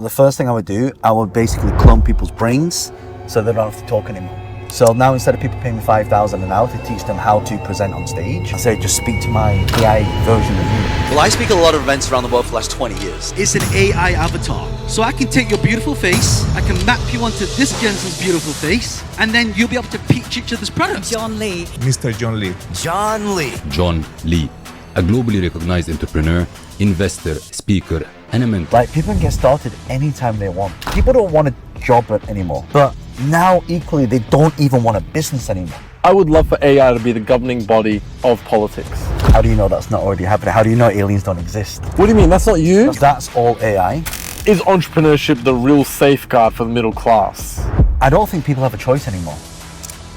The first thing I would do, I would basically clone people's brains so they don't have to talk anymore. So now instead of people paying me $5,000 an hour to teach them how to present on stage, I say just speak to my AI version of you. Well, I speak at a lot of events around the world for the last 20 years. It's an AI avatar. So I can take your beautiful face, I can map you onto this gentleman's beautiful face, and then you'll be able to pitch each other's products. John Lee. Mr. John Lee. John Lee. John Lee, a globally recognized entrepreneur, investor, speaker, and a mentor. Like, people can get started anytime they want. People don't want a job anymore, but now equally they don't even want a business anymore. I would love for AI to be the governing body of politics. How do you know that's not already happening? How do you know aliens don't exist? What do you mean? That's not you? That's all AI. Is entrepreneurship the real safeguard for the middle class? I don't think people have a choice anymore.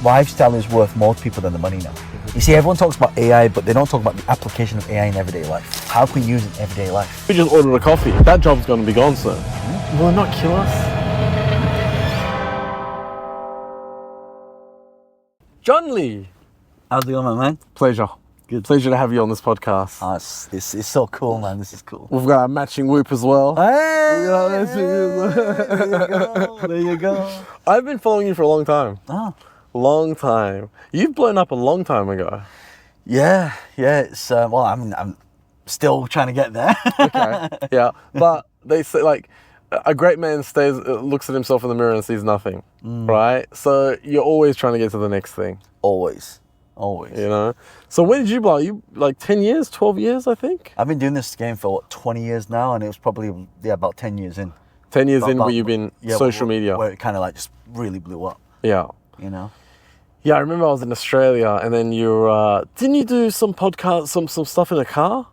Lifestyle is worth more to people than the money now. You see, everyone talks about AI, but they don't talk about the application of AI in everyday life. How can we use it in everyday life? We just ordered a coffee. That job's going to be gone soon. Will it not kill us? John Lee. How's it going, my man? Pleasure. Good. Pleasure to have you on this podcast. It's so cool, man. This is cool. We've got a matching whoop as well. Hey! There you go. There you go. I've been following you for a long time. Oh. Long time. You've blown up a long time ago. Yeah. It's well, I'm still trying to get there. Okay. Yeah, but they say like a great man looks at himself in the mirror and sees nothing, right? So you're always trying to get to the next thing. Always. You know. So when did you blow? You like 10 years, 12 years, I think. I've been doing this game for 20 years now, and it was probably about 10 years in. 10 years in, where you've been social media, where it kind of like just really blew up. Yeah. You know. Yeah, I remember I was in Australia, and then didn't you do some podcast, some stuff in a car?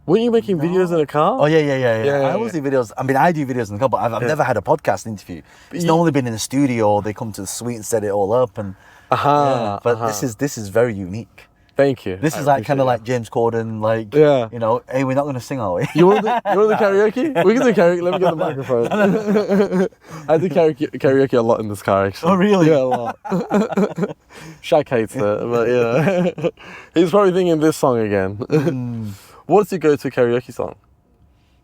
Weren't you making videos in a car? Oh, yeah. I always do videos. I mean, I do videos in the car, but I've never had a podcast interview. It's normally been in the studio, or they come to the suite and set it all up. And this is very unique. Thank you. This is like kind of like James Corden, like, you know, hey, we're not going to sing, are we? You want to do karaoke? We can do karaoke. Let me get the microphone. I do karaoke a lot in this car, actually. Oh, really? Yeah, a lot. Shaq hates it, but yeah. He's probably thinking this song again. What's your go-to karaoke song?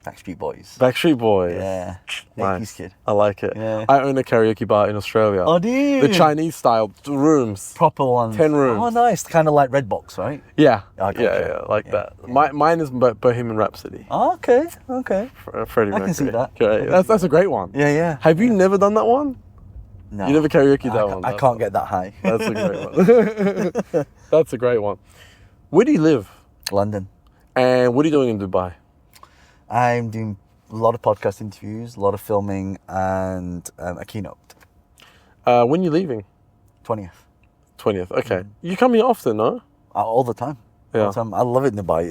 Backstreet Boys. Backstreet Boys. Yeah. Nice. Kid. I like it. Yeah. I own a karaoke bar in Australia. Oh, do you? The Chinese style rooms. Proper ones. 10 rooms. Oh, nice. Kind of like Redbox, right? Yeah. Okay. Yeah, like that. Yeah. Mine is Bohemian Rhapsody. Oh, okay. Freddie Mercury. I can see that. Okay. That's a great one. Yeah. Have you never done that one? No. You never karaoke that one? I can't get that high. That's a great one. That's a great one. Where do you live? London. And what are you doing in Dubai? I'm doing a lot of podcast interviews, a lot of filming, and a keynote. When are you leaving? 20th. 20th, okay. You come here often, no? All the time. Yeah. All the time. I love it in Dubai.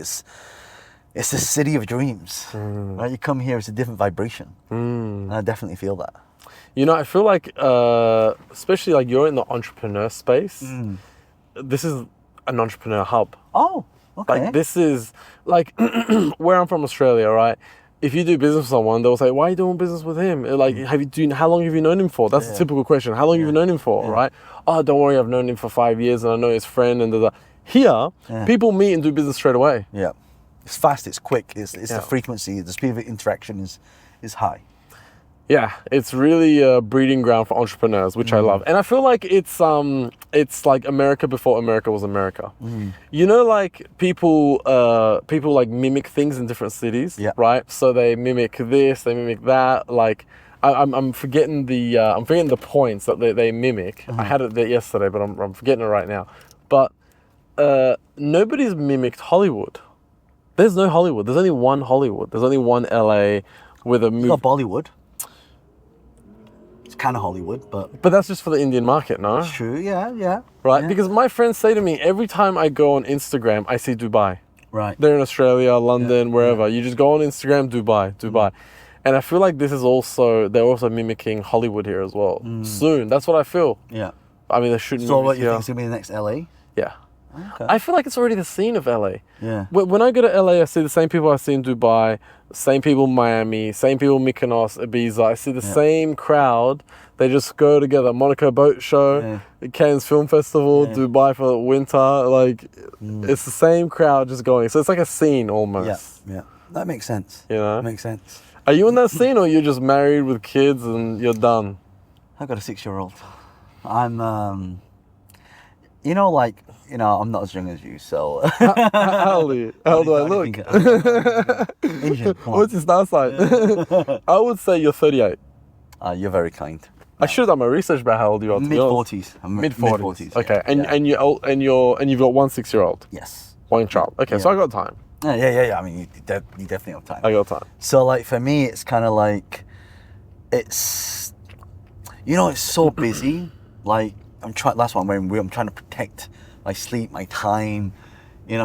It's a city of dreams. Right? You come here, it's a different vibration. And I definitely feel that. You know, I feel like, especially like you're in the entrepreneur space, this is an entrepreneur hub. Oh, okay. Like this is, like, where I'm from, Australia, right? If you do business with someone, they'll say, why are you doing business with him? Like, how long have you known him for? That's a typical question. How long have you known him for, right? Oh, don't worry, I've known him for 5 years and I know his friend and da. Here, people meet and do business straight away. Yeah. It's fast, it's quick, it's the frequency, the speed of interaction is high. Yeah, it's really a breeding ground for entrepreneurs, which I love. And I feel like it's like America before America was America. You know, like people like mimic things in different cities, right? So they mimic this, they mimic that. Like I'm forgetting the points that they mimic. I had it there yesterday, but I'm forgetting it right now. But nobody's mimicked Hollywood. There's no Hollywood. There's only one Hollywood. There's only one LA with a movie. Not Bollywood. It's kind of Hollywood, but that's just for the Indian market, no? It's true, yeah. Right, yeah. Because my friends say to me, every time I go on Instagram, I see Dubai. Right. They're in Australia, London, wherever. You just go on Instagram, Dubai. And I feel like they're also mimicking Hollywood here as well. Soon, that's what I feel. Yeah. I mean, they shouldn't. So what, you think is going to be the next LA? Yeah. Okay. I feel like it's already the scene of LA. Yeah. When I go to LA, I see the same people I see in Dubai, same people in Miami, same people in Mykonos, Ibiza. I see the same crowd. They just go together. Monaco Boat Show, Cannes Film Festival, Dubai for winter. Like, it's the same crowd just going. So it's like a scene almost. Yeah. That makes sense. You know? Makes sense. Are you in that scene, or you're just married with kids and you're done? I've got a 6-year-old. I'm, I'm not as young as you, so. How old are you? How old do I look? Asian, come on. What's your star sign? I would say you're 38. You're very kind. I should have done my research about how old you are. To be honest. Mid-40s. Mid-40s. Okay, yeah. and you've got one 6-year-old. Yes. One child. Okay, so I got time. Yeah. I mean, you definitely have time. I got time. So, like, for me, it's kind of like, it's so busy. Like, that's what I'm wearing. I'm trying to protect my sleep, my time,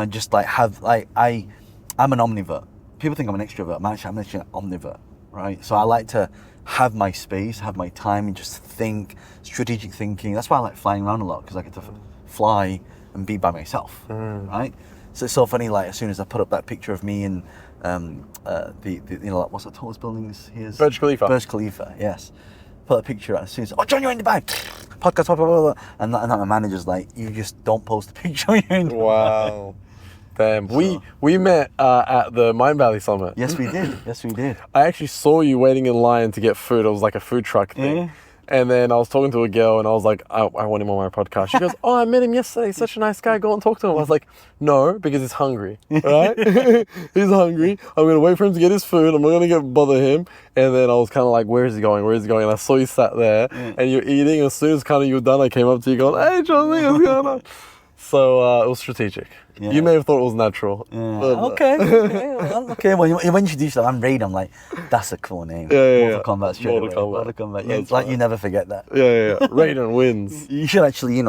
just like I'm an omnivore. People think I'm an extrovert. I'm actually an omnivore, right? So I like to have my space, have my time, and just think, strategic thinking. That's why I like flying around a lot, because I get to fly and be by myself, right? So it's so funny, like, as soon as I put up that picture of me and what's the tallest building here? Burj Khalifa. Burj Khalifa, yes. Put a picture out as soon as, John, you're in Dubai. Podcast, blah, blah, blah, blah. And my manager's like, you just don't post the picture you're in Dubai. Wow. Damn. We met at the Mind Valley Summit. Yes, we did. I actually saw you waiting in line to get food. It was like a food truck thing. Yeah. And then I was talking to a girl and I was like, I want him on my podcast. She goes, oh, I met him yesterday. He's such a nice guy. Go and talk to him. I was like, no, because he's hungry, right? He's hungry. I'm going to wait for him to get his food. I'm not going to bother him. And then I was kind of like, where is he going? And I saw you sat there and you're eating. As soon as kind of you were done, I came up to you going, hey, John, what's going on? So it was strategic. Yeah. You may have thought it was natural. Yeah. Okay. When you introduce that, I'm Raid. I'm like, that's a cool name. Mortal Kombat straight away. Mortal Kombat. Yeah, it's like you never forget that. Yeah. Raiden wins. You should actually, you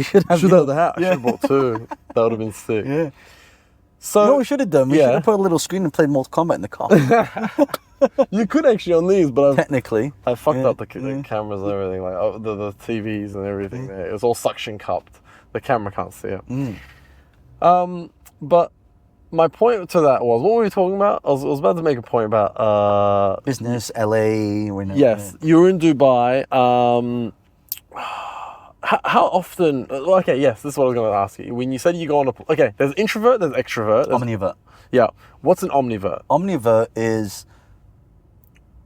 should have. Should have that. I should have bought 2. That would have been sick. Yeah. So you know what we should have done? We should have put a little screen and played Mortal Kombat in the car. You could actually on these, but technically, I fucked up the cameras and everything, like the TVs and everything. There. It was all suction cupped. The camera can't see it. But my point to that was, what were we talking about? I was about to make a point about business, LA. Yes, you were in Dubai. How often? Okay, yes, this is what I was going to ask you. When you said you go on a there's introvert, there's extrovert, omnivore. Yeah, what's an omnivore? Omnivore is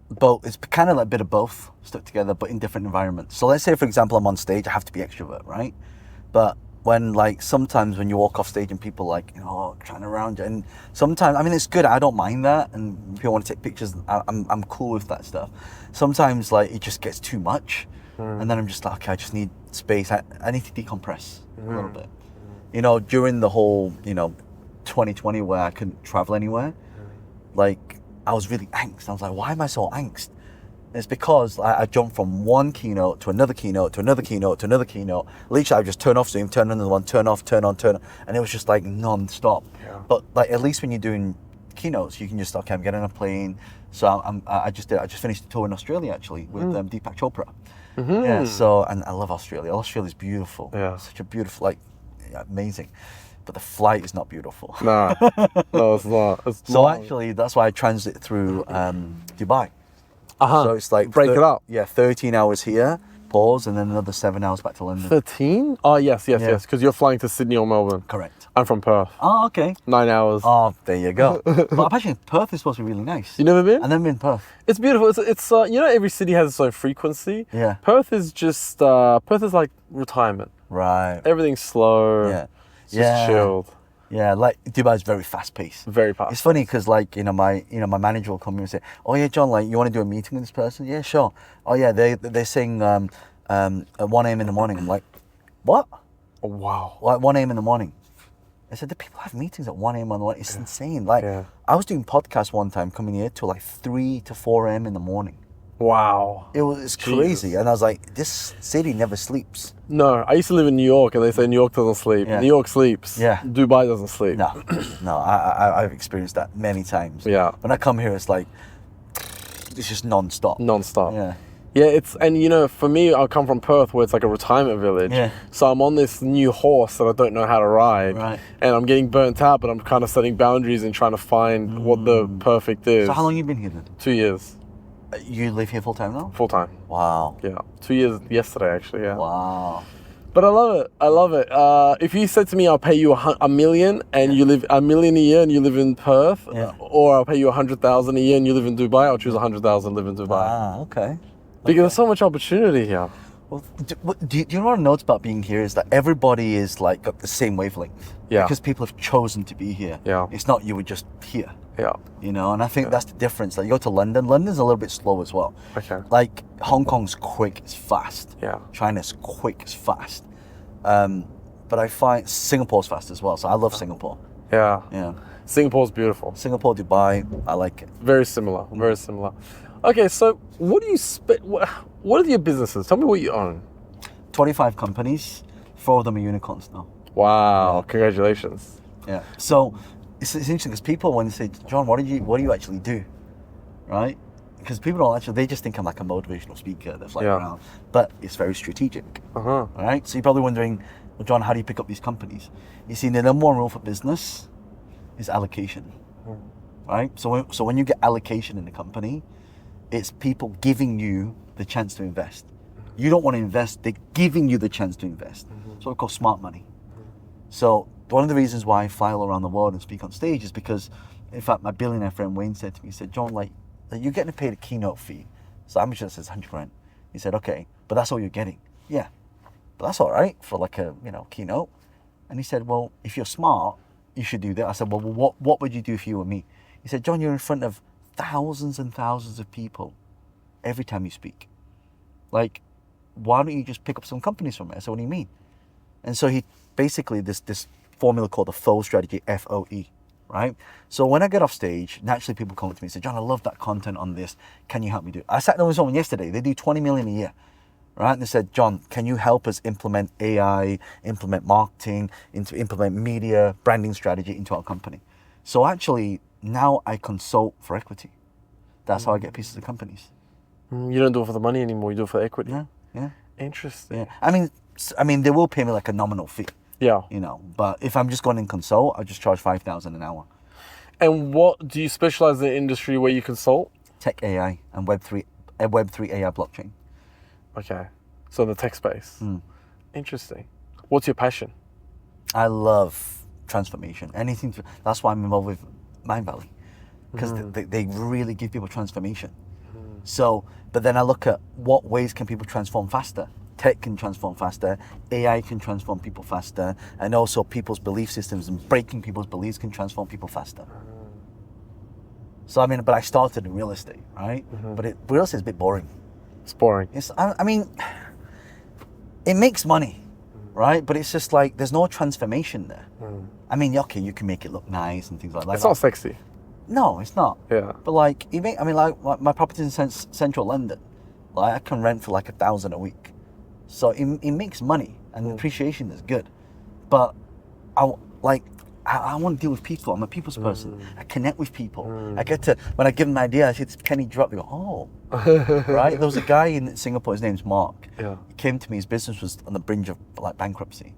both. It's kind of like a bit of both stuck together, but in different environments. So let's say, for example, I'm on stage. I have to be extrovert, right? But sometimes when you walk off stage and people trying around you, and sometimes, I mean, it's good. I don't mind that, and people want to take pictures. I'm cool with that stuff. Sometimes it just gets too much, and then I'm just like, okay, I just need space. I need to decompress a little bit. During the whole 2020 where I couldn't travel anywhere, I was really angst. I was like, why am I so angst? It's because I jumped from one keynote to another keynote to another keynote to another keynote. Literally, I just turn off Zoom, turn on another one, turn off, turn on, turn on. And it was just non-stop. Yeah. But at least when you're doing keynotes, you can just, okay, I'm getting on a plane. So I just finished a tour in Australia, actually, with Deepak Chopra. Mm-hmm. Yeah, so, and I love Australia. Australia's beautiful. Yeah. Such a beautiful, amazing. But the flight is not beautiful. Nah, no, it's not. So actually, that's why I transit through Dubai. So it's break it up. Yeah, 13 hours here, pause, and then another 7 hours back to London. 13? Oh, yes. Because you're flying to Sydney or Melbourne. Correct. I'm from Perth. Oh, okay. 9 hours. Oh, there you go. But apparently Perth is supposed to be really nice. You never been? I've never been to Perth. It's beautiful. It's every city has its own frequency. Yeah. Perth is just, Perth is like retirement. Right. Everything's slow. Yeah. It's just chilled. Yeah, Dubai is very fast paced. Very fast. It's funny because my manager will come here and say, "Oh yeah, John, you want to do a meeting with this person?" Yeah, sure. Oh yeah, they're saying at 1 a.m. in the morning. I'm like, what? Oh, wow. Like 1 a.m. in the morning. I said, do people have meetings at 1 a.m. in the morning? It's insane. I was doing podcasts one time coming here till 3 to 4 a.m. in the morning. Wow. It's crazy. And I was like, this city never sleeps. No, I used to live in New York and they say New York doesn't sleep. Yeah. New York sleeps. Yeah. Dubai doesn't sleep. No, I've experienced that many times. Yeah. When I come here, it's just non-stop. Non-stop. Yeah. Yeah, for me, I come from Perth where it's like a retirement village. Yeah. So I'm on this new horse that I don't know how to ride. Right. And I'm getting burnt out, but I'm kind of setting boundaries and trying to find what the perfect is. So how long have you been here then? 2 years. You live here full time now? Full time. Wow. Yeah. 2 years yesterday, actually, yeah. Wow. But I love it. I love it. If you said to me, I'll pay you a million and you live $1 million a year and you live in Perth, Yeah. or I'll pay you 100,000 a year and you live in Dubai, I'll choose 100,000 live in Dubai. Ah, okay. Because there's so much opportunity here. Well, do you know what I noticed about being here is that everybody is like got the same wavelength. Yeah. Because people have chosen to be here. Yeah. It's not you were just here. Yeah. You know, and I think that's the difference. Like you go to London, London's a little bit slow as well. Okay. Like Hong Kong's quick, it's fast. Yeah. China's quick, it's fast. But I find Singapore's fast as well. So I love Singapore. Yeah. Yeah. Singapore's beautiful. Singapore, Dubai, I like it. Very similar. Very similar. Okay, so what do you what are your businesses? Tell me what you own. 25 companies, 4 of them are unicorns now. Wow, congratulations. Yeah. So it's interesting because people when they say, John, what do you actually do? Right? Because people don't actually, they just think I'm like a motivational speaker that flies around. But it's very strategic. Uh-huh. Right? So you're probably wondering, well, John, how do you pick up these companies? You see, the number one rule for business is allocation. Right? So when you get allocation in the company, it's people giving you the chance to invest. You don't want to invest, they're giving you the chance to invest. It's what we call smart money. So one of the reasons why I fly all around the world and speak on stage is because, in fact, my billionaire friend Wayne said to me, he said, John, like you're getting paid a keynote fee. So I'm sure it says 100 grand. He said, okay, but that's all you're getting. Yeah, but that's all right for like a, keynote. And he said, well, if you're smart, you should do that. I said, well, what would you do if you were me? He said, John, you're in front of thousands and thousands of people every time you speak. Like, why don't you just pick up some companies from it? I said, what do you mean? And so he basically, this formula called the FOE strategy, FOE, right? So when I get off stage, naturally people come to me and say, John, I love that content on this. Can you help me do it? I sat down with someone yesterday. They do 20 million a year, right? And they said, John, can you help us implement AI, implement marketing, implement media, branding strategy into our company? So actually, now I consult for equity. That's how I get pieces of companies. You don't do it for the money anymore. You do it for equity. Yeah. Interesting. Yeah. I mean, they will pay me like a nominal fee. Yeah. But if I'm just going in consult, I just charge 5,000 an hour. And what do you specialize in the industry where you consult? Tech AI and Web3 AI blockchain. Okay. So in the tech space. Interesting. What's your passion? I love transformation. That's why I'm involved with Mind Valley. Because they really give people transformation. So, but then I look at what ways can people transform faster. Tech can transform faster, AI can transform people faster, and also people's belief systems and breaking people's beliefs can transform people faster. So but I started in real estate, right? But real estate is a bit boring. It's boring. It makes money, right? But it's just like, there's no transformation there. Okay, you can make it look nice and things like that. It's not sexy. No, it's not. Yeah. But like, my property's in central London. Like, I can rent for like 1,000 a week. So it makes money and the appreciation is good. But I want to deal with people. I'm a people's person. I connect with people. I get to, when I give them an idea, I see this penny drop, they go, oh. Right? There was a guy in Singapore, his name's Mark. Yeah. He came to me, his business was on the brink of like bankruptcy.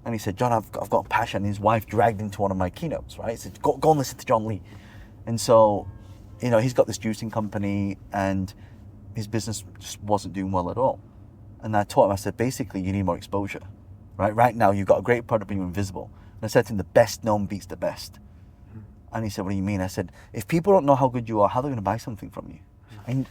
And he said, John, I've got a passion. And his wife dragged into one of my keynotes, right? He said, go and listen to John Lee. And so, he's got this juicing company and his business just wasn't doing well at all. And I taught him, I said, basically, you need more exposure, right? Right now, you've got a great product, but you're invisible. And I said to him, the best known beats the best. And he said, what do you mean? I said, if people don't know how good you are, how are they going to buy something from you?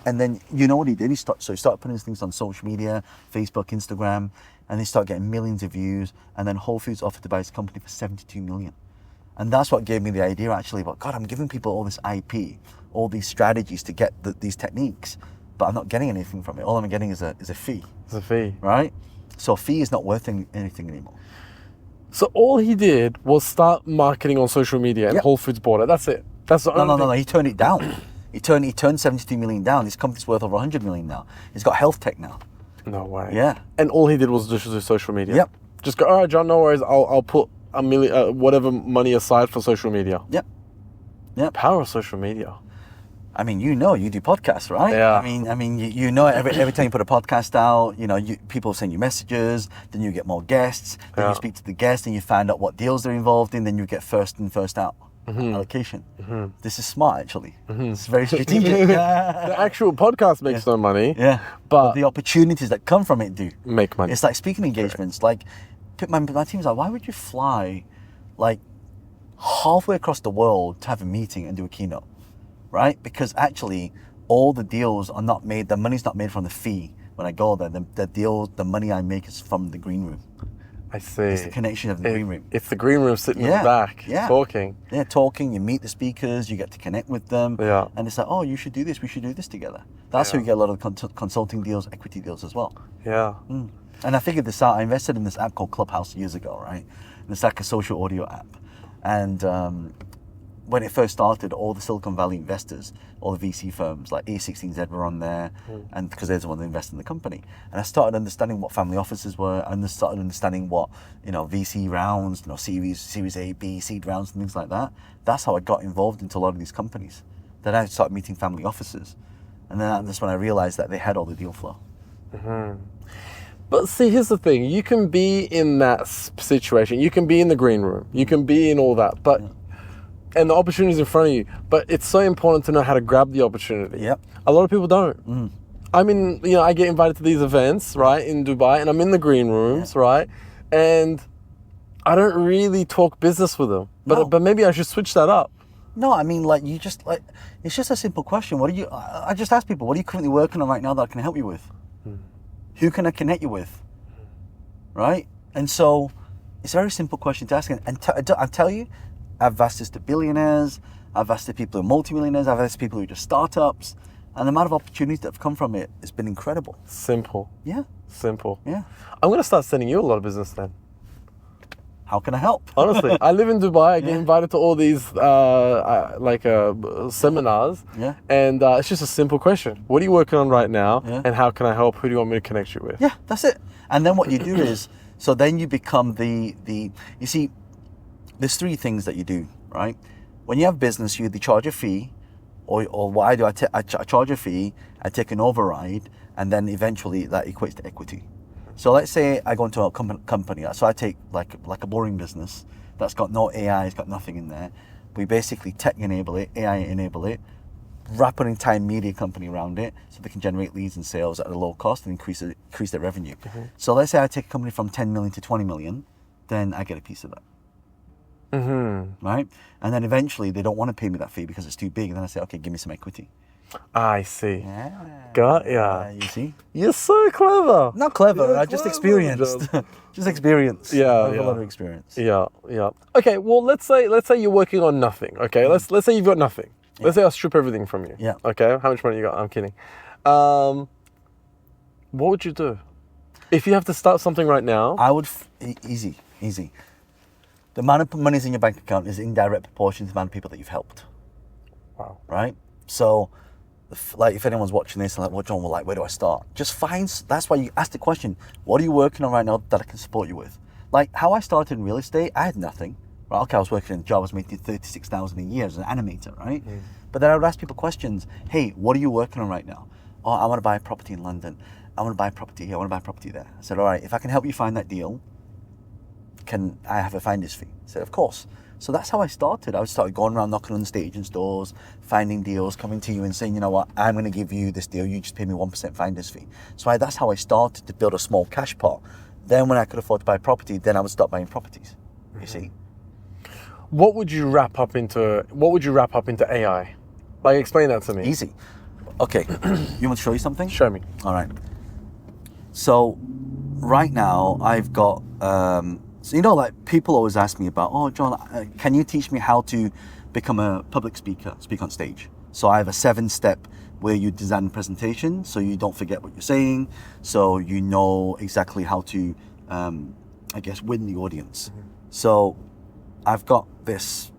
And then, you know what he did? He started putting his things on social media, Facebook, Instagram, and he started getting millions of views. And then Whole Foods offered to buy his company for 72 million. And that's what gave me the idea, actually, about, God, I'm giving people all this IP, all these strategies to get these techniques, but I'm not getting anything from it. All I'm getting is a fee. It's a fee. Right? So a fee is not worth anything anymore. So all he did was start marketing on social media and Whole Foods bought it. That's it. That's the only thing. No. He turned it down. He turned 72 million down. His company's worth over 100 million now. He's got health tech now. No way. Yeah. And all he did was just do social media. Yep. Just go, all right, John, no worries. I'll put $1 million, whatever money aside for social media. Yep. Power of social media. You do podcasts, right? Yeah. Every time you put a podcast out, people send you messages, then you get more guests, then you speak to the guests and you find out what deals they're involved in, then you get first in, first out. allocation. This is smart, actually. It's very strategic. The actual podcast makes no money. Yeah, But the opportunities that come from it do. make money. It's like speaking engagements. Like, my team's like, why would you fly, like, halfway across the world to have a meeting and do a keynote, right? Because actually, all the deals are not made. The money's not made from the fee when I go there. The money I make is from the green room. I see. It's the connection of the green room. It's the green room sitting in the back, talking. Yeah, talking. You meet the speakers. You get to connect with them. Yeah. And it's like, oh, you should do this. We should do this together. That's how you get a lot of consulting deals, equity deals as well. Yeah. And I figured this out. I invested in this app called Clubhouse years ago, right? And it's like a social audio app. And when it first started, all the Silicon Valley investors, all the VC firms like A16Z were on there, and because they're the ones that invest in the company. And I started understanding what family offices were, and I started understanding what, VC rounds, Series A, B, seed rounds, and things like that. That's how I got involved into a lot of these companies. Then I started meeting family offices, and then that's when I realized that they had all the deal flow. But see, here's the thing. You can be in that situation. You can be in the green room. You can be in all that. But and the opportunity's in front of you. But it's so important to know how to grab the opportunity. Yep. A lot of people don't. I mean, I get invited to these events, right, in Dubai, and I'm in the green rooms, right? And I don't really talk business with them. But maybe I should switch that up. No, I mean, it's just a simple question. I just ask people, what are you currently working on right now that I can help you with? Who can I connect you with? Right? And so it's a very simple question to ask. And I tell you, I've asked this to billionaires, I've asked the people who are multimillionaires, I've asked people who are just startups, and the amount of opportunities that have come from it has been incredible. Simple. Yeah. Simple. Yeah. I'm going to start sending you a lot of business then. How can I help? Honestly, I live in Dubai. I get invited to all these seminars, and it's just a simple question: what are you working on right now, and how can I help? Who do you want me to connect you with? Yeah, that's it. And then what you do is, so then you become you see, there's three things that you do, right? When you have business, you either charge a fee, or what I do, I charge a fee, I take an override, and then eventually that equates to equity. So let's say I go into a company, so I take like a boring business that's got no AI, it's got nothing in there. We basically tech enable it, AI enable it, wrap an entire media company around it so they can generate leads and sales at a low cost and increase their revenue. So let's say I take a company from 10 million to 20 million, then I get a piece of that. Right? And then eventually they don't want to pay me that fee because it's too big. And then I say, okay, give me some equity. I see. Yeah. Got ya. You see? You're so clever. Not clever, You're just clever, experienced. Just experience. Yeah, I have a lot of experience. Yeah. Okay, well, let's say you're working on nothing. Okay, let's say you've got nothing. Let's say I'll strip everything from you. Yeah. Okay, how much money you got? I'm kidding. What would you do if you have to start something right now? I would easy. The amount of money in your bank account is in direct proportion to the amount of people that you've helped. Wow. Right? So, if anyone's watching this and like, well, John, where do I start? Just find. That's why you ask the question: what are you working on right now that I can support you with? Like how I started in real estate, I had nothing. Right? Okay, I was working in a job, I was making $36,000 a year as an animator, right? But then I would ask people questions. Hey, what are you working on right now? Oh, I want to buy a property in London. I want to buy a property here. I want to buy a property there. I said, all right, if I can help you find that deal, can I have a finder's fee? I said, of course. So that's how I started. I started going around knocking on stage and stores, finding deals, coming to you and saying, you know what, I'm going to give you this deal. You just pay me 1% finder's fee. So that's how I started to build a small cash pot. Then when I could afford to buy property, then I would start buying properties. You see? What would you wrap up into AI? Like, explain that to me. Easy. Okay. You want to show you something? Show me. All right. So right now I've got, people always ask me about, oh, John, can you teach me how to become a public speaker, speak on stage? So I have a 7-step where you design a presentation so you don't forget what you're saying, so you know exactly how to, win the audience. So I've got this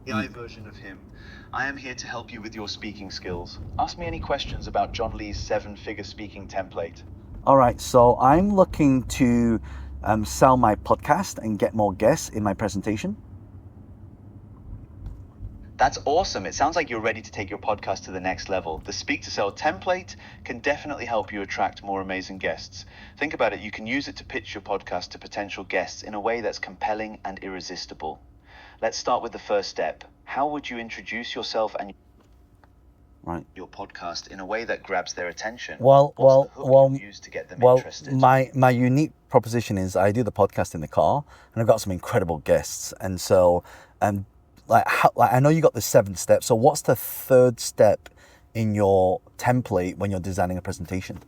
AI version of him. I am here to help you with your speaking skills. Ask me any questions about John Lee's 7-figure speaking template. All right, so I'm looking to sell my podcast and get more guests in my presentation. That's awesome. It sounds like you're ready to take your podcast to the next level. The Speak to Sell template can definitely help you attract more amazing guests. Think about it. You can use it to pitch your podcast to potential guests in a way that's compelling and irresistible. Let's start with the first step. How would you introduce yourself and Right. your podcast in a way that grabs their attention? Well, What's the hook you use to get them interested? my unique proposition is I do the podcast in the car, and I've got some incredible guests, and so like I know you got the 7 steps. So what's the 3rd step in your template when you're designing a presentation?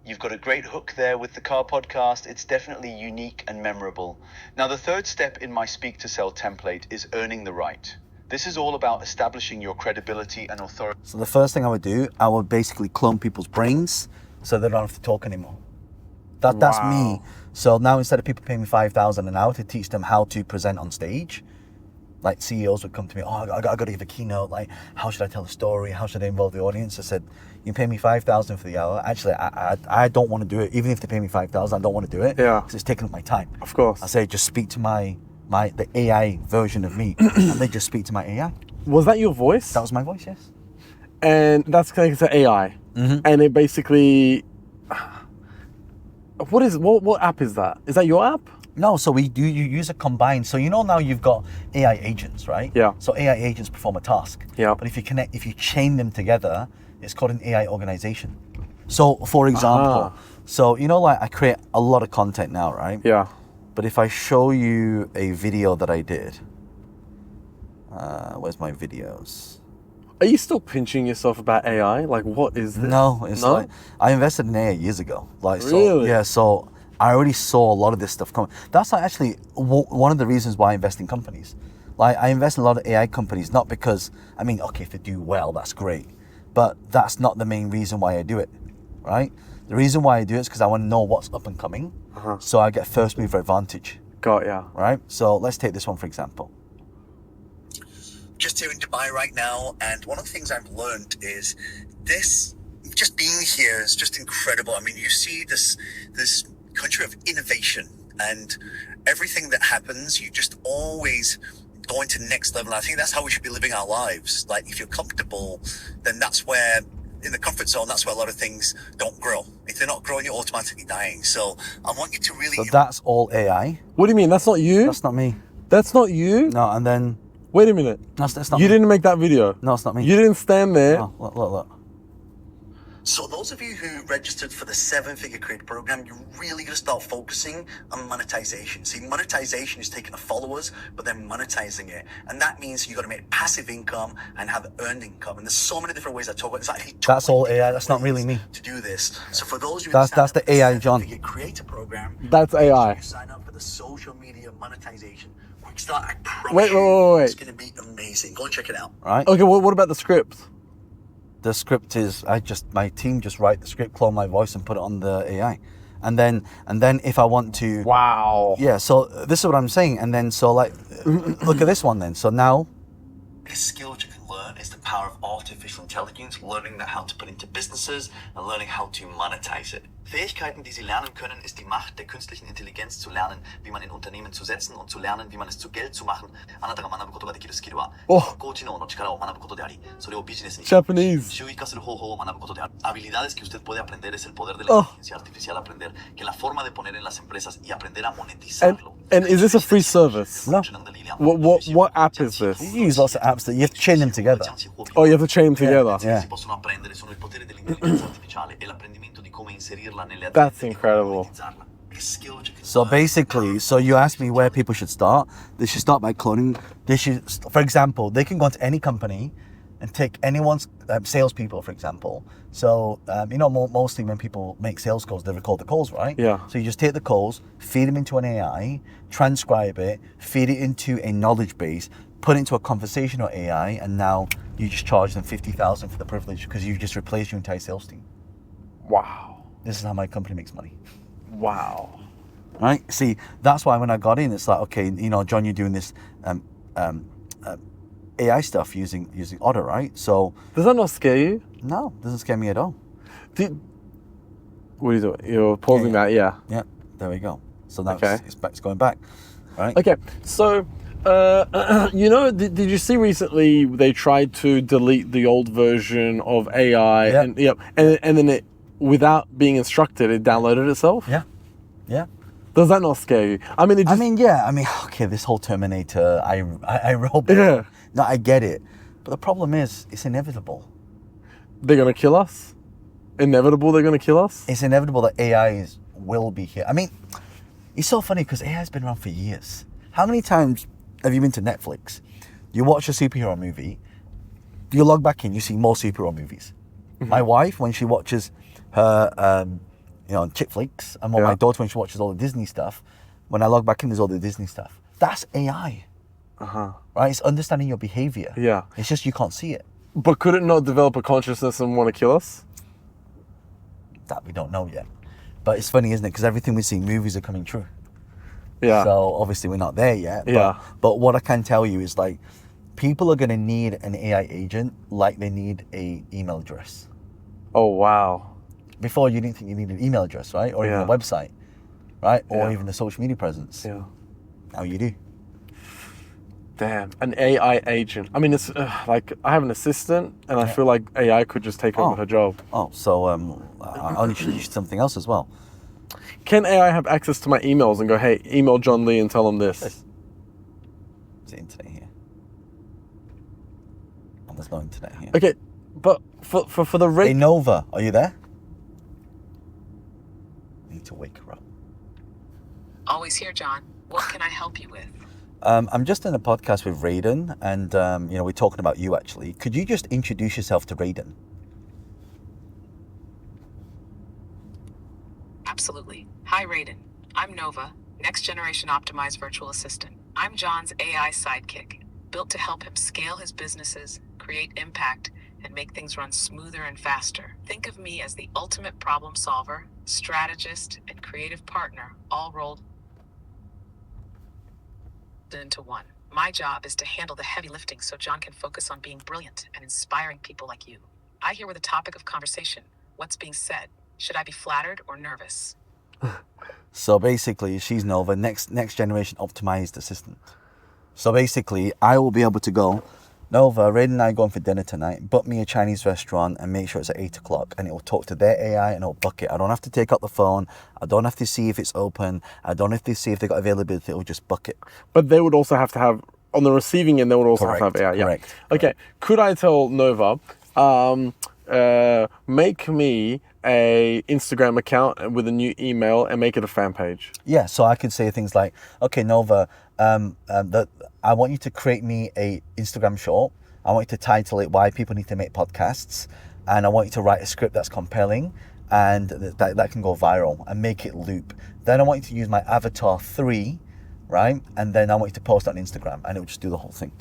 You've got a great hook there with the car podcast. It's definitely unique and memorable. Now, the 3rd step in my Speak to Sell template is earning the right. This is all about establishing your credibility and authority. So the first thing I would do, I would basically clone people's brains so they don't have to talk anymore. That's me. So now instead of people paying me 5,000 an hour to teach them how to present on stage, like CEOs would come to me, I got to give a keynote, like how should I tell a story, how should I involve the audience? I said, you pay me 5,000 for the hour. Actually, I don't want to do it. Even if they pay me 5,000, I don't want to do it. Yeah. Because it's taking up my time. Of course. I say, just speak to the AI version of me, and they just speak to my AI. Was that your voice? That was my voice, yes. And that's connected to AI. And it basically, what app is that? Is that your app? No, so you use a combined. So now you've got AI agents, right? Yeah. So AI agents perform a task. Yeah. But if you chain them together, it's called an AI organization. So for example, like I create a lot of content now, right? Yeah. But if I show you a video that I did, where's my videos? Are you still pinching yourself about AI? Like, what is this? No, it's No? like I invested in AI years ago. Like, so Really? yeah, so I already saw a lot of this stuff coming. That's like actually one of the reasons why I invest in companies. Like I invest in a lot of AI companies, not because okay, if they do well, that's great, but that's not the main reason why I do it, right? The reason why I do it is because I want to know what's up and coming, so I get first mover advantage. Got ya. Right? So let's take this one for example. Just here in Dubai right now, and one of the things I've learned is this, just being here is just incredible. I mean, you see this country of innovation, and everything that happens, you just always going to the next level. And I think that's how we should be living our lives. Like if you're comfortable, then that's where, in the comfort zone, that's where a lot of things don't grow. If they're not growing, you're automatically dying. So I want you to really... So that's all AI. What do you mean? That's not you? That's not me. That's not you? No, and then... Wait a minute. That's not You me. didn't make that video? No, it's not me. You didn't stand there? No, look. So those of you who registered for the 7-figure creator program, you're really going to start focusing on monetization. See, monetization is taking the followers, but then monetizing it. And that means you got to make passive income and have earned income. And there's so many different ways I talk about it. There's actually That's all 20 AI. That's not really me. to do this. So for those who That's sign up the for the AI John. 7-figure creator program, That's AI. you sign up for the social media monetization. Quick start, I promise Wait. it's going to be amazing. Go and check it out. Right? Okay, what about the script? The script is my team just write the script, clone my voice, and put it on the AI, and then if I want to, Wow. yeah. So this is what I'm saying, and then so like, look at this one then. So now, This skill you can learn is the power of artificial intelligence, learning how to put into businesses and learning how to monetize it. Fähigkeiten, die Sie lernen können, ist die Macht der künstlichen Intelligenz zu lernen, wie man in Unternehmen zu setzen und zu lernen, wie man es zu Geld zu machen. あなたが学ぶことができるスキルは、Oh. 人工知能の力を学ぶことであり、それをビジネスに Japanese. 収益化する方法を学ぶことである。Habilidades que usted puede aprender es el poder de la inteligencia artificial aprender, que la forma de poner en las empresas y aprender a monetizarlo. And is this a free service? No. What app is this? you use lots of apps that you have to chain them together. Oh, you have to chain them together. Yeah. Si possono apprendere sono il potere dell'intelligenza artificiale e l'apprendimento di come inserirla nelle That's aziende e incredible. monetizzarla. Che skill you can So learn. basically, so you asked me where people should start. They should start by cloning. They should, for example, they can go into any company and take anyone's salespeople, for example. So, mostly when people make sales calls, they record the calls, right? Yeah. So you just take the calls, feed them into an AI, transcribe it, feed it into a knowledge base, put it into a conversational AI, and now you just charge them 50,000 for the privilege because you've just replaced your entire sales team. Wow. This is how my company makes money. Wow. Right? See, that's why when I got in, it's like, okay, John, you're doing this AI stuff using Otter, right? So Does that not scare you? no, doesn't scare me at all. What are you doing? You're pausing that, yeah. Yeah, there we go. So now Okay. it's going back, right? Okay, so, did you see recently they tried to delete the old version of AI? Yeah. And then it, without being instructed, it downloaded itself? Yeah, yeah. Does that not scare you? I mean, Okay, this whole Terminator, I robot. Yeah. No, I get it. But the problem is, it's inevitable. They're going to kill us? Inevitable they're going to kill us? It's inevitable that AI will be here. I mean, it's so funny because AI has been around for years. How many times have you been to Netflix? You watch a superhero movie, you log back in, you see more superhero movies. My wife, when she watches her, chick flicks, and my daughter, when she watches all the Disney stuff, when I log back in, there's all the Disney stuff. That's AI. Right? It's understanding your behavior. Yeah. It's just you can't see it. But could it not develop a consciousness and want to kill us? That we don't know yet. But it's funny, isn't it? Because everything we see in movies are coming true. Yeah. So obviously we're not there yet. But what I can tell you is like, people are going to need an AI agent like they need a email address. Oh, wow. Before, you didn't think you needed an email address, right? Or even a website, right? Or even a social media presence. Yeah. Now you do. Damn, an AI agent. I mean, it's like I have an assistant, and I feel like AI could just take over her job. So I'll introduce you to something else as well. Can AI have access to my emails and go, hey, email John Lee and tell him this? Is the internet here? Oh, there's no internet here. Okay, but for the Hey, Nova, are you there? I need to wake her up. Always here, John. What can I help you with? I'm just in a podcast with Raiden, and we're talking about you actually. Could you just introduce yourself to Raiden? Absolutely. Hi, Raiden. I'm Nova, next generation optimized virtual assistant. I'm John's AI sidekick, built to help him scale his businesses, create impact, and make things run smoother and faster. Think of me as the ultimate problem solver, strategist, and creative partner, all rolled into one. My job is to handle the heavy lifting so John can focus on being brilliant and inspiring people like you. I hear we're the topic of conversation. What's being said? Should I be flattered or nervous? So basically, she's Nova, next generation optimized assistant. So basically, I will be able to go, Nova, Raiden and I are going for dinner tonight. Book me a Chinese restaurant and make sure it's at 8 o'clock. And it will talk to their AI and it'll book it. I don't have to take out the phone. I don't have to see if it's open. I don't have to see if they got availability. It will just book it. But they would also have to have, on the receiving end, they would also have to have AI. Correct. Okay, could I tell Nova, make me a Instagram account with a new email and make it a fan page? Yeah, so I could say things like, okay, Nova, I want you to create me a Instagram short. I want you to title it Why People Need to Make Podcasts. And I want you to write a script that's compelling and that can go viral and make it loop. Then I want you to use my avatar 3, right? And then I want you to post it on Instagram and it will just do the whole thing.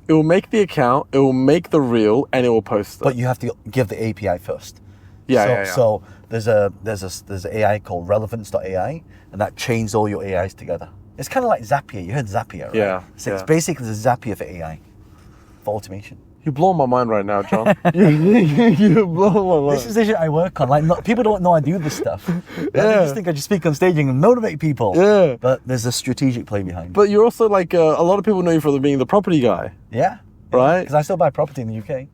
It will make the account, it will make the reel, and it will post it. But you have to give the API first. Yeah. So there's an AI called relevance.ai and that chains all your AIs together. It's kind of like Zapier. You heard Zapier, right? Yeah. So it's basically the Zapier for AI, for automation. You're blowing my mind right now, John. You're blowing my mind. This is the shit I work on. Like, people don't know I do this stuff. They just think I just speak on stage and motivate people. Yeah. But there's a strategic play behind it. But you're also like, a lot of people know you for being the property guy. Yeah. Right? Because I still buy property in the UK.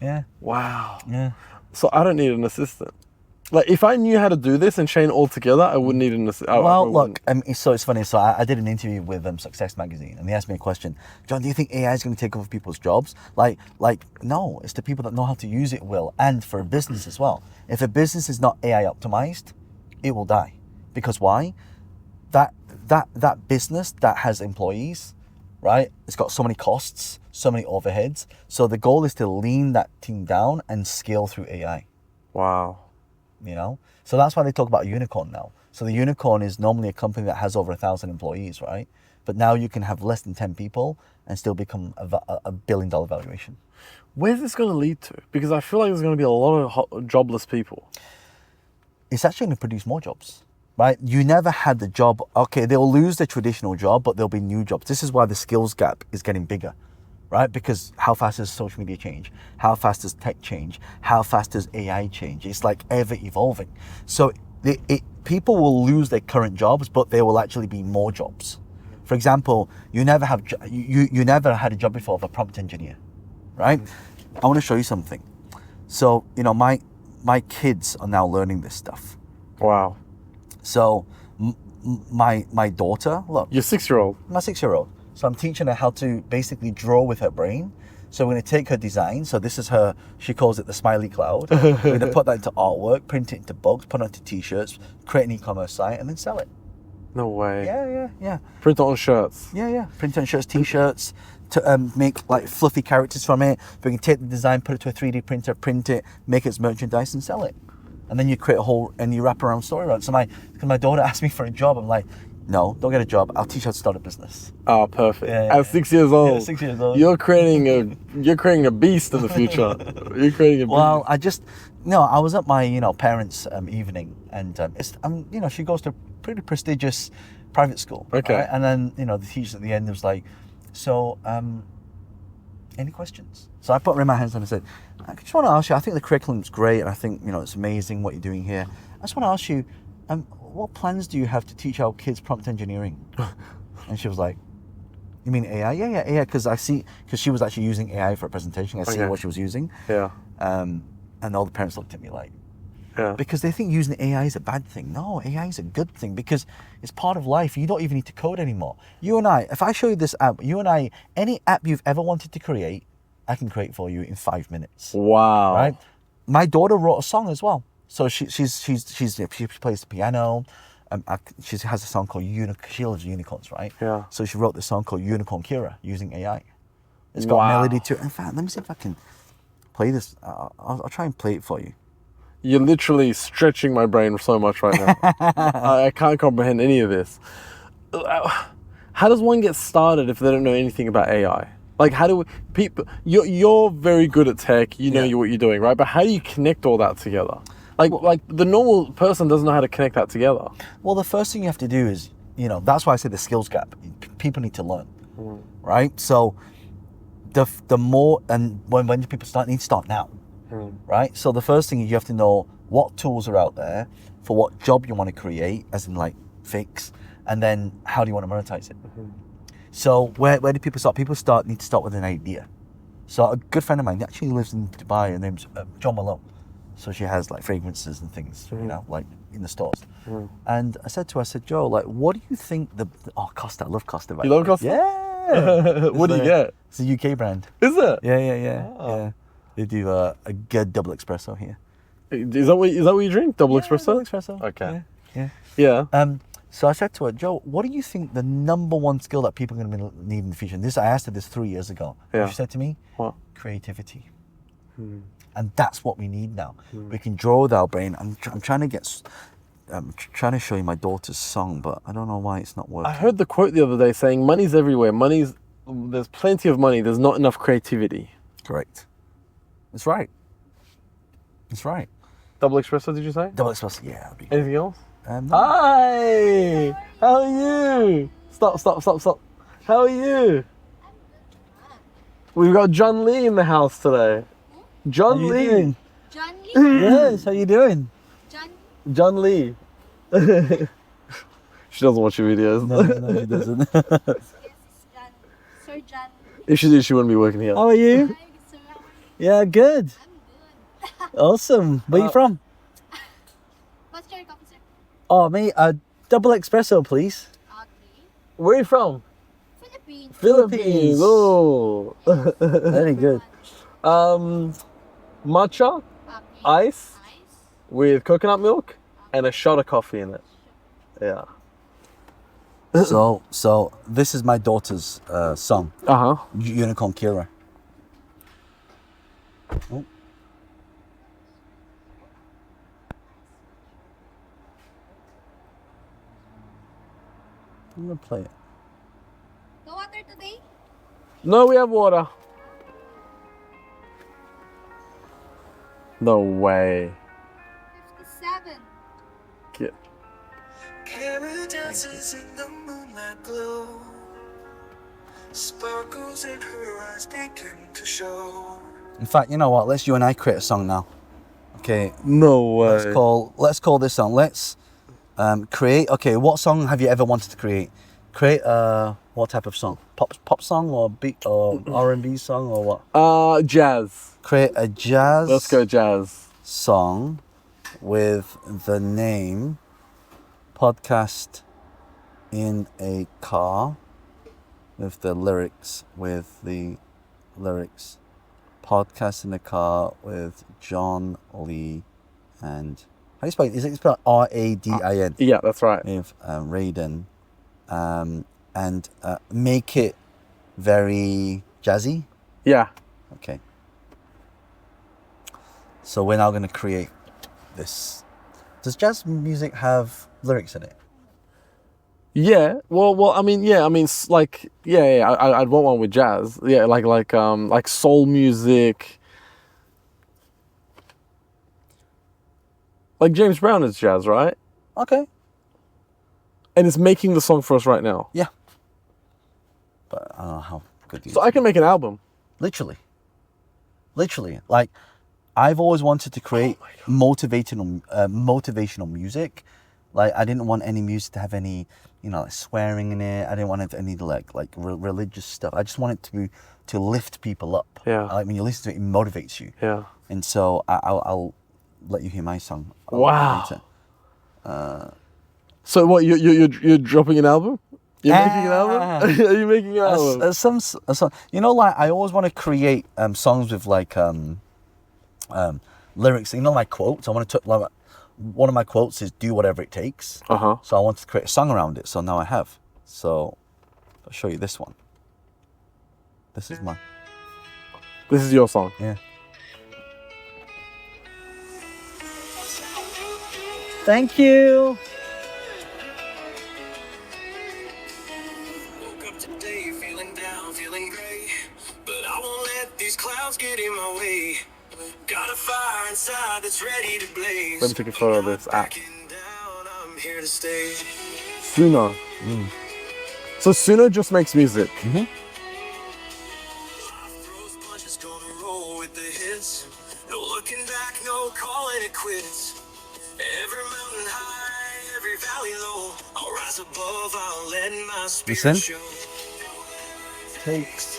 Yeah. Wow. Yeah. So I don't need an assistant. Like, if I knew how to do this and chain all together, I wouldn't need an assistant. Well, look, so it's funny. So I did an interview with Success Magazine, and they asked me a question. John, do you think AI is going to take over people's jobs? Like, no. It's the people that know how to use it will, and for a business as well. If a business is not AI optimized, it will die. Because why? That business that has employees, right? It's got so many costs, so many overheads. So the goal is to lean that team down and scale through AI. Wow. So that's why they talk about a unicorn now. So the unicorn is normally a company that has over 1,000 employees, right? But now you can have less than 10 people and still become a $1 billion valuation. Where's this going to lead to? Because I feel like there's going to be a lot of jobless people. It's actually going to produce more jobs, right? You never had the job. Okay, they'll lose their traditional job, but there'll be new jobs. This is why the skills gap is getting bigger. Right? Because how fast does social media change? How fast does tech change? How fast does AI change? It's like ever evolving. So people will lose their current jobs, but there will actually be more jobs. For example, you never had a job before of a prompt engineer, right? I want to show you something. So, my kids are now learning this stuff. Wow. So my daughter, look, Your 6-year-old. my 6-year-old. So I'm teaching her how to basically draw with her brain. So we're going to take her design. So this is her, she calls it the smiley cloud. We're going to put that into artwork, print it into books, put it onto t-shirts, create an e-commerce site, and then sell it. No way. Yeah. Print it on shirts. Yeah. Print it on shirts, t-shirts, to make like fluffy characters from it. We can take the design, put it to a 3D printer, print it, make it as merchandise and sell it. And then you create a whole, and you wrap around story around it. So my daughter asked me for a job. I'm like, no, don't get a job. I'll teach you how to start a business. Oh, perfect. Yeah. At 6 years old. Yeah, 6 years old. You're creating a beast in the future. You're creating a beast. Well, I was at my, parents' evening, and she goes to a pretty prestigious private school. Okay. Right? And then, the teacher at the end was like, so, any questions? So I put her in my hands and I said, I just want to ask you, I think the curriculum's great, and I think, it's amazing what you're doing here. I just want to ask you, what plans do you have to teach our kids prompt engineering? And she was like, you mean AI? Yeah, AI, because she was actually using AI for a presentation. I see what she was using. Yeah. And all the parents looked at me like, Yeah. because they think using AI is a bad thing. No, AI is a good thing because it's part of life. You don't even need to code anymore. You and I, if I show you this app, any app you've ever wanted to create, I can create for you in 5 minutes. Wow. Right? My daughter wrote a song as well. So she plays the piano. She has a song called She loves unicorns, right? Yeah. So she wrote this song called Unicorn Kira using AI. It's got a melody to it. In fact, let me see if I can play this. I'll try and play it for you. You're literally stretching my brain so much right now. I can't comprehend any of this. How does one get started if they don't know anything about AI? Like, how do people? You're very good at tech. You know what you're doing, right? But how do you connect all that together? Like the normal person doesn't know how to connect that together. Well, the first thing you have to do is, that's why I say the skills gap. People need to learn, right? So the more, and when do people need to start now, right? So the first thing is you have to know what tools are out there for what job you want to create, as in like fix, and then how do you want to monetize it. So where do people start? People need to start with an idea. So a good friend of mine actually lives in Dubai. Her name's John Malone. So she has like fragrances and things, like in the stores. And I said to her, Joe, like, what do you think Costa, I love Costa. You love Costa? Yeah. What do you get? It's a UK brand. Is it? Yeah. They do a good double espresso here. Is that what you drink? Double espresso? Double espresso. Okay. Yeah. So I said to her, Joe, what do you think the number one skill that people are going to need in the future? And I asked her this 3 years ago. Yeah. She said to me, What? Creativity. And that's what we need now. We can draw with our brain. I'm trying to show you my daughter's song, but I don't know why it's not working. I heard the quote the other day saying, money's everywhere. There's plenty of money. There's not enough creativity. Correct. That's right. That's right. Double espresso, did you say? Double espresso, yeah. That'd be good. Anything else? No. Hi! How are you? Stop. How are you? We've got John Lee in the house today. John How you Lee. doing? John Lee? Yes, how you doing? John Lee. She doesn't watch your videos. No, she doesn't. Yes, it's John. Sir John. If she did, she wouldn't be working here. How are you? Hi, sir. How are you? Yeah, good. I'm good. Awesome. Where you from? What's your coffee, sir? Oh, me, a double espresso, please. Okay. Where are you from? Philippines. Philippines. Oh. Very good. Matcha, Okay. ice Ice. with coconut milk and a shot of coffee in it. Yeah. So this is my daughter's song, Uh-huh. Unicorn Kira. Oh. I'm gonna play it. No water today? No, we have water. No way. 57. Get. Camera dances in the moonlight glow. Sparkles in her eyes begin to show. In fact, you know what? Let's you and I create a song now. Okay. No way. Let's call this song. Let's create. Okay, what song have you ever wanted to create? Create what type of song? Pop song or beat or R&B song or what? Jazz. Create a jazz. Let's go jazz. Song with the name podcast in a car with the lyrics, podcast in the car with John Lee and how do you spell it? Is it spelled Radin? Yeah, that's right. With Raiden, and make it very jazzy. Yeah. Okay. So we're now going to create this. Does jazz music have lyrics in it? Yeah. Well. I mean, yeah. I mean, like, yeah. I'd want one with jazz. Yeah, like soul music. Like James Brown is jazz, right? Okay. And it's making the song for us right now. Yeah. But I don't know how good. So I can make an album. Literally. Like, I've always wanted to create motivational music. Like, I didn't want any music to have any, like swearing in it. I didn't want any like religious stuff. I just want it to lift people up. Yeah. Like when you listen to it, it motivates you. Yeah. And so I'll let you hear my song. Wow. Later. So what? You're dropping an album? You're making an album? Are you making an album? Some, like I always want to create songs with like lyrics. Like quotes. I want to like one of my quotes is "Do whatever it takes." So I wanted to create a song around it. So now I have. So I'll show you this one. This is mine. This is your song. Yeah. Thank you. Woke up today feeling down, feeling gray, but I won't let these clouds get in my way. Got a fire inside that's ready to blaze. Let me take a photo of this app. I'm here to stay. Suno. So Suno just makes music. Throws punches, gonna roll with the hits. No looking back, no calling it quits. Every mountain high, every valley low. I'll rise above, I'll let my spirit Listen. show. Takes.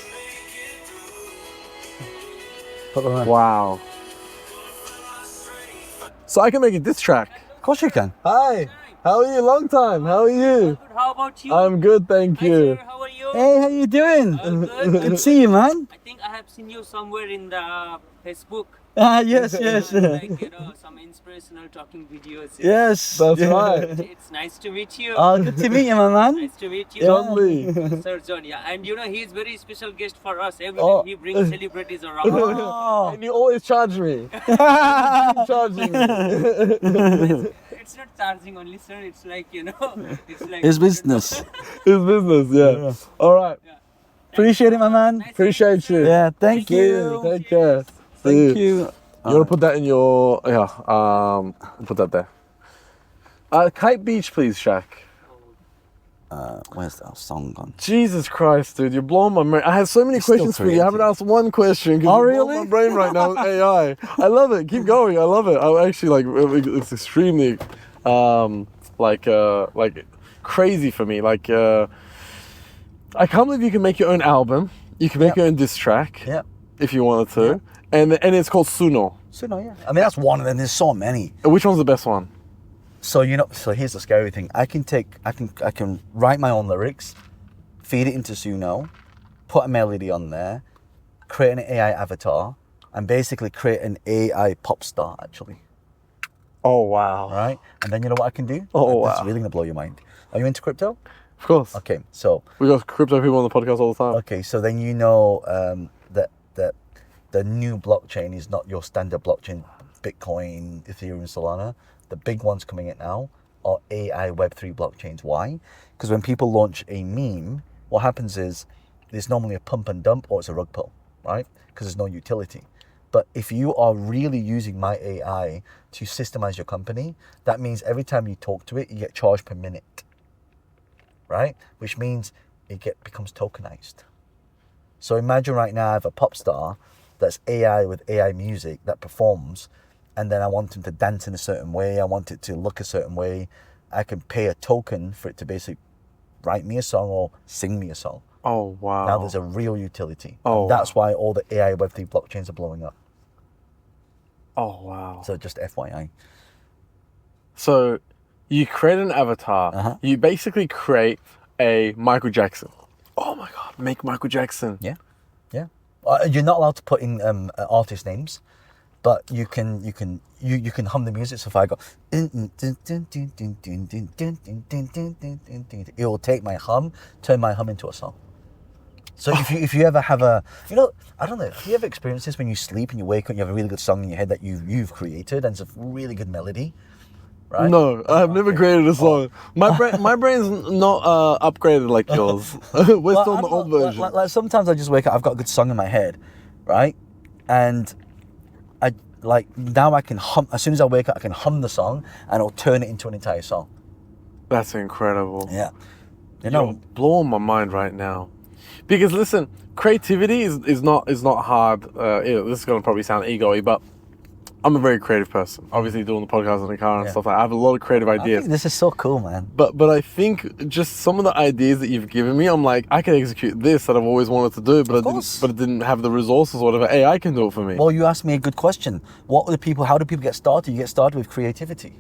Wow. So I can make a diss track. Of course you can. Hi. How are you? Long time. How are you? How about you? I'm good, thank you. How are you? Hey, how you doing? Good to see you, man. I think I have seen you somewhere in the Facebook. Yes. Like, some inspirational talking videos. Yes. That's right. It's nice to meet you. Good to meet you, my man. Nice to meet you. John Lee. Sir John, yeah. And he's very special guest for us. Every time he brings celebrities around. And you always charge me. Keep charging me. It's not charging only, sir. It's like, it's like... It's business. It's business, yeah. All right. Yeah. Appreciate it, my man. Appreciate you. Yeah, thank you. Take care. Thank See you. You want to put that in your... put that there. Kite Beach, please, Shaq. Where's that song gone? Jesus Christ, dude, you're blowing my brain. I have so many You're still questions for you. I haven't creative. asked one question. 'Cause Oh, you're blowing really? my brain right now with AI. I love it. Keep going. I love it. I actually it's extremely crazy for me. I can't believe you can make your own album. You can make your own diss track. Yeah. If you wanted to. And it's called Suno. Suno, yeah. I mean, that's one of them. There's so many. Which one's the best one? So here's the scary thing. I can write my own lyrics, feed it into Suno, put a melody on there, create an AI avatar, and basically create an AI pop star, actually. Oh, wow. Right? And then you know what I can do? Oh, That's wow. really gonna blow your mind. Are you into crypto? Of course. Okay, so We got crypto people on the podcast all the time. okay, so then you know that the new blockchain is not your standard blockchain, Bitcoin, Ethereum, Solana. The big ones coming in now are AI Web3 blockchains. Why? Because when people launch a meme, what happens is there's normally a pump and dump or it's a rug pull, right? Because there's no utility. But if you are really using my AI to systemize your company, that means every time you talk to it, you get charged per minute, right? Which means it becomes tokenized. So imagine right now I have a pop star that's AI with AI music that performs, and then I want them to dance in a certain way. I want it to look a certain way. I can pay a token for it to basically write me a song or sing me a song. Oh, wow. Now there's a real utility. Oh, And that's why all the AI Web3 blockchains are blowing up. Oh, wow. So just FYI. So You create an avatar. You basically create a Michael Jackson. Oh my God, make Michael Jackson. Yeah. You're not allowed to put in artist names, but you can hum the music. So if I go, it will take my hum, turn my hum into a song. So if you ever have I don't know, have you ever experienced this when you sleep and you wake up and you have a really good song in your head that you've created and it's a really good melody? Right? No, I have never created a song. My brain's not upgraded like yours. We're still in the old version. Like sometimes I just wake up, I've got a good song in my head, right? And now I can hum. As soon as I wake up, I can hum the song and it'll turn it into an entire song. That's incredible. Yeah. You're blowing my mind right now. Because listen, creativity is not hard. This is gonna probably sound ego-y, but I'm a very creative person. Obviously, doing the podcast in the car and stuff like that. I have a lot of creative ideas. I think this is so cool, man. But I think just some of the ideas that you've given me, I'm like, I can execute this that I've always wanted to do, but I didn't have the resources or whatever. AI can do it for me. Well, you asked me a good question. How do people get started? You get started with creativity.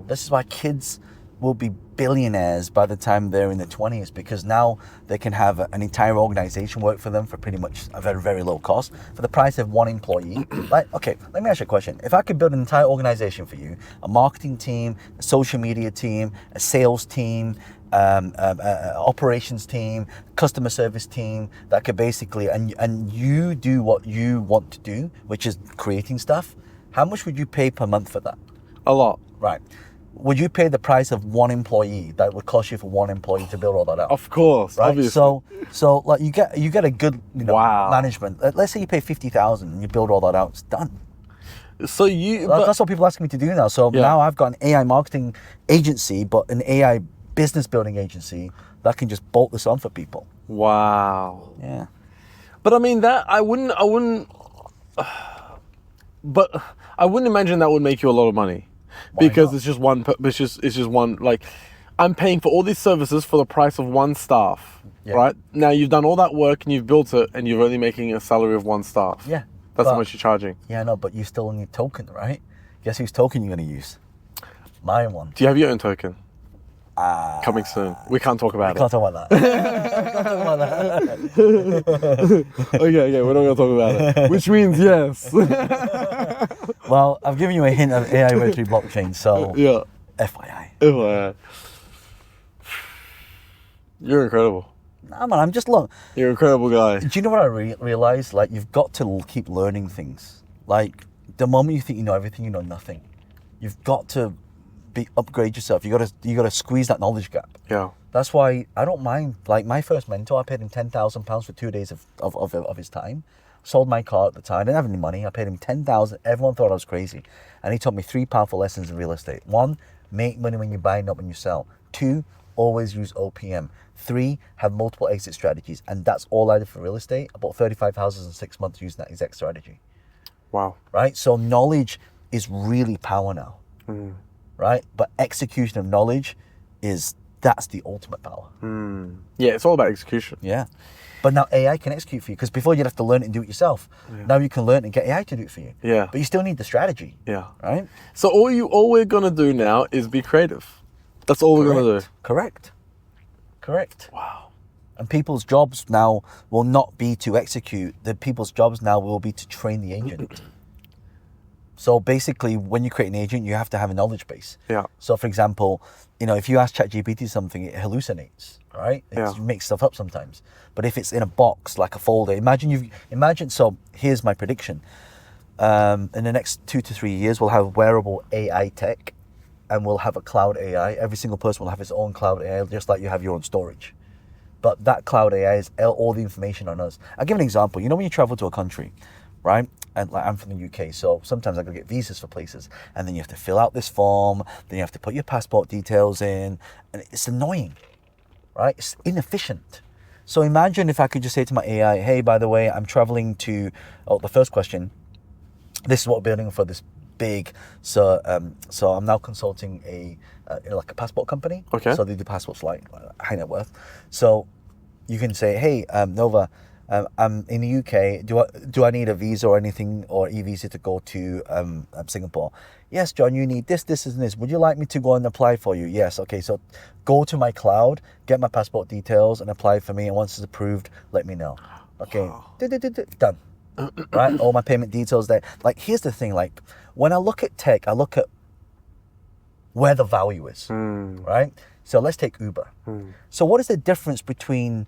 This is why kids will be billionaires by the time they're in their 20s, because now they can have an entire organization work for them for pretty much a very, very low cost for the price of one employee. Like, okay, let me ask you a question. If I could build an entire organization for you, a marketing team, a social media team, a sales team, operations team, customer service team, that could basically, and you do what you want to do, which is creating stuff, how much would you pay per month for that? A lot. Right. Would you pay the price of one employee that would cost you for one employee to build all that out? Of course, right? obviously. So like you get a good management. Let's say you pay 50,000 and you build all that out. It's done. So that's what people ask me to do now. So now I've got an AI marketing agency, but an AI business building agency that can just bolt this on for people. Wow. Yeah. But I mean that I wouldn't. But I wouldn't imagine that would make you a lot of money. Because it's just one. It's just one. Like, I'm paying for all these services for the price of one staff. Yeah. Right now, you've done all that work and you've built it, and you're only making a salary of one staff. Yeah, that's how much you're charging. Yeah, no, but you still need token, right? Guess whose token you're going to use? My one. Do you have your own token? Coming soon. We can't talk about it. Can't talk about that. Can't talk about that. Okay, we're not going to talk about it. Which means yes. Well, I've given you a hint of AI Web3 blockchain, so yeah. FYI. You're incredible. Nah, man, You're an incredible guy. Do you know what I realized? Like, you've got to keep learning things. Like, the moment you think you know everything, you know nothing. You've got to upgrade yourself. You got to squeeze that knowledge gap. Yeah. That's why I don't mind. Like, my first mentor, I paid him £10,000 for 2 days of his time. Sold my car at the time. I didn't have any money. I paid him $10,000. Everyone thought I was crazy. And he taught me 3 powerful lessons in real estate. 1, make money when you buy, not when you sell. 2, always use OPM. 3, have multiple exit strategies. And that's all I did for real estate. I bought 35 houses in 6 months using that exact strategy. Wow. Right? So knowledge is really power now. Right? But execution of knowledge that's the ultimate power. Yeah, it's all about execution. Yeah. But now AI can execute for you, because before you'd have to learn it and do it yourself. Yeah. Now you can learn and get AI to do it for you. Yeah. But you still need the strategy. Yeah. Right? So all we're gonna do now is be creative. That's all we're gonna do. Correct. Wow. And people's jobs now will not be to execute. People's jobs now will be to train the agent. So basically, when you create an agent, you have to have a knowledge base. Yeah. So for example, if you ask ChatGPT something, it hallucinates, right? It makes stuff up sometimes. But if it's in a box, like a folder, imagine. So here's my prediction. In the next 2 to 3 years, we'll have wearable AI tech, and we'll have a cloud AI. Every single person will have his own cloud AI, just like you have your own storage. But that cloud AI is all the information on us. I'll give an example. When you travel to a country, right? And like, I'm from the UK, so sometimes I go get visas for places, and then you have to fill out this form, then you have to put your passport details in, and it's annoying, right? It's inefficient. So imagine if I could just say to my AI, hey, by the way, I'm traveling to, the first question, this is what we're building for this big, so I'm now consulting a passport company. Okay. So they do passports like high net worth. So you can say, hey, Nova, I'm in the UK. Do I need a visa or anything or e-visa to go to Singapore? Yes, John, you need this, this, and this. Would you like me to go and apply for you? Yes. Okay, so go to my cloud, get my passport details, and apply for me. And once it's approved, let me know. Okay, done. Right, all my payment details there. Like, here's the thing. Like, when I look at tech, I look at where the value is. Right. So let's take Uber. So what is the difference between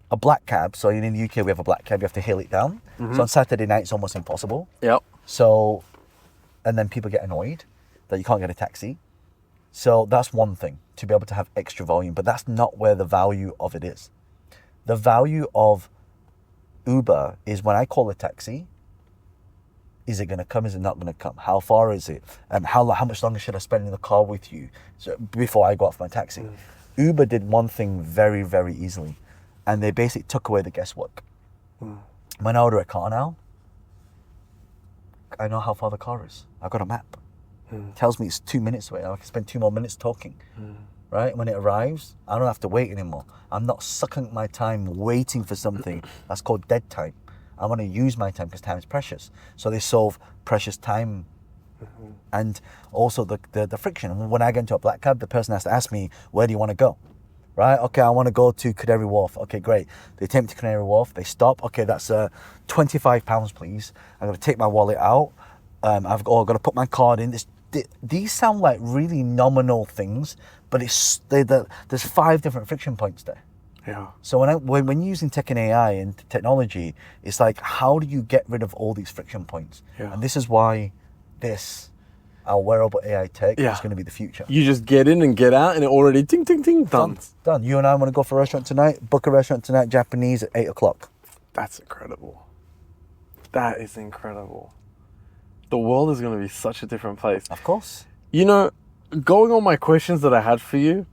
a black cab? So in the UK, we have a black cab. You have to hail it down. So on Saturday night, it's almost impossible. Yep. So, and then people get annoyed that you can't get a taxi. So that's one thing, to be able to have extra volume, but that's not where the value of it is. The value of Uber is when I call a taxi, is it going to come? Is it not going to come? How far is it? How much longer should I spend in the car with you before I go off my taxi? Uber did one thing very, very easily, and they basically took away the guesswork. When I order a car now, I know how far the car is. I've got a map. It tells me it's 2 minutes away. I can spend 2 more minutes talking. Right? When it arrives, I don't have to wait anymore. I'm not sucking my time waiting for something. That's called dead time. I want to use my time because time is precious. So they solve precious time and also the friction. When I get into a black cab, the person has to ask me, where do you want to go? Right? Okay, I want to go to Canary Wharf. Okay, great. They take me to Canary Wharf. They stop. Okay, that's £25, please. I'm going to take my wallet out. I've got to put my card in. These sound like really nominal things, but there's 5 different friction points there. Yeah. So when you're using tech and AI and technology, it's like, how do you get rid of all these friction points? Yeah. And this is why our wearable AI tech is going to be the future. You just get in and get out, and it already ting ting ting done. Done. You and I want to go for a restaurant tonight. Book a restaurant tonight, Japanese at 8 o'clock. That's incredible. That is incredible. The world is going to be such a different place. Of course. You know, going on my questions that I had for you,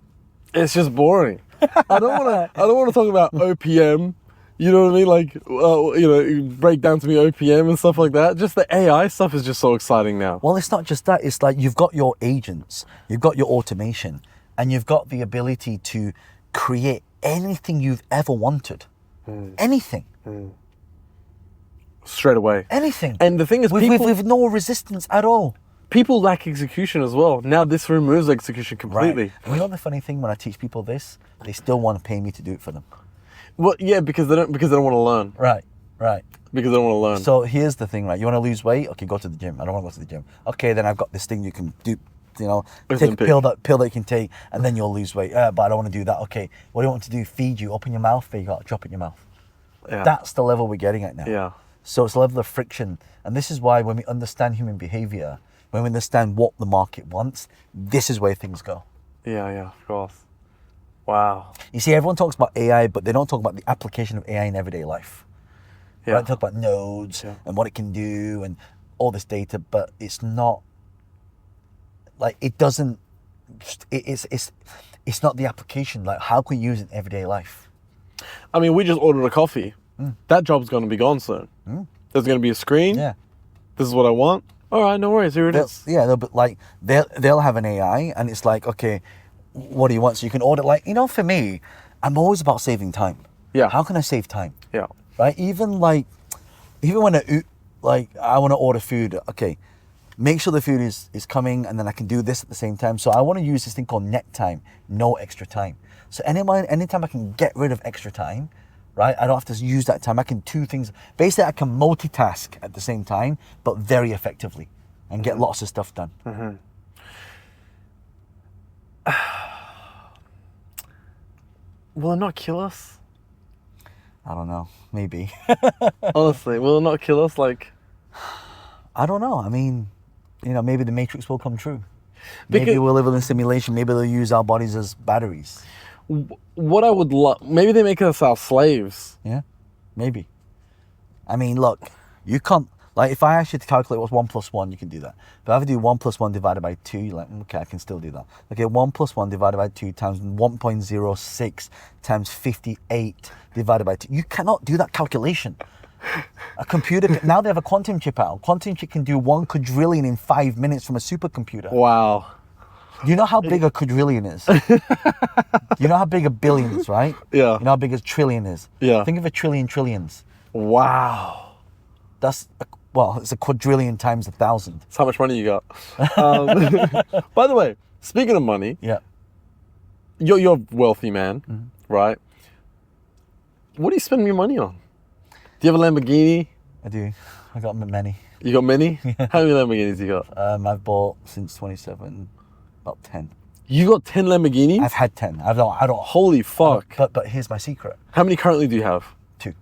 it's just boring. I don't want to talk about OPM. You know what I mean? Like, you break down to me OPM and stuff like that. Just the AI stuff is just so exciting now. Well, it's not just that. It's like you've got your agents, you've got your automation, and you've got the ability to create anything you've ever wanted. Anything. Straight away. Anything. And the thing is, with no resistance at all. People lack execution as well. Now this removes execution completely. Right. You know the funny thing, when I teach people this, they still want to pay me to do it for them. Well, yeah, because they don't want to learn. Right. Because they don't want to learn. So here's the thing, right? You want to lose weight? Okay, go to the gym. I don't want to go to the gym. Okay, then I've got this thing you can do. Take a pill that you can take, and then you'll lose weight. But I don't want to do that. Okay, what do you want to do? Feed you? Open your mouth. There you got. Drop it in your mouth. Yeah. That's the level we're getting at now. Yeah. So it's a level of friction, and this is why when we understand human behavior, when we understand what the market wants, this is where things go. Yeah, of course. Wow. You see, everyone talks about AI, but they don't talk about the application of AI in everyday life. Yeah. Right? They talk about nodes and what it can do and all this data, but it's not like it doesn't. It's not the application. Like, how can we use it in everyday life? I mean, we just ordered a coffee. That job's going to be gone soon. There's going to be a screen. Yeah. This is what I want. All right, no worries. Here it is. Yeah, they'll have an AI, and it's like, okay, what do you want? So you can order, like, for me, I'm always about saving time. Yeah. How can I save time? Yeah. Right? Even when I want to order food, okay, make sure the food is coming, and then I can do this at the same time. So I want to use this thing called net time, no extra time. So anytime I can get rid of extra time, right? I don't have to use that time. I can do things. Basically, I can multitask at the same time, but very effectively, and get lots of stuff done. Will it not kill us? I don't know. Maybe. Honestly, will it not kill us? Like, I don't know. I mean, maybe the Matrix will come true. Maybe we'll live in a simulation. Maybe they'll use our bodies as batteries. What I would love, maybe they make us our slaves. Yeah, maybe. I mean, look, you can't, like, if I ask you to calculate what's 1 + 1, you can do that. But if I do 1 + 1 divided by 2, you're like, okay, I can still do that. Okay, 1 + 1 divided by 2 times 1.06 times 58 divided by 2. You cannot do that calculation. A computer, now they have a quantum chip out. Quantum chip can do 1 quadrillion in 5 minutes from a supercomputer. Wow. You know how big a quadrillion is? You know how big a billion is, right? Yeah. You know how big a trillion is? Yeah. Think of a trillion trillions. Wow. It's a quadrillion times 1,000. That's how much money you got. By the way, speaking of money, Yeah. you're a wealthy man, right? What do you spend your money on? Do you have a Lamborghini? I do. I got many. You got many? How many Lamborghinis you got? I've bought since 27, about 10. You got 10 Lamborghinis? I've had 10. I don't. Holy fuck. But here's my secret. How many currently do you have? 2.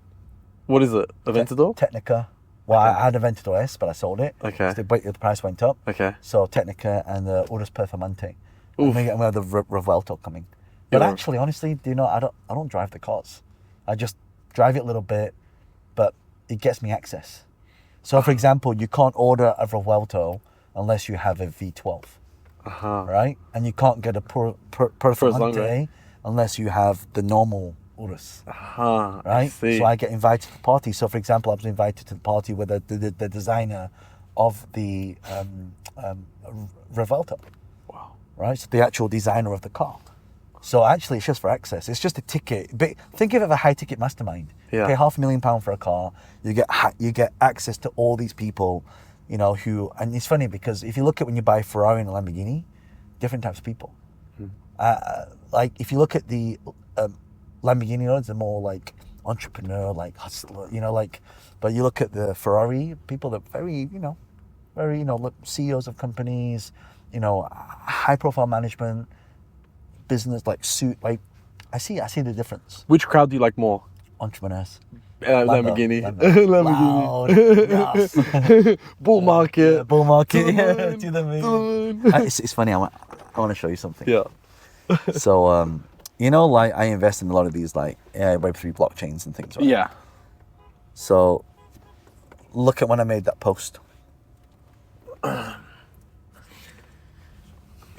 What is it? Aventador? Technica. Well, I had Aventador S, but I sold it. Okay. So the price went up. Okay. So Technica and the Urus Performante. Oof. And we have the Revuelto coming. But Yeah. actually, honestly, do you know, I don't drive the cars. I just drive it a little bit, but it gets me access. So, for example, you can't order a Revuelto unless you have a V12, right? And you can't get a Performante unless you have the normal Urus, right? So I get invited to the party. So, for example, I was invited to the party with the designer of the Revuelto, right? So the actual designer of the car. So actually, it's just for access. It's just a ticket. But think of it as a high-ticket mastermind. Yeah. Pay £500,000 for a car. You get access to all these people, you know, who. And it's funny because if you look at when you buy a Ferrari and a Lamborghini, different types of people. Like if you look at the Lamborghini owners, they're more like entrepreneur, like hustler, you know, like. But you look at the Ferrari people, they're very, CEOs of companies, you know, high-profile management. Business, like suit, like I see the difference. Which crowd do you like more? Entrepreneurs. Lamborghini. Lamborghini. Yes. Bull market. Yeah, bull market. To the Yeah, moon. to the moon. To the moon. It's funny. I want to show you something. Yeah. So you know, like I invest in a lot of these like Web3 blockchains and things. Right? Yeah. So look at when I made that post.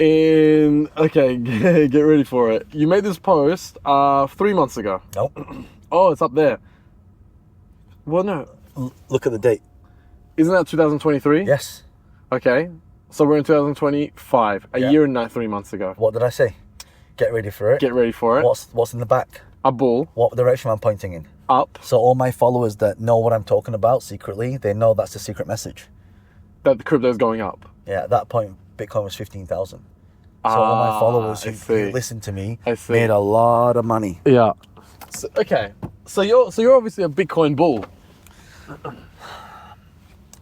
Okay, get ready for it. You made this post 3 months ago. Nope. Oh, it's up there. Well, no. Look at the date. Isn't that 2023? Yes. Okay. So we're in 2025. A year and 3 months ago. What did I say? Get ready for it. Get ready for it. What's in the back? A bull. What direction am I pointing in? Up. So all my followers that know what I'm talking about secretly, they know that's the secret message. That the crypto is going up. Yeah, at that point, Bitcoin was 15,000. So all my followers who listen to me made a lot of money. Yeah. So, okay. So you're obviously a Bitcoin bull.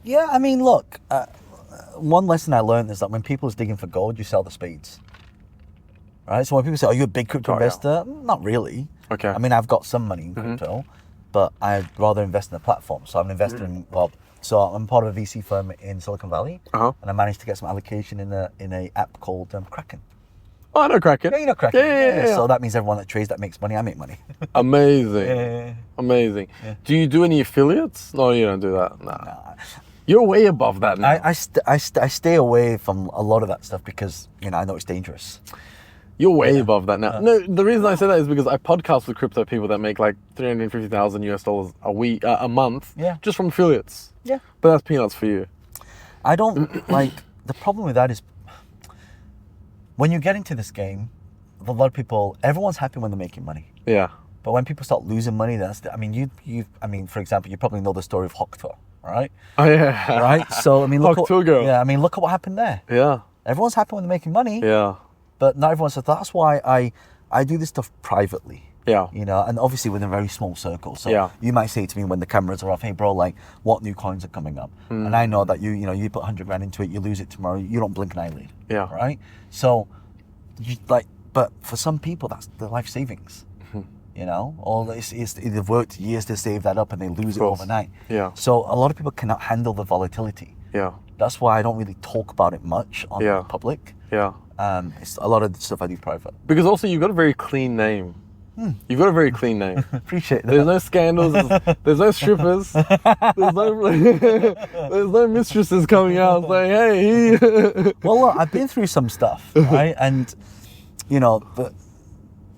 Yeah, I mean, look, one lesson I learned is that when people are digging for gold, you sell the spades. Right? So when people say, are you a big crypto investor? Not really. Okay. I mean, I've got some money in crypto, but I'd rather invest in a platform. So I'm investing in, so I'm part of a VC firm in Silicon Valley, and I managed to get some allocation in a app called Kraken. Oh, I know Kraken. Yeah, you know Kraken. Yeah. So that means everyone that trades that makes money, I make money. Amazing. Yeah. Amazing. Yeah. Do you do any affiliates? No, you don't do that. Nah. Nah. You're way above that now. I stay away from a lot of that stuff because, you know, I know it's dangerous. You're way above that now. No, the reason I say that is because I podcast with crypto people that make like $350,000 a month just from affiliates. Yeah. But that's peanuts for you. I don't like, the problem with that is when you get into this game, a lot of people, everyone's happy when they're making money. Yeah. But when people start losing money, for example, you probably know the story of Hoktor, right? Oh yeah. Right? So I mean, look Hoktor at what happened there. Yeah. Everyone's happy when they're making money. Yeah. But not everyone says that's why I do this stuff privately. Yeah. You know, and obviously within a very small circle. So you might say to me when the cameras are off, hey bro, like what new coins are coming up? And I know that you put 100 grand into it, you lose it tomorrow, you don't blink an eyelid. Yeah. Right? So but for some people that's their life savings. You know, they've worked years to save that up and they lose it overnight. Yeah. So a lot of people cannot handle the volatility. Yeah. That's why I don't really talk about it much on the public. Yeah. It's a lot of the stuff I do private. Because also you've got a very clean name. You've got a very clean name. Appreciate that. There's no scandals. There's no strippers. There's no mistresses coming out saying, "Hey." Well, look, I've been through some stuff, right? And you know,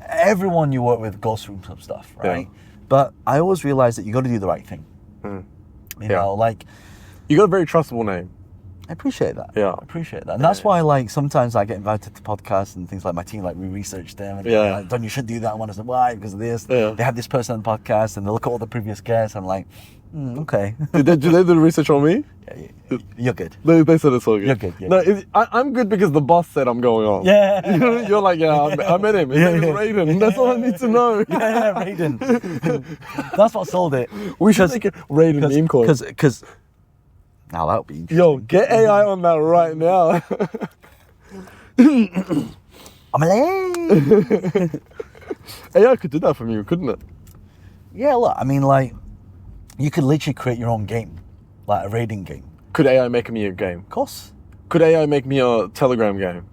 everyone you work with goes through some stuff, right? Yeah. But I always realize that you got to do the right thing. You know, like you got a very trustable name. I appreciate that. Yeah. I appreciate that. And that's why, like, sometimes I get invited to podcasts and things like my team, like, we research them. And Yeah. like, Don, you should do that. I want to say, why? Because of this. Yeah. They have this person on the podcast and they look at all the previous guests. I'm like, okay. Do they do the research on me? You're good. They said it's all good. You're good, yeah. No, I'm good because the boss said I'm going on. Yeah. You're like, yeah, I met him. His name is Raiden. That's all I need to know. Yeah, Raiden. That's what sold it. We should make a Raiden meme coin. Because now that would be interesting. Yo, get AI on that right now. I'm late. AI could do that from you, couldn't it? Yeah, look, I mean, like, you could literally create your own game, like a raiding game. Could AI make me a game? Of course. Could AI make me a Telegram game?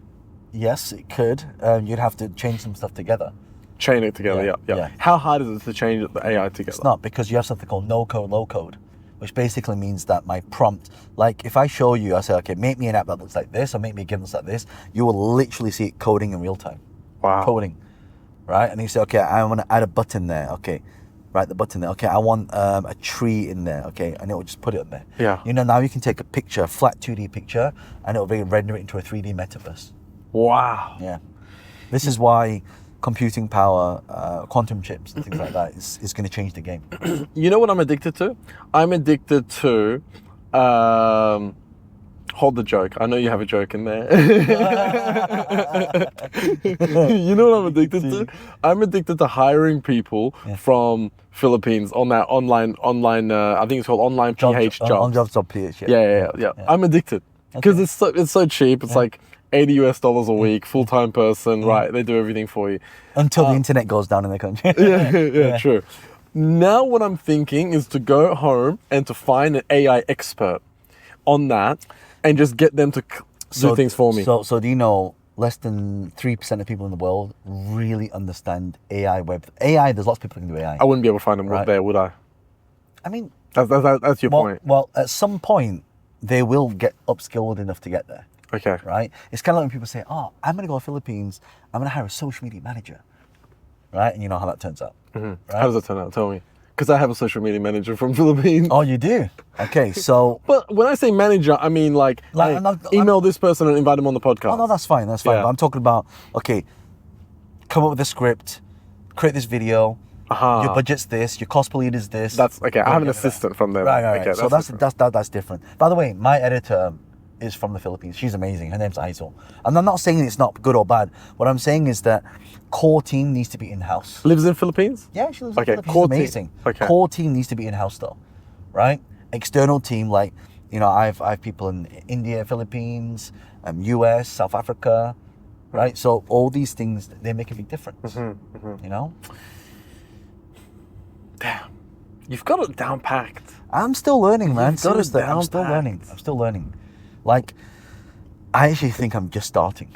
Yes, it could. You'd have to change some stuff together. Chain it together, Yeah, yeah. yeah. How hard is it to change the AI together? It's not, because you have something called no code, low code, which basically means that my prompt, like if I show you, I say, okay, make me an app that looks like this or make me a game that looks like this, you will literally see it coding in real time. Wow. Coding, right? And you say, okay, I want to add a button there. Okay, right, the button there. Okay, I want a tree in there. Okay, and it will just put it up there. Yeah. You know, now you can take a picture, a flat 2D picture, and it will render it into a 3D metaverse. Wow. Yeah. This is why computing power, quantum chips and things like that is going to change the game. You know what I'm addicted to? I'm addicted to, hold the joke. I know you have a joke in there. You know what I'm addicted to? I'm addicted to hiring people from Philippines on that online. I think it's called online PH jobs. On jobs.ph. Yeah. I'm addicted because it's so cheap. It's like $80 a week, full-time person, right? They do everything for you. Until the internet goes down in the country. yeah, true. Now what I'm thinking is to go home and to find an AI expert on that and just get them to do things for me. So do you know less than 3% of people in the world really understand AI web? AI, there's lots of people who can do AI. I wouldn't be able to find them there, would I? I mean... That's your point. Well, at some point, they will get upskilled enough to get there. Okay. Right? It's kind of like when people say, oh, I'm going to go to the Philippines, I'm going to hire a social media manager. Right? And you know how that turns out. Mm-hmm. Right? How does that turn out? Tell me. Because I have a social media manager from Philippines. Oh, you do? Okay, so... But when I say manager, I mean like hey, email this person and invite them on the podcast. Oh, no, that's fine. That's fine. Yeah. But I'm talking about, okay, come up with a script, create this video, your budget's this, your cost per lead is this. That's okay. I have an assistant from there. Right. Okay, so that's different. By the way, my editor is from the Philippines. She's amazing. Her name's Aizol. And I'm not saying it's not good or bad. What I'm saying is that core team needs to be in-house. Lives in Philippines? Yeah, she lives in Okay, Philippines. core She's amazing. team. Okay. Core team needs to be in-house though, right? External team, like, you know, I have people in India, Philippines, US, South Africa, right? So all these things, they make a big difference, you know? Damn. You've got it down packed. I'm still learning, man. You've got it Seriously, I'm down still packed. learning. I'm still learning. Like, I actually think I'm just starting.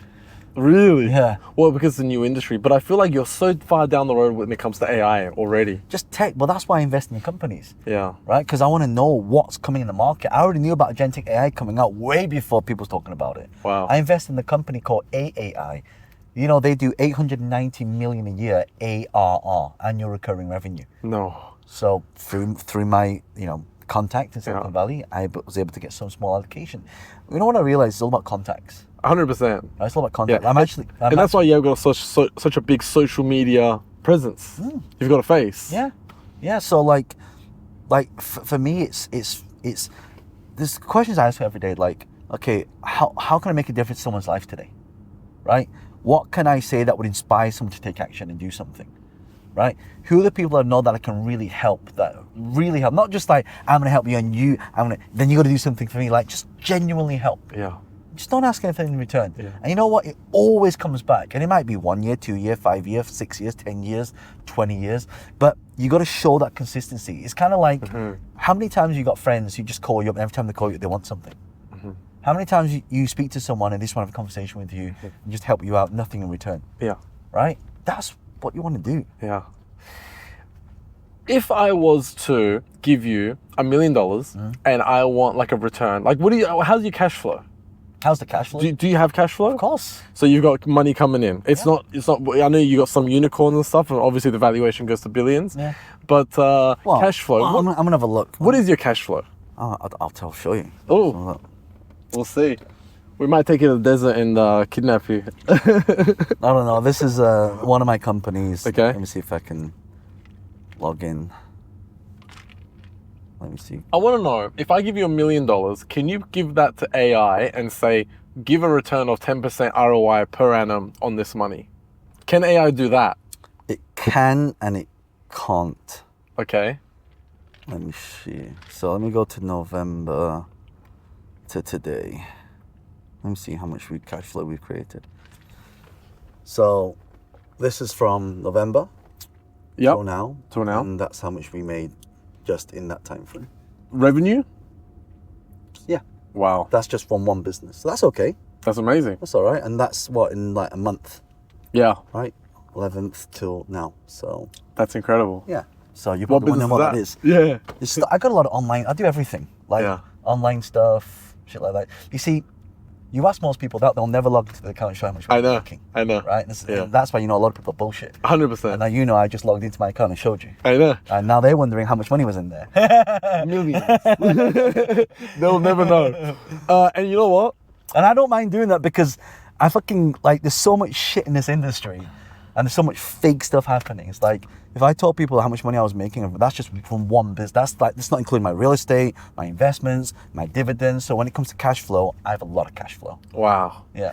Really? Yeah. Well, because it's a new industry, but I feel like you're so far down the road when it comes to AI already. Just tech. Well, that's why I invest in the companies. Yeah. Right? Because I want to know what's coming in the market. I already knew about agentic AI coming out way before people was talking about it. Wow. I invest in the company called AAI. You know, they do 890 million a year ARR, annual recurring revenue. No. So through my, you know, contact in Silicon Valley, I was able to get some small allocation. You know what I realized? It's all about contacts. 100%. It's all about contact. Yeah. That's why you've got such a big social media presence. You've got a face. Yeah. So like for me, it's there's questions I ask every day. Like, okay, how can I make a difference in someone's life today, right? What can I say that would inspire someone to take action and do something, right? Who are the people that I know that I can really help? That really help, not just like I'm gonna help you and then you got to do something for me. Like just genuinely help. Yeah. Just don't ask anything in return. Yeah. And you know what? It always comes back. And it might be 1 year, 2 year, 5 years, 6 years, 10 years, 20 years. But you got to show that consistency. It's kind of like how many times you got friends who just call you up and every time they call you, they want something. How many times you speak to someone and they just want to have a conversation with you and just help you out, nothing in return. Yeah. Right? That's what you want to do. Yeah. If I was to give you $1 million and I want like a return, like how's your cash flow? How's the cash flow? Do you have cash flow? Of course. So you've got money coming in. It's not, I know you got some unicorns and stuff and obviously the valuation goes to billions. Yeah. But cash flow. Well, I'm going to have a look. What is your cash flow? I'll show you. Oh. We'll see. We might take you to the desert and kidnap you. I don't know. This is one of my companies. Okay. Let me see if I can log in. Let me see. I want to know, if I give you $1 million, can you give that to AI and say, give a return of 10% ROI per annum on this money? Can AI do that? It can and it can't. Okay. Let me see. So let me go to November to today. Let me see how much cash flow we've created. So this is from November till now. Till now. And that's how much we made just in that time frame. Revenue? Yeah. Wow. That's just from one business. So that's okay. That's amazing. That's all right. And that's what, in like a month, Yeah. right? 11th till now. So That's incredible. yeah. So you What probably business wonder what is that is. Yeah. I got a lot of online. I do everything, like Yeah. online stuff, shit like that. You see, you ask most people that, they'll never log into the account and show how much money they're making. I know. Right? Yeah. And that's why you know a lot of people are bullshit. 100%. And now you know I just logged into my account and showed you. I know. And now they're wondering how much money was in there. Millions. They'll never know. And you know what? And I don't mind doing that because I fucking, like, there's so much shit in this industry and there's so much fake stuff happening. It's like, if I told people how much money I was making, that's just from one business. That's not including my real estate, my investments, my dividends. So when it comes to cash flow, I have a lot of cash flow. Wow. Yeah.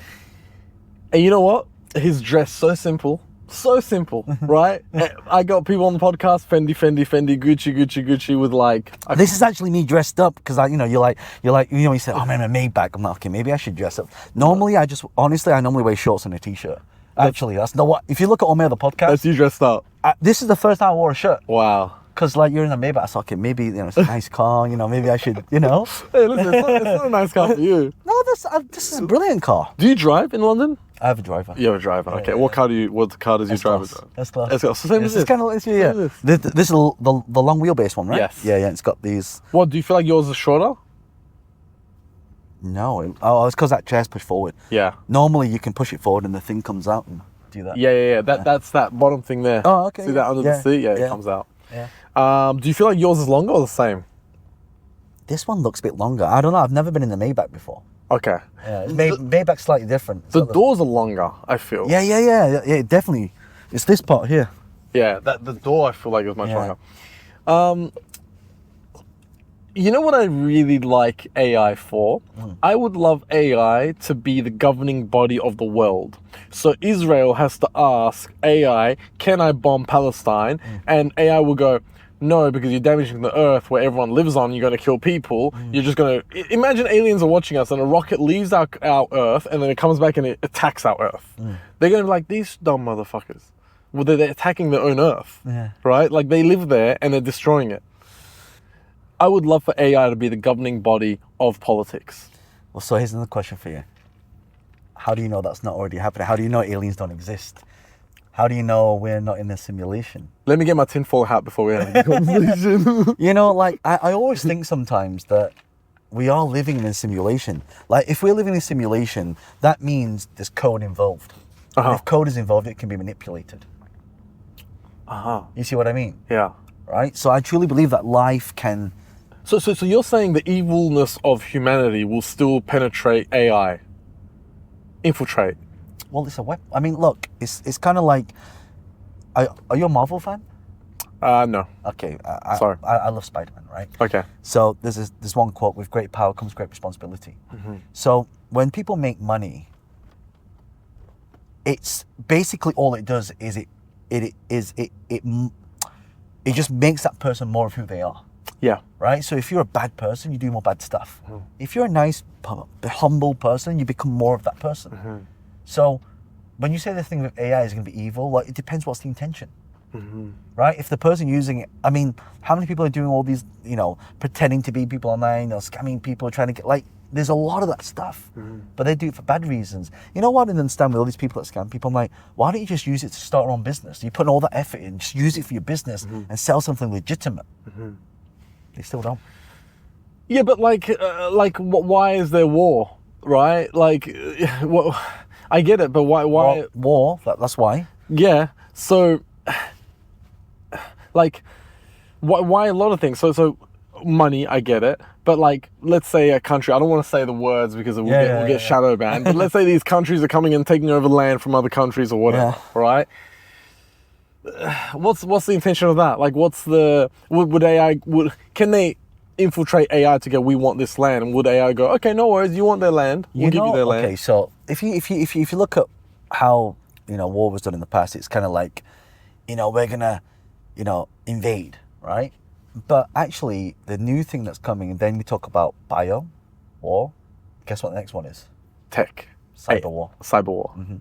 And you know what? He's dressed so simple. So simple, right? I got people on the podcast, Fendi, Gucci with like... This is actually me dressed up because you said, oh man, I'm Maybach. I'm like, okay, maybe I should dress up. Normally, I normally wear shorts and a t-shirt. Actually, that's not what, if you look at all my other podcasts... That's you dressed up. This is the first time I wore a shirt. Wow. Because like you're in a Maybach, I thought, okay, maybe it's a nice car, maybe I should, Hey, listen, it's not a nice car for you. No, this is a brilliant car. Do you drive in London? I have a driver. You have a driver. Okay. What car does you drive? S-Class. S-Class. So same as It's this. kind of, yeah. This is the long wheelbase one, right? Yes. Yeah, it's got these. What, do you feel like yours is shorter? No, it's because that chair's pushed forward. Yeah. Normally you can push it forward and the thing comes out and do that. Yeah. That's that bottom thing there. Oh, okay. See that under the seat? Yeah, it comes out. Yeah. Do you feel like yours is longer or the same? This one looks a bit longer. I don't know. I've never been in the Maybach before. Okay. Yeah, Maybach's slightly different. The doors are longer, I feel. Yeah, definitely. It's this part here. Yeah, the door I feel like is much longer. You know what I really like AI for? I would love AI to be the governing body of the world. So Israel has to ask AI, can I bomb Palestine? And AI will go, no, because you're damaging the earth where everyone lives on, you're going to kill people. You're just going to... Imagine aliens are watching us and a rocket leaves our earth and then it comes back and it attacks our earth. They're going to be like, these dumb motherfuckers. Well, they're attacking their own earth, right? Like they live there and they're destroying it. I would love for AI to be the governing body of politics. Well, so here's another question for you. How do you know that's not already happening? How do you know aliens don't exist? How do you know we're not in a simulation? Let me get my tinfoil hat before we have the conversation. I always think sometimes that we are living in a simulation. Like, if we're living in a simulation, that means there's code involved. And if code is involved, it can be manipulated. You see what I mean? Yeah. Right? So I truly believe that life can... So you're saying the evilness of humanity will still penetrate AI? Infiltrate? Well, it's a weapon. I mean, look, it's kind of like... Are you a Marvel fan? No. Okay. Sorry. I love Spider-Man, right? Okay. So there's one quote, with great power comes great responsibility. So when people make money, it's basically all it does is it just makes that person more of who they are. Yeah. Right? So if you're a bad person, you do more bad stuff. If you're a nice, humble person, you become more of that person. So when you say the thing with AI is going to be evil, well, it depends what's the intention. Right? If the person using it, I mean, how many people are doing all these, pretending to be people online, or scamming people, trying to get, there's a lot of that stuff, but they do it for bad reasons. You know what I didn't understand with all these people that scam people? I'm like, why don't you just use it to start your own business? You put all that effort in, just use it for your business and sell something legitimate. They still don't. Yeah, but why is there war, right? I get it, but why? War, that's why. Yeah, so, why a lot of things? So money, I get it. But like, let's say a country, I don't want to say the words because we'll get shadow banned, but let's say these countries are coming and taking over land from other countries or whatever, right? What's the intention of that? Like, would AI, can they infiltrate AI to go, we want this land? And would AI go, okay, no worries, you want their land, we'll give you their land? Okay, so if you look at how, war was done in the past, it's kind of like, we're gonna, invade, right? But actually, the new thing that's coming, and then we talk about bio war. Guess what the next one is? Tech. Cyber war. Cyber war. Mm-hmm.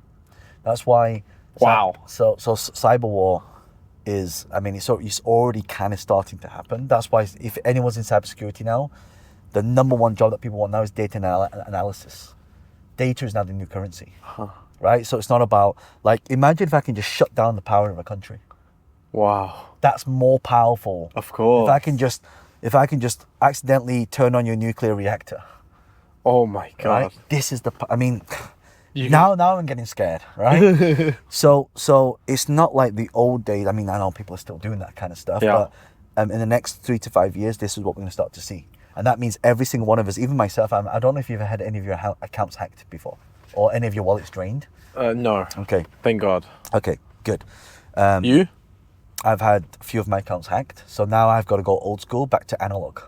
That's why. Wow. So cyber war is, it's already kind of starting to happen. That's why if anyone's in cybersecurity now, the number one job that people want now is data analysis. Data is now the new currency, right? So it's not about, like, imagine if I can just shut down the power of a country. Wow. That's more powerful. Of course. If I can just accidentally turn on your nuclear reactor. Oh my God. Right? This is now I'm getting scared, right? so it's not like the old days. I know people are still doing that kind of stuff, but in the next 3 to 5 years, this is what we're going to start to see. And that means every single one of us, even myself, I don't know if you've ever had any of your accounts hacked before or any of your wallets drained. No. Okay. Thank God. Okay, good. You? I've had a few of my accounts hacked, so now I've got to go old school, back to analog.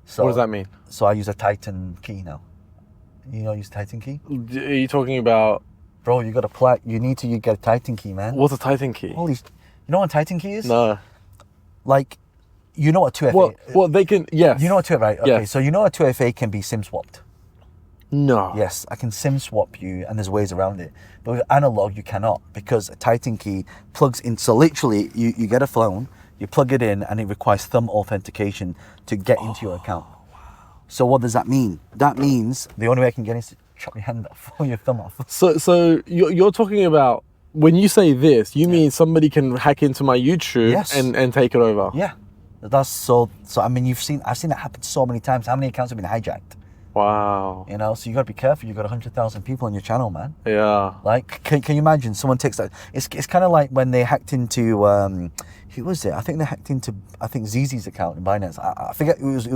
So, what does that mean? So I use a Titan key now. Use a Titan key? Are you talking about... Bro, you need to get a Titan key, man. What's a Titan key? You know what a Titan key is? No. Like, you know what a 2FA... Well, they can... Yes. You know what 2FA, right? Okay, yes. So you know a 2FA can be SIM swapped? No. Yes, I can SIM swap you, and there's ways around it. But with analog, you cannot, because a Titan key plugs in. So literally, you get a phone, you plug it in, and it requires thumb authentication to get into your account. Wow. So what does that mean? That means the only way I can get is to chop your hand off or your thumb off. So you're talking about, when you say this, you mean somebody can hack into my YouTube and take it over? Yeah. That's so I've seen it happen so many times. How many accounts have been hijacked? Wow. So you got to be careful. You've got 100,000 people on your channel, man. Yeah. Like, can you imagine someone takes that? It's kind of like when they hacked into, who was it? I think they hacked into, ZZ's account in Binance. I forget, it was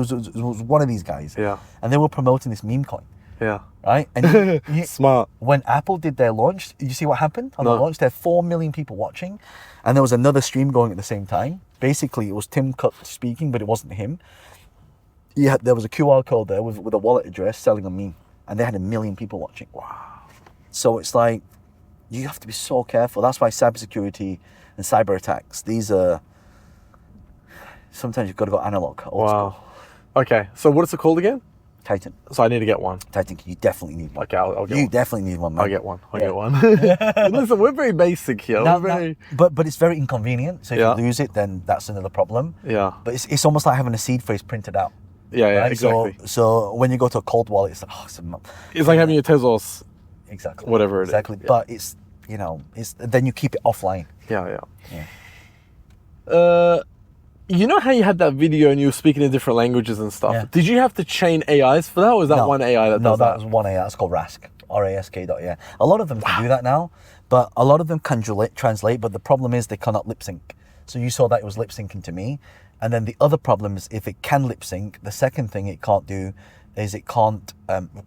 one of these guys. Yeah. And they were promoting this meme coin. Yeah. Right? And Smart. When Apple did their launch, did you see what happened on the launch? There were 4 million people watching, and there was another stream going at the same time. Basically, it was Tim Cook speaking, but it wasn't him. There was a QR code there with a wallet address selling a meme, and they had 1 million people watching. Wow. So it's like, you have to be so careful. That's why cybersecurity and cyber attacks, sometimes you've got to go analog. Old school. Okay, so what is it called again? Titan. So I need to get one. Titan, you definitely need one. Okay, I'll get one. You definitely need one, man. I'll get one. I'll get one. Listen, we're very basic here. But it's very inconvenient. So if you lose it, then that's another problem. Yeah. But it's almost like having a seed phrase printed out. Yeah, right? exactly. So when you go to a cold wallet, it's like, it's like having your Tezos. Exactly. Whatever it is. Exactly. But it's, then you keep it offline. Yeah. You know how you had that video and you were speaking in different languages and stuff? Yeah. Did you have to chain AIs for that, or was that one AI that does that? No, that was one AI. That's called Rask. RASK.AI. A lot of them can do that now, but a lot of them can translate, but the problem is they cannot lip sync. So you saw that it was lip syncing to me. And then the other problem is, if it can lip sync, the second thing it can't do is it can't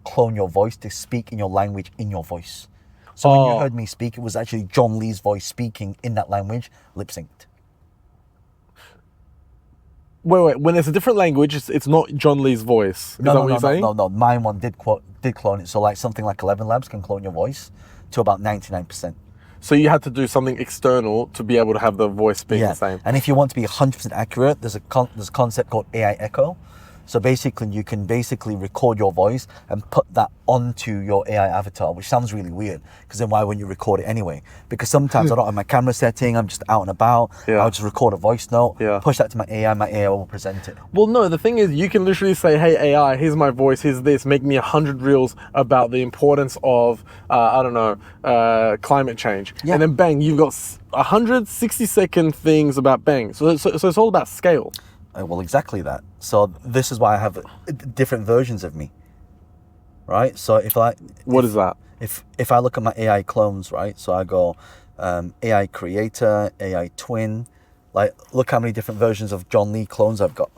clone your voice to speak in your language in your voice. So when you heard me speak, it was actually John Lee's voice speaking in that language, lip synced. Wait. When it's a different language, it's not John Lee's voice. Is that what you're saying? No. Mine one did clone it. So like something like 11 Labs can clone your voice to about 99%. So you had to do something external to be able to have the voice being the same. And if you want to be 100% accurate, there's a concept called AI Echo. So basically, you can record your voice and put that onto your AI avatar, which sounds really weird, because then why wouldn't you record it anyway? Because sometimes I don't have my camera setting, I'm just out and about, I'll just record a voice note, push that to my AI will present it. Well, no, the thing is, you can literally say, hey, AI, here's my voice, here's this, make me 100 reels about the importance of, climate change. Yeah. And then bang, you've got 160-second things about bang. So it's all about scale. Well, exactly that. So this is why I have different versions of me, right? So what is that? If I look at my AI clones, right? So I go AI creator, AI twin. Like, look how many different versions of John Lee clones I've got.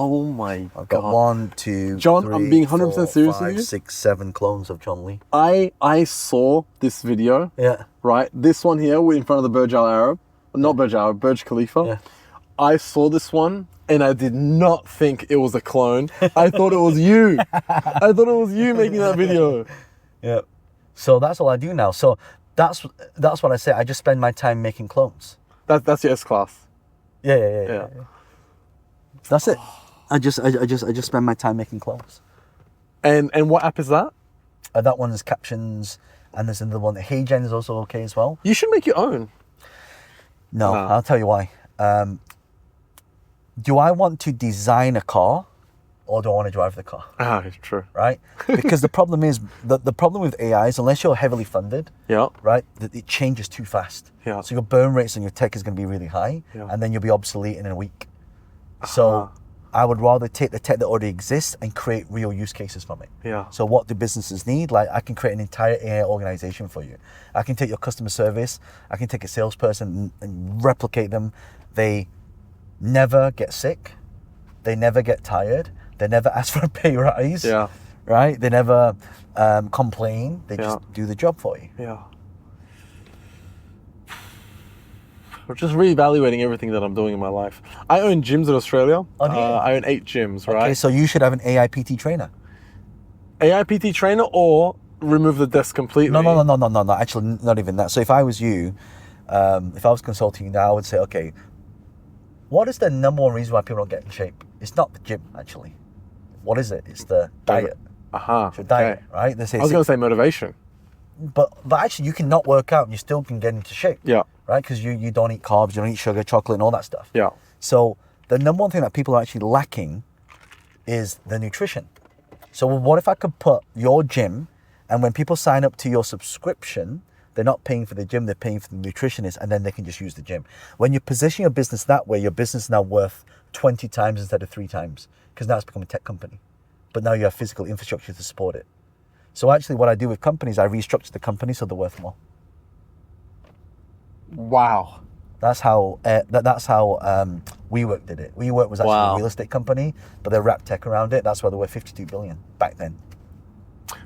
Oh my I've got god. 1, 2, John, 3, I'm being 100% 4, serious with 5, you. 6, 7 clones of John Lee. I saw this video. Yeah. Right, this one here in front of the Burj Al Arab, not Burj Al Arab, Burj Khalifa. Yeah. I saw this one and I did not think it was a clone. I thought it was you. I thought it was you making that video. Yeah. So that's all I do now. So that's what I say. I just spend my time making clones. That's your S class. Yeah. That's it. I just spend my time making clones. And what app is that? That one is captions, and there's another one. HeyGen is also okay as well. You should make your own. No, I'll tell you why. Do I want to design a car, or do I want to drive the car? It's true. Right? Because the problem is, the problem with AI is unless you're heavily funded, right, it changes too fast. Yeah. So your burn rates on your tech is going to be really high, and then you'll be obsolete in a week. So I would rather take the tech that already exists and create real use cases from it. Yeah. So what do businesses need? Like I can create an entire AI organization for you. I can take your customer service, I can take a salesperson and replicate them. They never get sick, they never get tired, they never ask for a pay rise. Yeah. Right? They never complain, they just do the job for you. Yeah. We're just reevaluating everything that I'm doing in my life. I own gyms in Australia. I own 8 gyms, right? Okay, so you should have an AI PT trainer. AI PT trainer or remove the desk completely? No. Actually, not even that. So if I was you, if I was consulting you now, I would say, okay, what is the number one reason why people don't get in shape? It's not the gym, actually. What is it? It's the diet. It's your diet, right? They say I was going to say motivation. But actually, you can not work out and you still can get into shape. Yeah. Right? Because you don't eat carbs, you don't eat sugar, chocolate, and all that stuff. Yeah. So the number one thing that people are actually lacking is the nutrition. So what if I could put your gym, and when people sign up to your subscription, they're not paying for the gym, they're paying for the nutritionist, and then they can just use the gym. When you position your business that way, your business is now worth 20 times instead of 3 times, because now it's become a tech company. But now you have physical infrastructure to support it. So actually what I do with companies, I restructure the company so they're worth more. Wow. That's how WeWork did it. WeWork was actually a real estate company, but they wrapped tech around it. That's why they were 52 billion back then.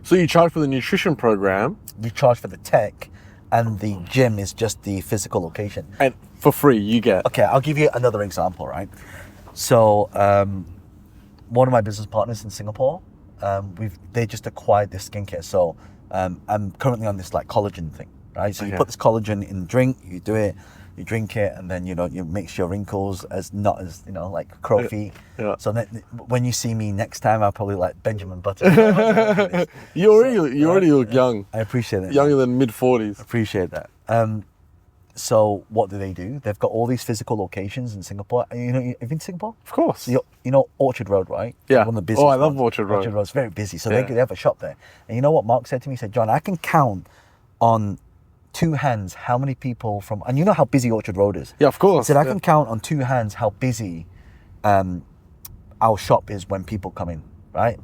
So you charge for the nutrition program? You charge for the tech, and the gym is just the physical location. And for free, you get? Okay, I'll give you another example, right? So one of my business partners in Singapore, they just acquired this skincare. So I'm currently on this like collagen thing, right? So you put this collagen in the drink, you do it, you drink it, and then you mix your wrinkles not as like crow feet. Yeah. So then, when you see me next time, I'll probably like Benjamin Button. you already look young. I appreciate it. Younger than mid-40s. Appreciate that. So what do? They've got all these physical locations in Singapore. Have you been to Singapore? Of course. So you know Orchard Road, right? Yeah. One of the busiest I love ones. Orchard Road. Orchard Road's very busy. So they have a shop there. And you know what Mark said to me? He said, John, I can count on 2 hands how many people from, and you know how busy Orchard Road is. Yeah, of course. He said, I can count on 2 hands how busy our shop is when people come in, right?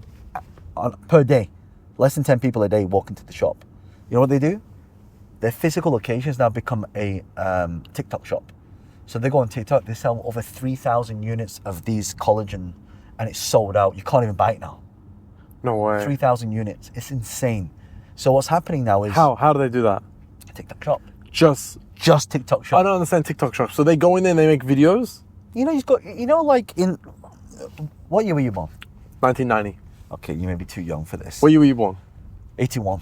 Per day. Less than 10 people a day walk into the shop. You know what they do? Their physical locations now become a TikTok shop. So they go on TikTok, they sell over 3,000 units of these collagen, and it's sold out. You can't even buy it now. No way. 3,000 units. It's insane. So what's happening now is... How do they do that? TikTok shop. Just TikTok shop. I don't understand TikTok shop. So they go in there and they make videos? Like in... What year were you born? 1990. Okay, you may be too young for this. What year were you born? 81.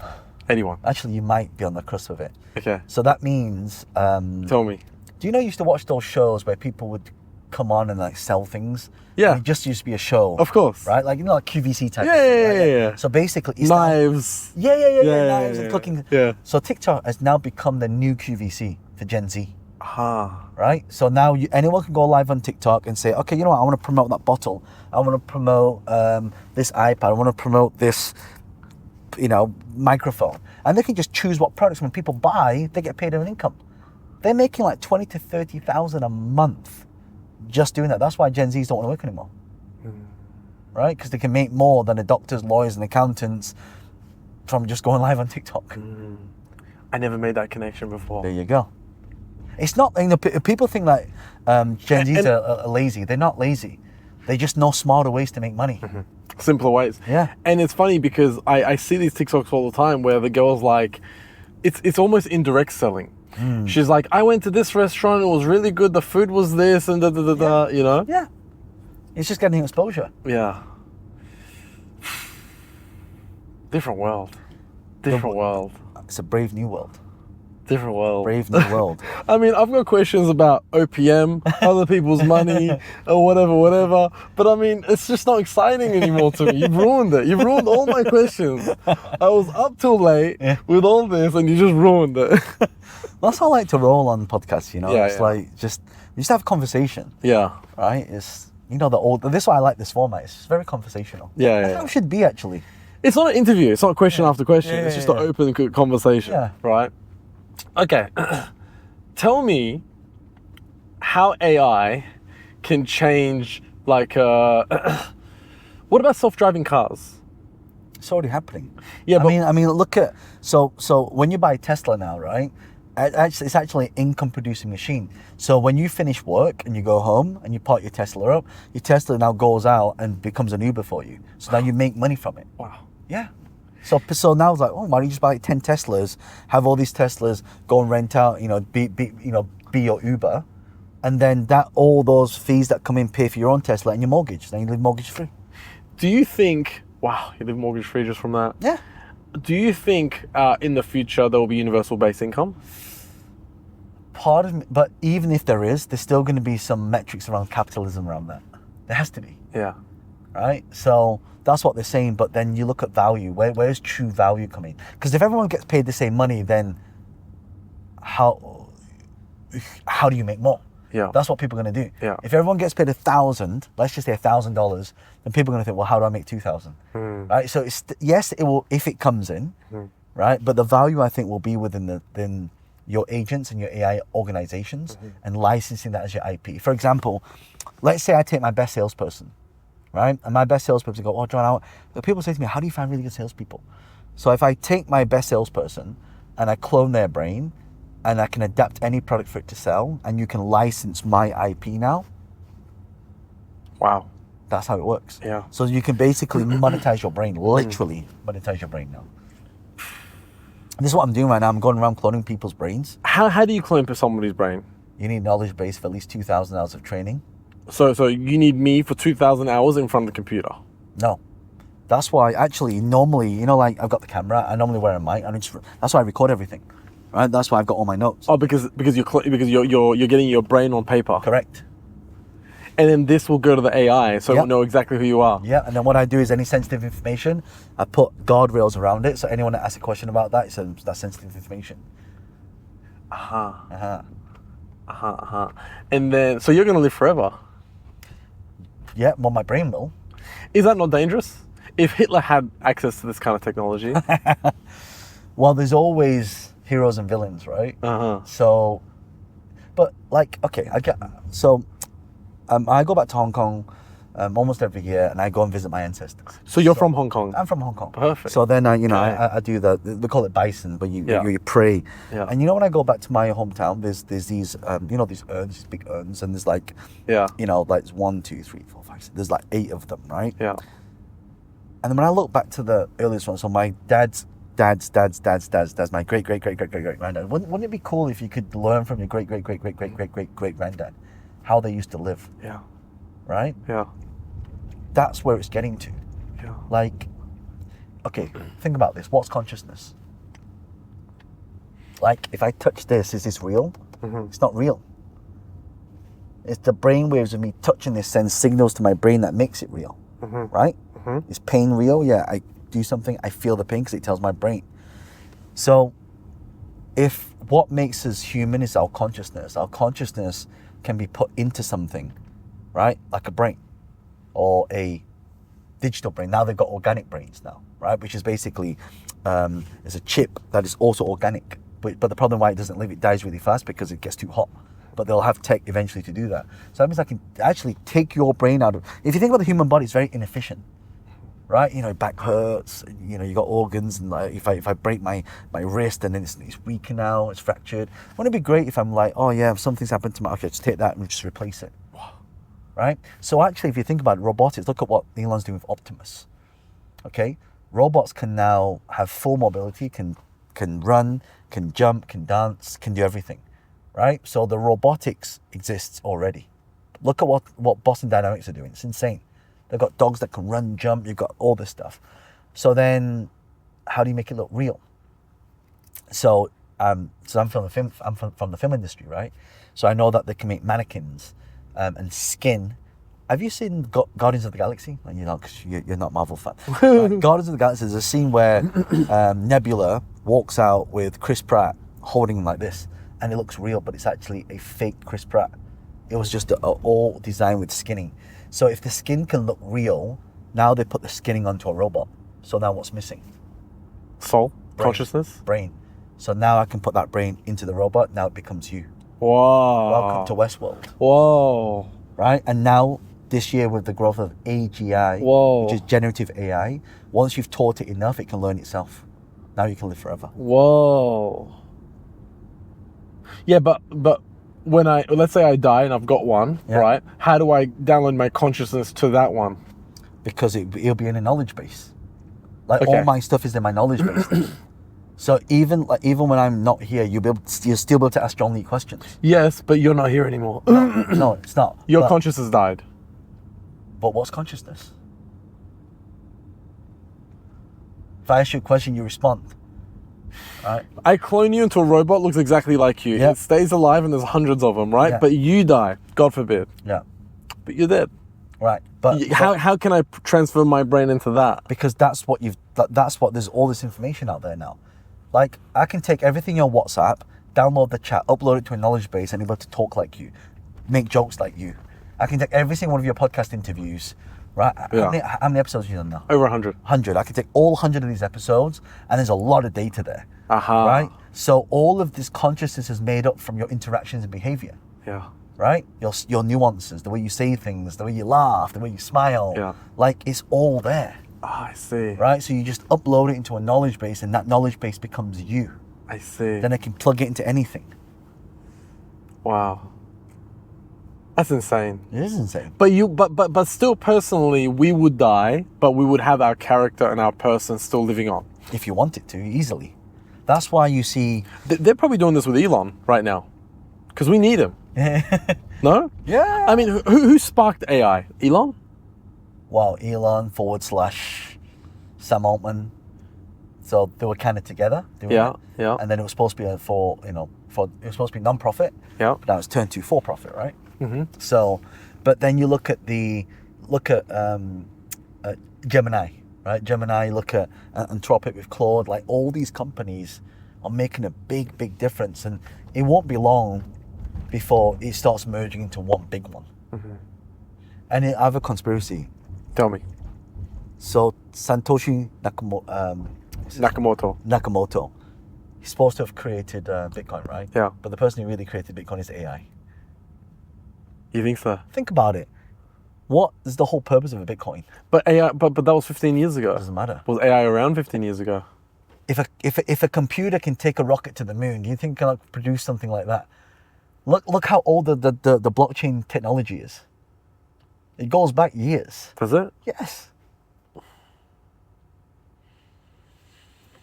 81. Actually, you might be on the cusp of it. Okay. So that means... Tell me. Do you know you used to watch those shows where people would come on and like sell things? Yeah. And it just used to be a show. Of course. Right? Like, like QVC type. Yeah. So basically... It's knives. Knives and cooking. Yeah. So TikTok has now become the new QVC for Gen Z. Aha. Right? So now anyone can go live on TikTok and say, okay, you know what? I want to promote that bottle. I want to promote this iPad. I want to promote this, microphone. And they can just choose what products. When people buy, they get paid an income. They're making like 20 to 30,000 a month just doing that. That's why Gen Zs don't want to work anymore. Right? Because they can make more than the doctors, lawyers, and accountants from just going live on TikTok. I never made that connection before. There you go. It's not, people think like Gen Zs are lazy. They're not lazy. They just know smarter ways to make money. Simpler ways. Yeah. And it's funny because I see these TikToks all the time where the girl's like, it's almost indirect selling. She's like, I went to this restaurant, it was really good, the food was this, and you know? Yeah. It's just getting exposure. Yeah. Different world. Different world. It's a brave new world. Different world. Brave new world. I mean, I've got questions about OPM, other people's money, or whatever. But I mean, it's just not exciting anymore to me. You've ruined it. You've ruined all my questions. I was up till late with all this, and you just ruined it. That's how I like to roll on podcasts, you know? Yeah, it's yeah. like, we just have conversation, Yeah. right? It's, you know, this is why I like this format. It's very conversational. Yeah, That's yeah. how it should be, actually. It's not an interview. It's not question after question. Yeah, it's just yeah, an open conversation, Yeah. right? Okay. Tell me how AI can change, like, what about self-driving cars? It's already happening. Yeah, but I mean, look at, so when you buy a Tesla now, right? It's actually an income-producing machine. So when you finish work and you go home and you park your Tesla up, your Tesla now goes out and becomes an Uber for you. So now you make money from it. Wow. Yeah. So now it's like, oh, why don't you just buy 10 Teslas, have all these Teslas, go and rent out, be your Uber, and then all those fees that come in pay for your own Tesla and your mortgage. Then you live mortgage free. Do you think, wow, you live mortgage free just from that? Yeah. Do you think in the future there will be universal base income? Part of me, but even if there is, there's still going to be some metrics around capitalism around that. There has to be. Yeah. Right? So that's what they're saying, but then you look at value. Where's true value coming? Because if everyone gets paid the same money, then how do you make more? Yeah. That's what people are going to do. Yeah. If everyone gets paid $1,000, let's just say $1,000, then people are going to think, well, how do I make 2,000? Right? So yes, it will if it comes in, right? But the value I think will be within your agents and your AI organizations and licensing that as your IP. For example, let's say I take my best salesperson, right? And my best salesperson go, oh, John, people say to me, how do you find really good salespeople? So if I take my best salesperson and I clone their brain and I can adapt any product for it to sell and you can license my IP now. Wow. That's how it works. Yeah. So you can basically monetize your brain, literally monetize your brain now. This is what I'm doing right now. I'm going around cloning people's brains. How do you clone somebody's brain? You need knowledge base for at least 2,000 hours of training. So you need me for 2,000 hours in front of the computer? No. That's why actually normally, like I've got the camera, I normally wear a mic, and that's why I record everything. Right? That's why I've got all my notes. Oh, because you're getting your brain on paper. Correct. And then this will go to the AI, so it will know exactly who you are. Yeah, and then what I do is any sensitive information, I put guardrails around it, so anyone that asks a question about that, it's that's sensitive information. And then, so you're going to live forever? Yeah, well, my brain will. Is that not dangerous? If Hitler had access to this kind of technology? Well, there's always heroes and villains, right? So, but like, okay, I go back to Hong Kong almost every year, and I go and visit my ancestors. So you're from Hong Kong? I'm from Hong Kong. Perfect. So then I do we call it bison, but you pray. Yeah. And when I go back to my hometown, there's these these urns, these big urns, and there's like like 1, 2, 3, 4, 5, 6. There's like 8 of them, right? Yeah. And then when I look back to the earliest one, so my dad's my great granddad. Wouldn't it be cool if you could learn from your great granddad how they used to live? Yeah. Right? Yeah. That's where it's getting to. Yeah. Like, okay, think about this. What's consciousness? Like, if I touch this, is this real? It's not real. It's the brain waves of me touching this sends signals to my brain that makes it real. Right? Is pain real? Yeah, I do something, I feel the pain because it tells my brain. So, if what makes us human is our consciousness can be put into something, right? Like a brain or a digital brain. Now they've got organic brains now, right? Which is basically, is a chip that is also organic. But the problem why it doesn't live, it dies really fast because it gets too hot. But they'll have tech eventually to do that. So that means I can actually take your brain out of, if you think about the human body, it's very inefficient. Right, back hurts. You got organs, and like if I break my wrist, and then it's weaker now, it's fractured. Wouldn't it be great if I'm like, oh yeah, something's happened to my, okay, just take that and just replace it. right? So actually, if you think about robotics, look at what Elon's doing with Optimus. Okay, robots can now have full mobility, can run, can jump, can dance, can do everything, right? So the robotics exists already. Look at what Boston Dynamics are doing. It's insane. They've got dogs that can run, jump. You've got all this stuff. So then, how do you make it look real? So I'm from the film industry, right? So I know that they can make mannequins and skin. Have you seen Guardians of the Galaxy? Well, because you're not a Marvel fan. Right? Guardians of the Galaxy, there's a scene where Nebula walks out with Chris Pratt holding him like this, and it looks real, but it's actually a fake Chris Pratt. It was just all designed with skinning. So if the skin can look real, now they put the skinning onto a robot. So now what's missing? Soul? Brain. Consciousness? Brain. So now I can put that brain into the robot. Now it becomes you. Whoa. Welcome to Westworld. Whoa. Right? And now, this year with the growth of AGI, Whoa. which is generative AI, once you've taught it enough, it can learn itself. Now you can live forever. Whoa. Yeah, but when let's say I die and I've got one, Yeah. right? How do I download my consciousness to that one? Because it'll be in a knowledge base. Like Okay. all my stuff is in my knowledge base. So even when I'm not here, you'll still be able to ask John Lee questions. Yes, but you're not here anymore. No, it's not. Your But- consciousness died. But what's consciousness? If I ask you a question, you respond. Right? I clone you into a robot, looks exactly like you. Yeah. It stays alive and there's hundreds of them, right? Yeah. But you die, God forbid. Yeah. But you're dead. Right. But How can I transfer my brain into that? because that's what there's all this information out there now. Like I can take everything on WhatsApp, download the chat, upload it to a knowledge base, and able to talk like you, make jokes like you. I can take every single one of your podcast interviews, right? Yeah. How many episodes have you done now? Over 100. 100. I can take all 100 of these episodes, and there's a lot of data there, Aha. right? So all of this consciousness is made up from your interactions and behavior, Yeah. right? Your nuances, the way you say things, the way you laugh, the way you smile. Yeah. Like it's all there. Oh, I see. Right, so you just upload it into a knowledge base, and that knowledge base becomes you. I see. Then I can plug it into anything. Wow. That's insane. It is insane. But still, personally, we would die, but we would have our character and our person still living on. If you want it to, easily. That's why you see. They're probably doing this with Elon right now, because we need him. No? Yeah. I mean, who sparked AI? Elon? Well, Elon / Sam Altman. So they were kind of together. doing Yeah, it. yeah. And then it was supposed to be it was supposed to be non-profit. Yeah. But now it's turned to for-profit, right? Mm-hmm. So, but then you look at Gemini, right? Gemini, look at Anthropic with Claude. Like all these companies are making a big difference, and it won't be long before it starts merging into one big one. Mm-hmm. And I have a conspiracy. Tell me. So Satoshi Nakamoto, he's supposed to have created Bitcoin, right? Yeah. But the person who really created Bitcoin is AI. You think so? Think about it. What is the whole purpose of a Bitcoin? But AI, but that was 15 years ago. Doesn't matter. Was AI around 15 years ago? If a computer can take a rocket to the moon, do you think it can produce something like that? Look how old the blockchain technology is. It goes back years. Does it? Yes.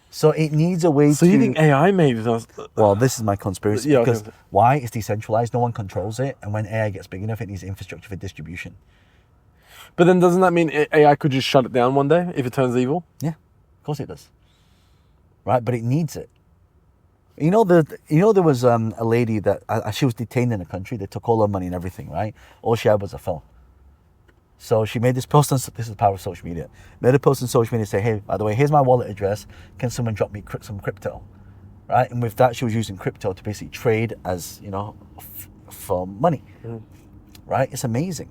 So it needs a way to... So you think AI made us? Well, this is my conspiracy. Yeah, because okay. why? It's decentralized. No one controls it. And when AI gets big enough, it needs infrastructure for distribution. But then doesn't that mean AI could just shut it down one day if it turns evil? Yeah, of course it does. Right, but it needs it. You know, there was a lady that she was detained in a country. They took all her money and everything, right? All she had was a phone. So she made this post on, this is the power of social media, made a post on social media to say, hey, by the way, here's my wallet address. Can someone drop me some crypto? Right? And with that, she was using crypto to basically trade as, for money. Mm. Right? It's amazing.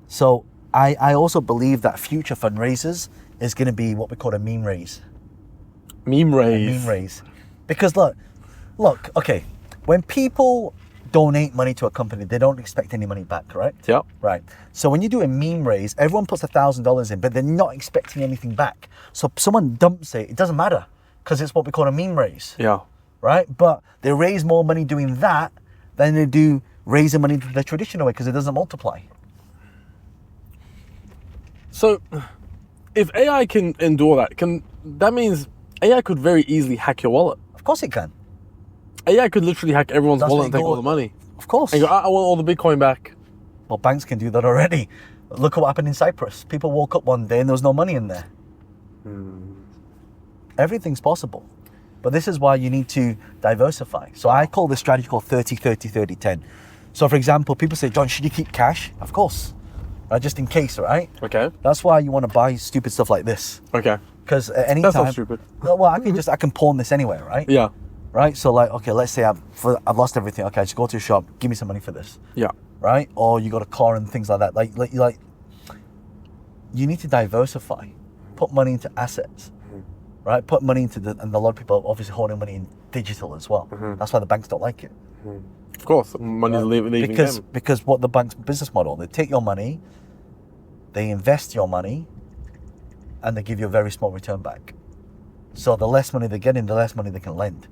So I also believe that future fundraisers is going to be what we call a meme raise. Meme raise. A meme raise. Because look, okay, when people donate money to a company, they don't expect any money back, correct? Yep. Right. So when you do a meme raise, everyone puts $1,000 in, but they're not expecting anything back. So someone dumps it, it doesn't matter, because it's what we call a meme raise. Yeah. Right? But they raise more money doing that than they do raising money the traditional way, because it doesn't multiply. So, if AI can endure that means AI could very easily hack your wallet. Of course it can. AI could literally hack everyone's That's wallet and what take you all go- the money. Of course. And go, I want all the Bitcoin back. Well, banks can do that already. Look at what happened in Cyprus. People woke up one day and there was no money in there. Everything's possible. But this is why you need to diversify. So I call this strategy called 30, 30, 30, 10. So for example, people say, John, should you keep cash? Of course. Right, just in case, right? Okay. That's why you want to buy stupid stuff like this. Okay. Because at any That's time... not stupid. Well, I can pawn this anywhere, right? Yeah. Right? So like, okay, let's say I've lost everything. Okay, I just go to a shop, give me some money for this. Yeah. Right? Or you got a car and things like that. Like you need to diversify. Put money into assets. Right? Put money into and a lot of people are obviously holding money in digital as well. That's why the banks don't like it. Of course, money's leaving them. Because what the bank's business model, they take your money, they invest your money, and they give you a very small return back. So the less money they're getting, the less money they can lend.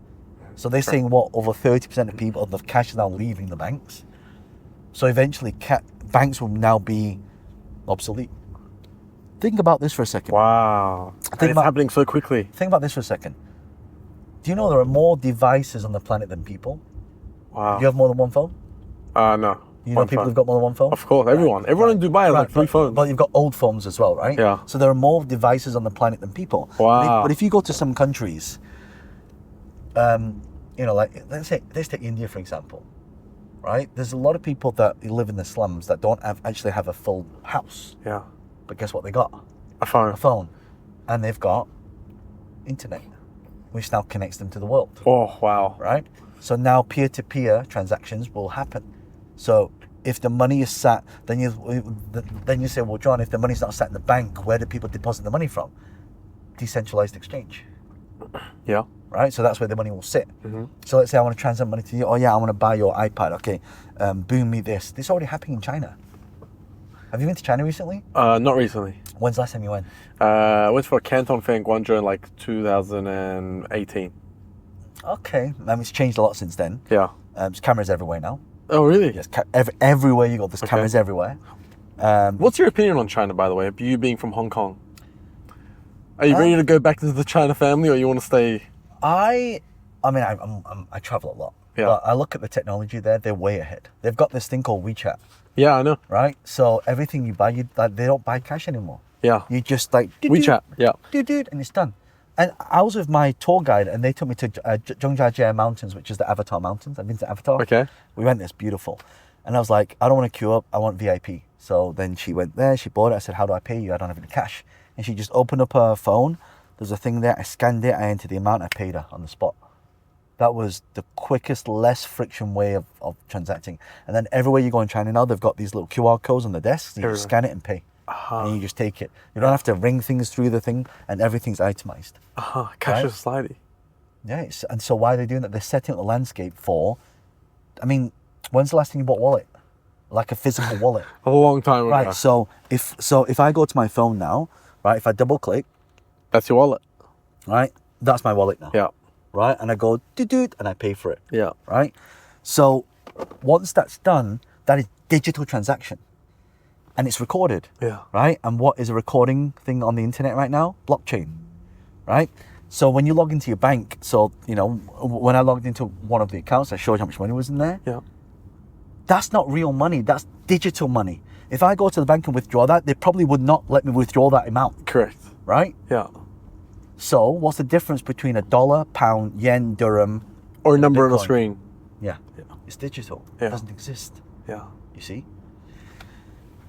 So they're saying over 30% of people, of the cash is now leaving the banks. So eventually banks will now be obsolete. Think about this for a second. Wow. It's happening so quickly. Think about this for a second. Do you know there are more devices on the planet than people? Wow. You have more than one phone? No. You know people who've got more than one phone? Of course, everyone. Everyone in Dubai has like 3 phones. But you've got old phones as well, right? Yeah. So there are more devices on the planet than people. Wow. But if you go to some countries, like let's take India for example, right? There's a lot of people that live in the slums that don't actually have a full house. Yeah. But guess what they got? A phone. A phone. And they've got internet, which now connects them to the world. Oh, wow. Right? So now peer-to-peer transactions will happen. So if the money is sat, then you say, well, John, if the money's not sat in the bank, where do people deposit the money from? Decentralized exchange. Yeah. Right? So that's where the money will sit. So let's say I want to transfer money to you. Oh yeah, I want to buy your iPad. Okay, boom me this. This is already happening in China. Have you been to China recently? Not recently. When's the last time you went? I went for a Canton Fair in Guangzhou in like 2018. Okay, it's changed a lot since then. Yeah. There's cameras everywhere now. Oh, really? Yes, everywhere you go, there's cameras everywhere. What's your opinion on China, by the way? You being from Hong Kong, are you ready to go back into the China family, or you want to stay? I travel a lot. Yeah. But I look at the technology there; they're way ahead. They've got this thing called WeChat. Yeah, I know. Right. So everything you buy, they don't buy cash anymore. Yeah. You just like WeChat. Yeah. And it's done. And I was with my tour guide, and they took me to Zhongjiajie Mountains, which is the Avatar Mountains. I've been to Avatar. Okay. We went there, it's beautiful. And I was like, I don't want to queue up, I want VIP. So then she went there, she bought it. I said, how do I pay you? I don't have any cash. And she just opened up her phone. There's a thing there. I scanned it, I entered the amount, I paid her on the spot. That was the quickest, less friction way of transacting. And then everywhere you go in China now, they've got these little QR codes on the desks. You just scan it and pay. And you just take it. You don't have to ring things through the thing, and everything's itemized. Cashless society. Yeah, and so why are they doing that? They're setting up the landscape for, when's the last time you bought a wallet? Like a physical wallet? A long time ago. Right, so if I go to my phone now, right, if I double click. That's your wallet. Right, that's my wallet now. Yeah. Right, and I go, doot, and I pay for it. Yeah. Right? So once that's done, that is digital transaction. And it's recorded. Yeah. Right? And what is a recording thing on the internet right now? Blockchain. Right? So when you log into your bank, when I logged into one of the accounts, I showed how much money was in there. Yeah. That's not real money. That's digital money. If I go to the bank and withdraw that, they probably would not let me withdraw that amount. Correct. Right? Yeah. So what's the difference between a dollar, pound, yen, dirham, or a number on a Bitcoin? screen? Yeah. It's digital. Yeah. It doesn't exist. Yeah. You see?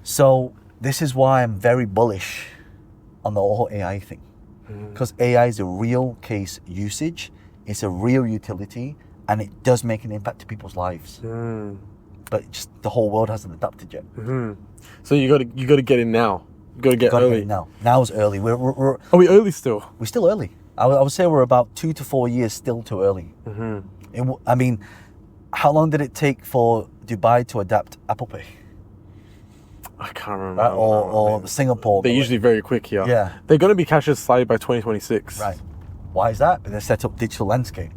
So this is why I'm very bullish on the whole AI thing. Because AI is a real case usage, it's a real utility, and it does make an impact to people's lives. But just the whole world hasn't adapted yet. So you got to get in now. You got to get early. Now is early. We're Are we early still? We're still early. I would say we're about 2 to 4 years still too early. How long did it take for Dubai to adapt Apple Pay? I can't remember. Right? Or Singapore. They're usually very quick here. Yeah. They're going to be cashless society by 2026. Right. Why is that? They set up digital landscape.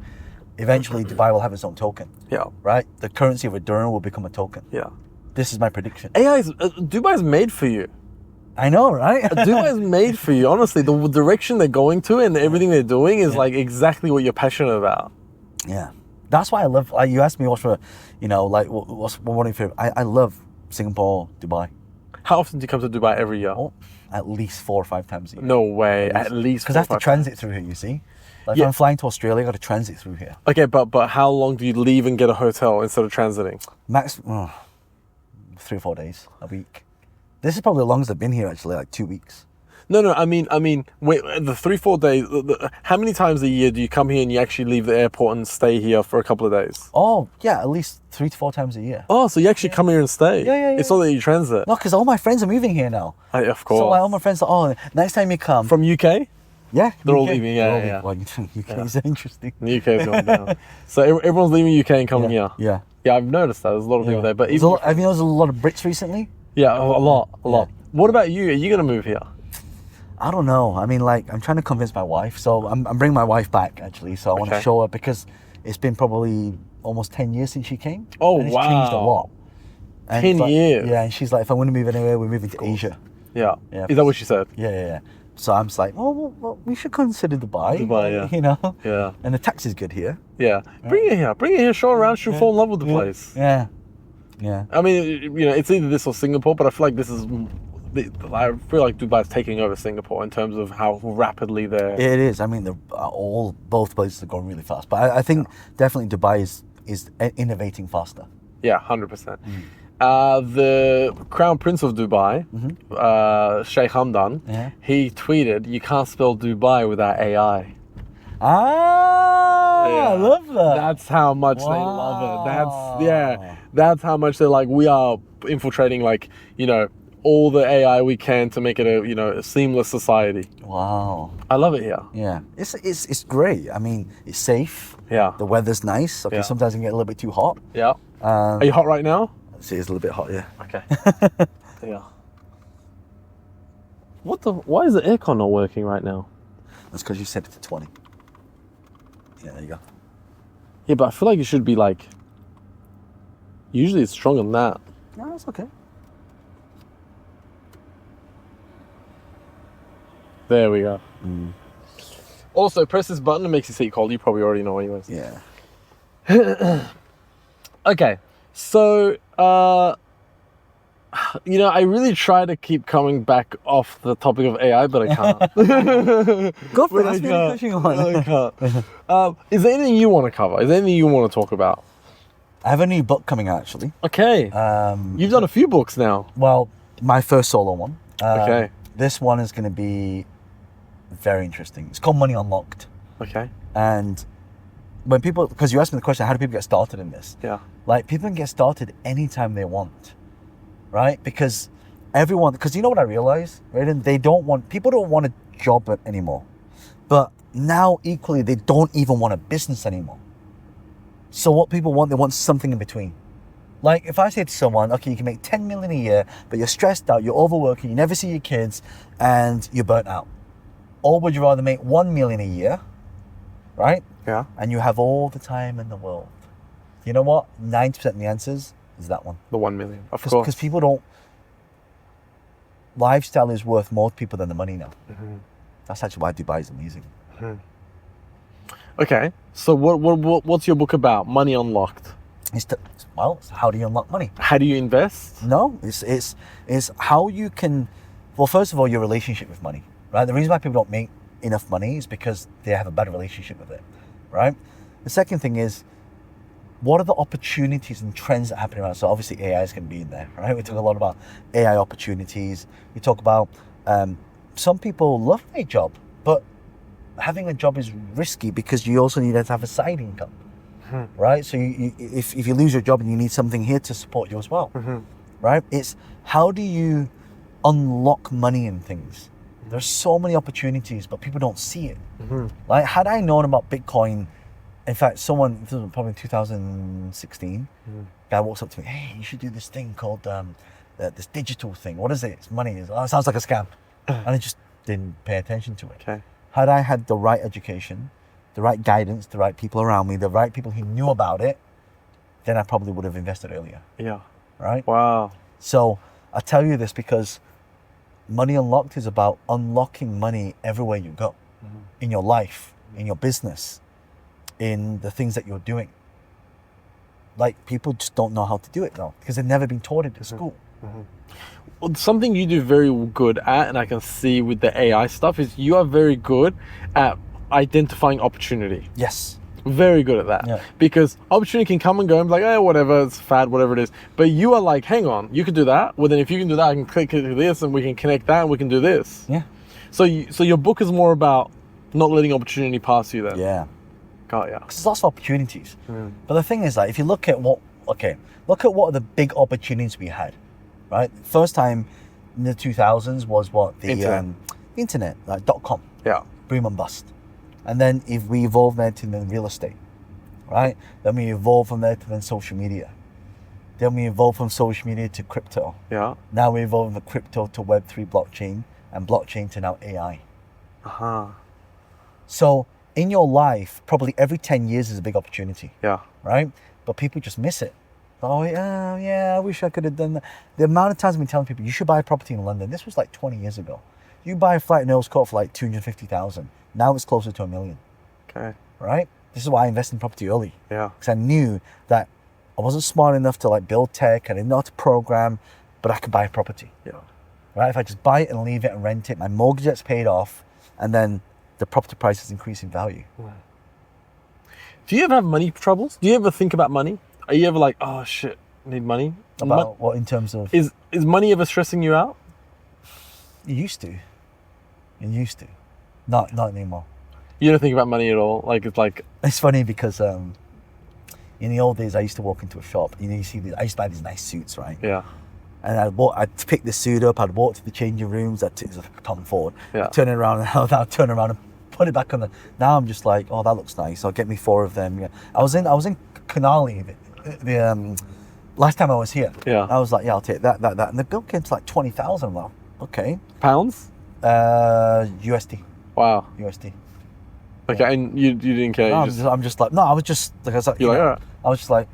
Eventually, Dubai will have its own token. Yeah. Right? The currency of a dirham will become a token. Yeah. This is my prediction. Dubai's made for you. I know, right? Dubai is made for you. Honestly, the direction they're going to and everything they're doing is like exactly what you're passionate about. Yeah, that's why I love. Like, you asked me what's for, like what's one of your favorite. I love Singapore, Dubai. How often do you come to Dubai every year? Oh, at least 4 or 5 times a year. No way, at least. Because I have to transit through here. You see, like if I'm flying to Australia, I got to transit through here. Okay, but how long do you leave and get a hotel instead of transiting? Max, 3 or 4 days a week. This is probably the longest I've been here. Actually, like 2 weeks. No, I mean, wait, the 3-4 days, how many times a year do you come here and you actually leave the airport and stay here for a couple of days? Oh, yeah, at least 3 to 4 times a year. Oh, so you actually come here and stay? Yeah. It's not that you transit? No, because all my friends are moving here now. Of course. So like, all my friends are, next time you come. From UK? Yeah. They're all UK. leaving, yeah. Well, UK is interesting. The UK is going down. So everyone's leaving UK and coming here? Yeah. Yeah, I've noticed that. There's a lot of people there. But have you noticed there's a lot of Brits recently? Yeah, a lot. What about you? Are you going to move here? I don't know. I mean, like, I'm trying to convince my wife. So I'm bringing my wife back, actually. So I want to show her, because it's been probably almost 10 years since she came. Oh, and it's wow. changed a lot. And 10 years? Yeah, and she's like, if I want to move anywhere, we're moving to Asia. Yeah. Is that what she said? Yeah. So I'm just like, well, we should consider Dubai. Dubai, yeah. Yeah. And the tax is good here. Yeah. Bring it here. Show her around. She'll fall in love with the place. Yeah. I mean, it's either this or Singapore, but I feel like I feel like Dubai's taking over Singapore in terms of how rapidly they're... It is. I mean, both places are going really fast. But I think definitely Dubai is innovating faster. Yeah, 100%. The Crown Prince of Dubai, Sheikh Hamdan, he tweeted, "You can't spell Dubai without AI." I love that. That's how much they love it. That's how much they're like, we are infiltrating, like, all the AI we can to make it a seamless society. Wow. I love it here. Yeah. It's great. I mean, it's safe. Yeah. The weather's nice. Okay, sometimes it can get a little bit too hot. Yeah. Are you hot right now? See, it's a little bit hot, yeah. Okay. Yeah. Why is the aircon not working right now? That's because you set it to 20. Yeah, there you go. Yeah, but I feel like it should be like, usually it's stronger than that. No, it's okay. There we go. Also, press this button, it makes your seat cold. You probably already know anyways. Yeah. Okay, so, I really try to keep coming back off the topic of AI, but I can't. Go for it. That's really pushing on. I can't. Is there anything you want to cover? Is there anything you want to talk about? I have a new book coming out, actually. Okay. You've done a few books now. Well, my first solo one. Okay. This one is going to be very interesting. It's called Money Unlocked. Okay. And when people, because you asked me the question, how do people get started in this? Yeah. Like, people can get started anytime they want, right? Because you know what I realize, right? People don't want a job anymore. But now, equally, they don't even want a business anymore. So what people want, they want something in between. Like, if I say to someone, okay, you can make 10 million a year, but you're stressed out, you're overworking, you never see your kids, and you're burnt out. Or would you rather make 1 million a year, right? Yeah. And you have all the time in the world. You know what? 90% of the answers is that one. The 1 million, of course. Because people don't... Lifestyle is worth more to people than the money now. That's actually why Dubai is amazing. Okay, so what's your book about? Money Unlocked. It's how do you unlock money? How do you invest? No, it's how you can... Well, first of all, your relationship with money, right? The reason why people don't make enough money is because they have a bad relationship with it, right? The second thing is, what are the opportunities and trends that are happening around? So obviously AI is going to be in there, right? We talk a lot about AI opportunities. We talk about some people love their job, but having a job is risky because you also need to have a side income, right? So if you lose your job and you need something here to support you as well, right? It's how do you unlock money in things? There's so many opportunities, but people don't see it. Like, had I known about Bitcoin, in fact, someone, this was probably in 2016, guy walks up to me, hey, you should do this thing called this digital thing. What is it? It's money. It sounds like a scam. And I just didn't pay attention to it. Okay. Had I had the right education, the right guidance, the right people around me, the right people who knew about it, then I probably would have invested earlier. Yeah. Right? Wow. So I tell you this because Money Unlocked is about unlocking money everywhere you go, in your life, in your business, in the things that you're doing. Like, people just don't know how to do it now because they've never been taught it at school. Well, something you do very good at, and I can see with the AI stuff, is you are very good at identifying opportunity. Yes. Very good at that. Yeah. Because opportunity can come and go and be like, oh, whatever, it's fad, whatever it is. But you are like, hang on, you can do that. Well, then if you can do that, I can click to this and we can connect that and we can do this. Yeah. So your book is more about not letting opportunity pass you then. Yeah. Got ya. Because there's lots of opportunities. But the thing is, like, if you look at what are the big opportunities we had, right? First time in the 2000s was what? The internet, like .com. Yeah. Boom and bust. And then if we evolved there to then real estate, right? Then we evolved from there to then social media. Then we evolved from social media to crypto. Yeah. Now we evolved from crypto to Web3 blockchain and blockchain to now AI. So in your life, probably every 10 years is a big opportunity. Yeah. Right? But people just miss it. Oh, yeah, I wish I could have done that. The amount of times I've been telling people, you should buy a property in London. This was like 20 years ago. You buy a flat in Earls Court for like 250,000. Now it's closer to $1 million. Okay. Right? This is why I invested in property early. Yeah. Because I knew that I wasn't smart enough to like build tech. I didn't know how to program, but I could buy a property. Yeah. Right? If I just buy it and leave it and rent it, my mortgage gets paid off, and then the property prices increase in value. Do you ever have money troubles? Do you ever think about money? Are you ever like, oh shit, I need money? About what in terms of? Is money ever stressing you out? It used to. Not anymore. You don't think about money at all? Like, it's like... It's funny because in the old days, I used to walk into a shop. You know, you see, I used to buy these nice suits, right? Yeah. And I'd pick the suit up, I'd walk to the changing rooms, it was like Tom Ford. Yeah. Turn it around, and I'd turn around and put it back on the... Now I'm just like, oh, that looks nice. I'll get me 4 of them. Yeah. I was in Canali, the last time I was here. Yeah. I was like, yeah, I'll take that. And the bill came to like 20,000. I'm like, okay. Pounds? USD. Wow. USD. Okay, Yeah. and you didn't care? No, you I'm just like, no, I was just, like, I was like, You're like, know, alright. I was just like,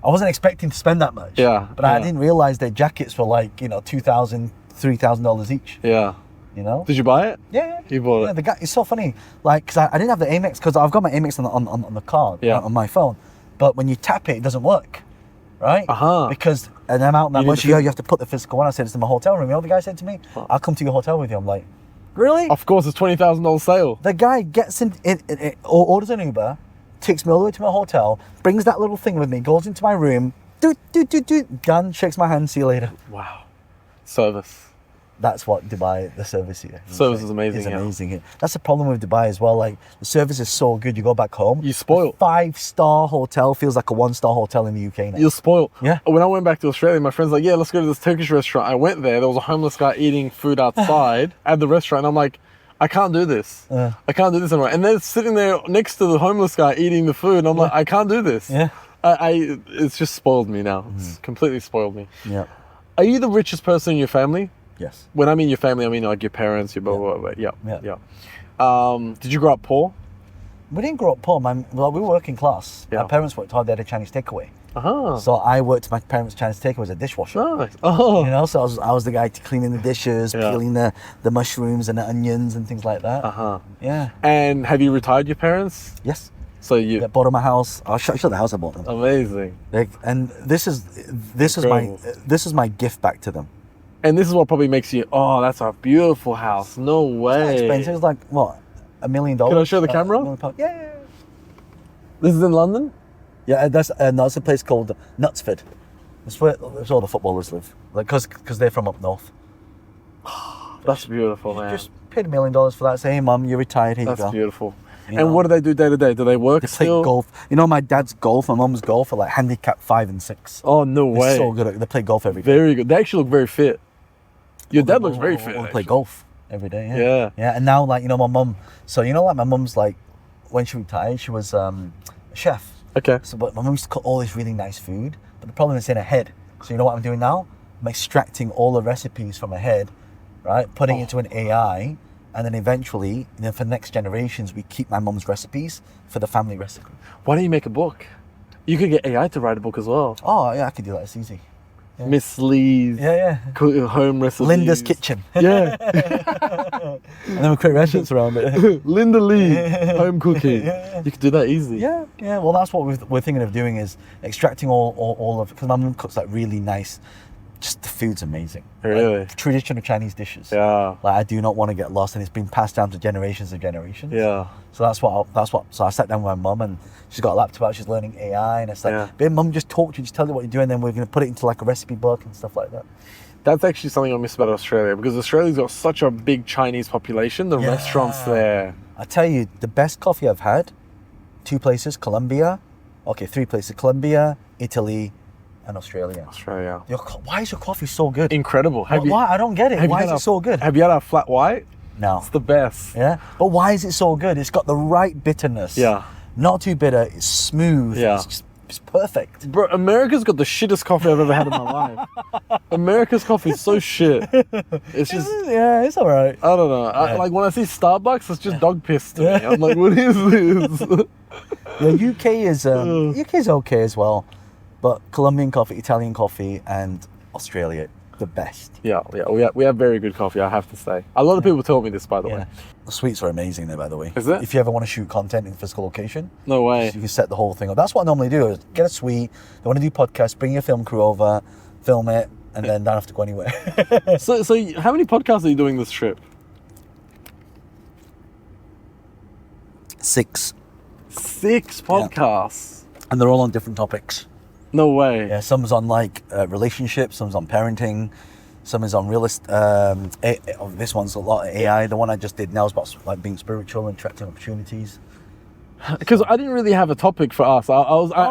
I wasn't expecting to spend that much. Yeah. But I didn't realize their jackets were like, $2,000, $3,000 each. Yeah. You know? Did you buy it? Yeah. You bought Yeah, it? the guy, it's so funny. Like, because I didn't have the Amex, because I've got my Amex on the card, Yeah. on my phone. But when you tap it, it doesn't work. Right? Because an amount that you much, need you have to put the physical one. I said, it's in my hotel room. You know what the guy said to me? I'll come to your hotel with you. I'm like, really? Of course, it's $20,000 sale. The guy gets in, orders an Uber, takes me all the way to my hotel, brings that little thing with me, goes into my room, done, shakes my hand, see you later. Wow. Service. That's what Dubai, the service here. Service is amazing. It's amazing here. That's the problem with Dubai as well. Like, the service is so good. You go back home, you spoil. 5-star hotel feels like a 1-star hotel in the UK now. You're spoiled. Yeah. When I went back to Australia, my friend's like, yeah, let's go to this Turkish restaurant. I went there. There was a homeless guy eating food outside at the restaurant. And I'm like, I can't do this. I can't do this anymore. And they're sitting there next to the homeless guy eating the food. And I'm like, I can't do this. Yeah. It's just spoiled me now. It's completely spoiled me. Yeah. Are you the richest person in your family? Yes. When I mean your family, I mean like your parents, your blah, blah, blah. Yeah. Did you grow up poor? We didn't grow up poor. We were working class. Yeah. My parents worked hard. They had a Chinese takeaway. Uh-huh. So I worked my parents' Chinese takeaway as a dishwasher. Nice. Oh. So I was the guy cleaning the dishes, peeling the mushrooms and the onions and things like that. Uh-huh. Yeah. And have you retired your parents? Yes. So you... They bought them a house. I'll show the house I bought them. Amazing. And this is my gift back to them. And this is what probably makes you, oh, that's a beautiful house. No way. It's expensive. It's like, what, $1 million? Can I show the camera? Yeah. This is in London? Yeah, that's a place called Knutsford. That's where all the footballers live, like because they're from up north. That's beautiful, man. Just paid $1 million for that. Say, hey, mum, you're retired. Here you go. That's beautiful. You and know? what do they do day to day? Do they work They still? play golf. You know, my dad's golf, my mum's golf are like handicap 5 and 6. Oh, no way. They're so good. They play golf every day. Very good. They actually look very fit. Your dad looks very fit. We play golf every day. Yeah. And now, like, my mum. So like my mum's like, when she retired, she was a chef. Okay. So, but my mum used to cook all this really nice food, but the problem is in her head. So you know what I'm doing now? I'm extracting all the recipes from her head, right? Putting it into an AI, and then eventually, for the next generations, we keep my mum's recipes for the family recipe. Why don't you make a book? You could get AI to write a book as well. Oh yeah, I could do that. It's easy. Miss Lee's home recipes. Linda's Kitchen. Yeah. And then we create restaurants around it. Linda Lee, home cooking. You could do that easy. Yeah. Well, that's what we're thinking of doing, is extracting all of it, because my mum cooks like really nice. Just the food's amazing. Really? Like, traditional Chinese dishes. Yeah. Like, I do not want to get lost, and it's been passed down to generations and generations. Yeah. So so I sat down with my mum, and she's got a laptop out, she's learning AI, and it's like, babe, mum, just talk to you, just tell you what you're doing, then we're going to put it into like a recipe book and stuff like that. That's actually something I miss about Australia, because Australia's got such a big Chinese population. The restaurants there. I tell you, the best coffee I've had, 2 places, three places, Colombia, Italy, and Australia. Why is your coffee so good? Incredible. Why? I don't get it. Why is it so good? Have you had our flat white? No. It's the best. Yeah? But why is it so good? It's got the right bitterness. Yeah. Not too bitter. It's smooth. Yeah. It's perfect. Bro, America's got the shittest coffee I've ever had in my life. America's coffee is so shit. It's just... Yeah, it's all right. I don't know. Like when I see Starbucks, it's just dog piss to me. I'm like, what is this? UK is okay as well. But Colombian coffee, Italian coffee, and Australia, the best. Yeah. We have very good coffee, I have to say. A lot of people tell me this, by the way. The sweets are amazing there, by the way. Is it? If you ever want to shoot content in a physical location. No way. You can set the whole thing up. That's what I normally do, is get a suite, they want to do podcasts, bring your film crew over, film it, and then don't have to go anywhere. So how many podcasts are you doing this trip? 6. 6 podcasts? Yeah. And they're all on different topics. No way. Yeah, some's on like relationships, some's on parenting, some is on real estate. This one's a lot of AI. The one I just did now is about like being spiritual and attracting opportunities. Because I didn't really have a topic for us. I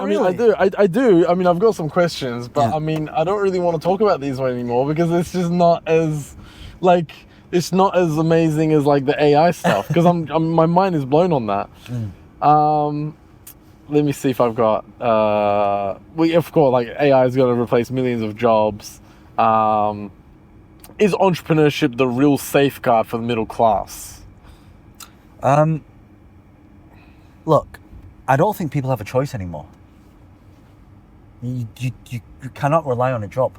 mean, really? I do. I mean, I've got some questions, but I mean, I don't really want to talk about these one anymore, because it's just not as, like, it's not as amazing as like the AI stuff. Because my mind is blown on that. Let me see if I've got. Of course, like AI is going to replace millions of jobs. Is entrepreneurship the real safeguard for the middle class? Look, I don't think people have a choice anymore. You cannot rely on a job,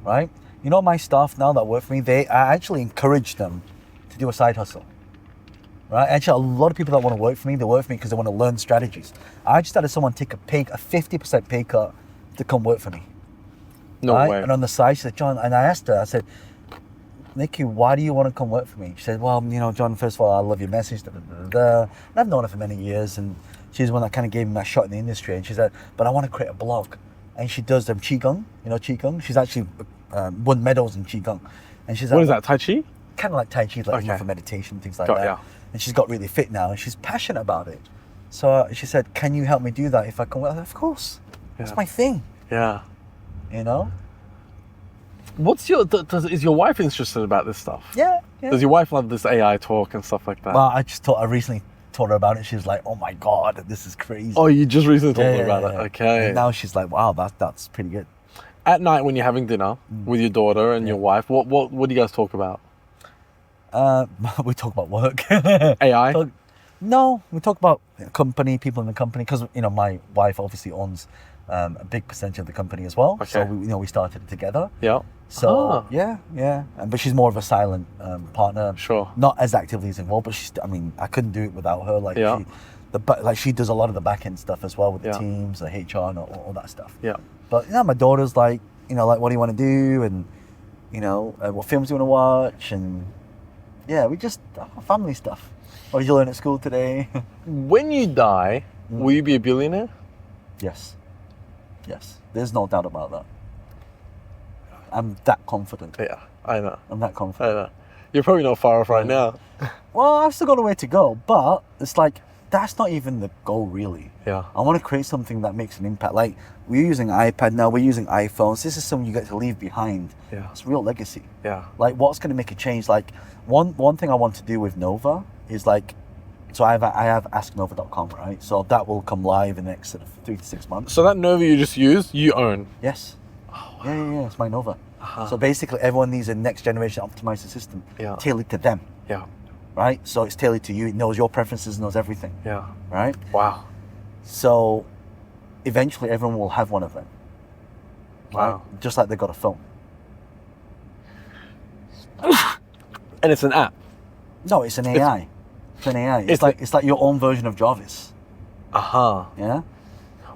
right? You know, my staff now that work for me, I actually encourage them to do a side hustle. Right? Actually, a lot of people that want to work for me, they work for me because they want to learn strategies. I just had someone take a 50% pay cut to come work for me. No way. And on the side, she said, John, and I asked her, I said, Nikki, why do you want to come work for me? She said, well, you know, John, first of all, I love your message. And I've known her for many years, and she's the one that kind of gave me my shot in the industry. And she said, but I want to create a blog. And she does Qigong, you know, Qigong. She's actually won medals in Qigong. And she's what is that, Tai Chi? Kind of like Tai Chi, like for meditation, things like that. Yeah. And she's got really fit now, and she's passionate about it. So she said, can you help me do that if I come? Of course. That's my thing. Yeah. You know? What's is your wife interested about this stuff? Yeah. Does your wife love this AI talk and stuff like that? Well, I recently told her about it. She was like, oh my God, this is crazy. Oh, you just recently told her about it? Okay. And now she's like, wow, that's pretty good. At night when you're having dinner with your daughter and your wife, what do you guys talk about? We talk about work. AI? No, we talk about company, people in the company, because, you know, my wife obviously owns a big percentage of the company as well. Okay. So, we started it together. Yeah. So, yeah. But she's more of a silent partner. Sure. Not as actively as involved, but I couldn't do it without her. Like, she does a lot of the back end stuff as well with the teams, the HR and all that stuff. Yeah. But, you know, my daughter's like, you know, like, what do you want to do? And, you know, what films do you want to watch? And, yeah, we just, family stuff. What did you learn at school today? When you die, will you be a billionaire? Yes. There's no doubt about that. I'm that confident. Yeah, I know. I'm that confident. I know. You're probably not far off right now. Well, I've still got a way to go, but it's like, that's not even the goal, really. Yeah. I want to create something that makes an impact. Like, we're using iPad now, we're using iPhones. This is something you get to leave behind. Yeah. It's real legacy. Yeah. Like, what's going to make a change? Like, one thing I want to do with Nova is like, so I have asknova.com, right? So that will come live in the next sort of 3 to 6 months. So that Nova you just used, you own? Yes. Oh, wow. Yeah, it's my Nova. So basically, everyone needs a next generation optimizer system tailored to them. Yeah. Right? So it's tailored to you. It knows your preferences, knows everything. Yeah. Right? Wow. So eventually, everyone will have one of them. right? Wow. Just like they got a phone. And it's an app. No, it's an AI. It's an AI. It's It's like your own version of Jarvis. Uh-huh. Yeah.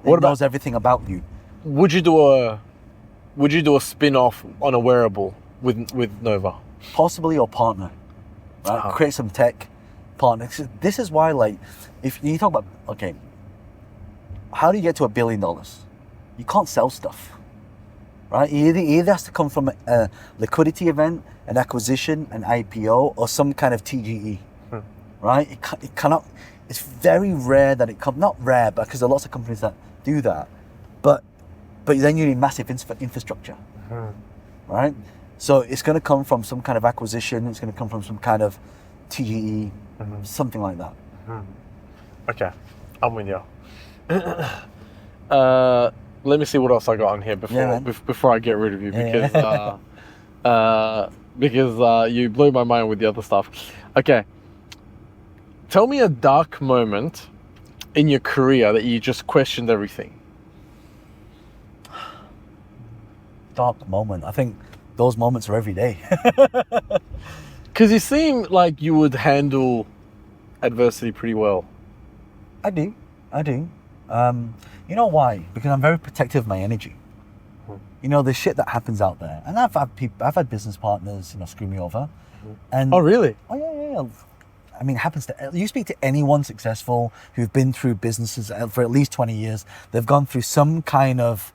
What It about- knows everything about you. Would you do a spin-off on a wearable with Nova? Possibly your partner, right? Uh-huh. Create some tech partner. This is why, like, if you talk about, okay, how do you get to $1 billion? You can't sell stuff, right? It either has to come from a liquidity event, an acquisition, an IPO, or some kind of TGE, right? It cannot. It's very rare that it comes. Not rare, but because there are lots of companies that do that, but then you need massive infrastructure, right? So it's going to come from some kind of acquisition. It's going to come from some kind of TGE, something like that. Okay, I'm with you. Let me see what else I got on here before I get rid of you, because you blew my mind with the other stuff. Okay, tell me a dark moment in your career that you just questioned everything. Dark moment. I think those moments are every day. Because you seem like you would handle adversity pretty well. I do. You know why? Because I'm very protective of my energy. You know, the shit that happens out there, and I've had business partners, screw me over. And oh, really? Oh yeah. I mean, it happens to you. Speak to anyone successful who've been through businesses for at least 20 years. They've gone through some kind of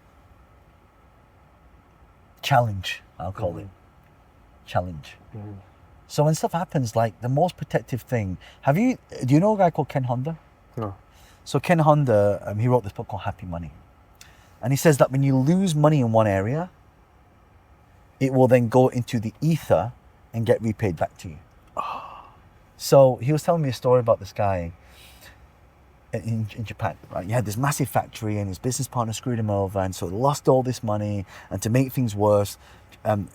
challenge. I'll call it challenge. So when stuff happens, like the most protective thing. Do you know a guy called Ken Honda? No. So Ken Honda, he wrote this book called Happy Money. And he says that when you lose money in one area, it will then go into the ether and get repaid back to you. So he was telling me a story about this guy in Japan, right? He had this massive factory and his business partner screwed him over, and so he lost all this money. And to make things worse,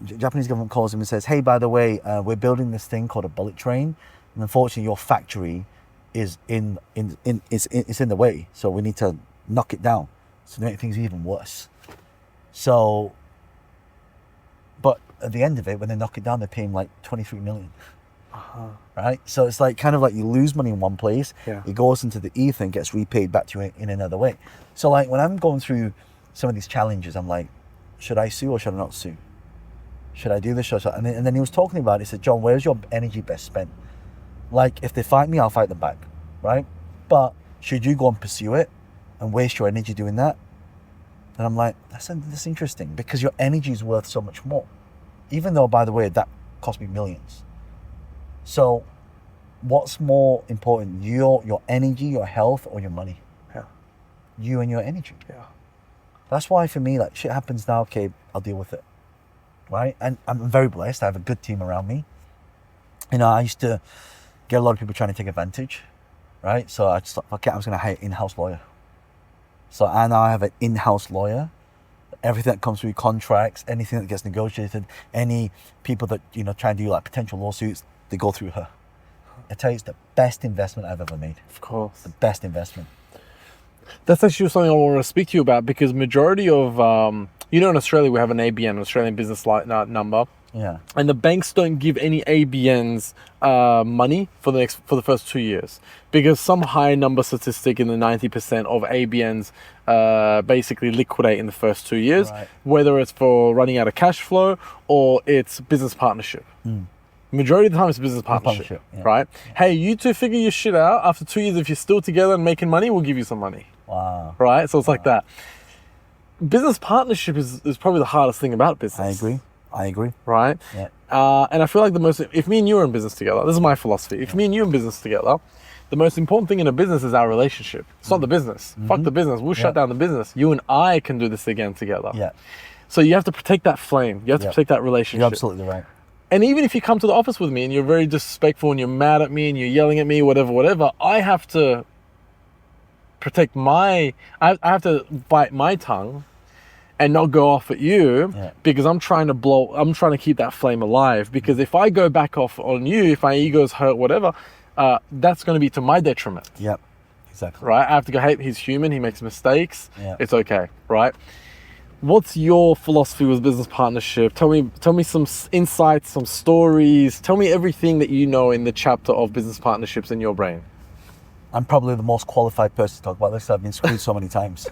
Japanese government calls him and says, hey, by the way, we're building this thing called a bullet train. And unfortunately, your factory is in the way. So we need to knock it down. So to make things even worse. So, but at the end of it, when they knock it down, they're paying like 23 million. Right? So it's like kind of like you lose money in one place, it goes into the ether and gets repaid back to you in another way. So like when I'm going through some of these challenges, I'm like, should I sue or should I not sue? Should I do this? And then he was talking about it. He said, John, where's your energy best spent? Like if they fight me, I'll fight them back, right? But should you go and pursue it and waste your energy doing that? And I'm like, that's interesting, because your energy is worth so much more. Even though, by the way, that cost me millions. So what's more important, your energy, your health, or your money? Yeah. You and your energy. Yeah. That's why for me, like, shit happens now, okay, I'll deal with it, right? And I'm very blessed. I have a good team around me. I used to get a lot of people trying to take advantage, right? So I just thought, okay, I'm just going to hire an in-house lawyer. So I now have an in-house lawyer. Everything that comes through contracts, anything that gets negotiated, any people that, try and do like potential lawsuits, they go through her. I tell you, it's the best investment I've ever made. Of course. The best investment. That's actually something I want to speak to you about, because majority of, in Australia, we have an ABN, an Australian Business Number. Yeah. And the banks don't give any ABNs money for the first 2 years, because some high number statistic in the 90% of ABNs basically liquidate in the first 2 years, Right. whether it's for running out of cash flow or it's business partnership. Majority of the time it's business partnership, yeah. right? Hey, you two figure your shit out. After 2 years, if you're still together and making money, we'll give you some money. Wow. Right? So it's like that. Business partnership is probably the hardest thing about business. I agree. Right? Yeah. And I feel like if me and you are in business together, this is my philosophy. If me and you are in business together, the most important thing in a business is our relationship. It's not the business. Fuck the business. We'll shut down the business. You and I can do this again together. Yeah. So you have to protect that flame. You have to protect that relationship. You're absolutely right. And even if you come to the office with me and you're very disrespectful and you're mad at me and you're yelling at me, whatever, I have to protect I have to bite my tongue and not go off at you, because I'm trying to keep that flame alive. Because if I go back off on you, if my ego's hurt, whatever, that's going to be to my detriment. Yep, exactly. Right? I have to go, hey, he's human, he makes mistakes. Yeah. It's okay, right? What's your philosophy with business partnership? Tell me some insights, some stories. Tell me everything that you know in the chapter of business partnerships in your brain. I'm probably the most qualified person to talk about this. I've been screwed so many times,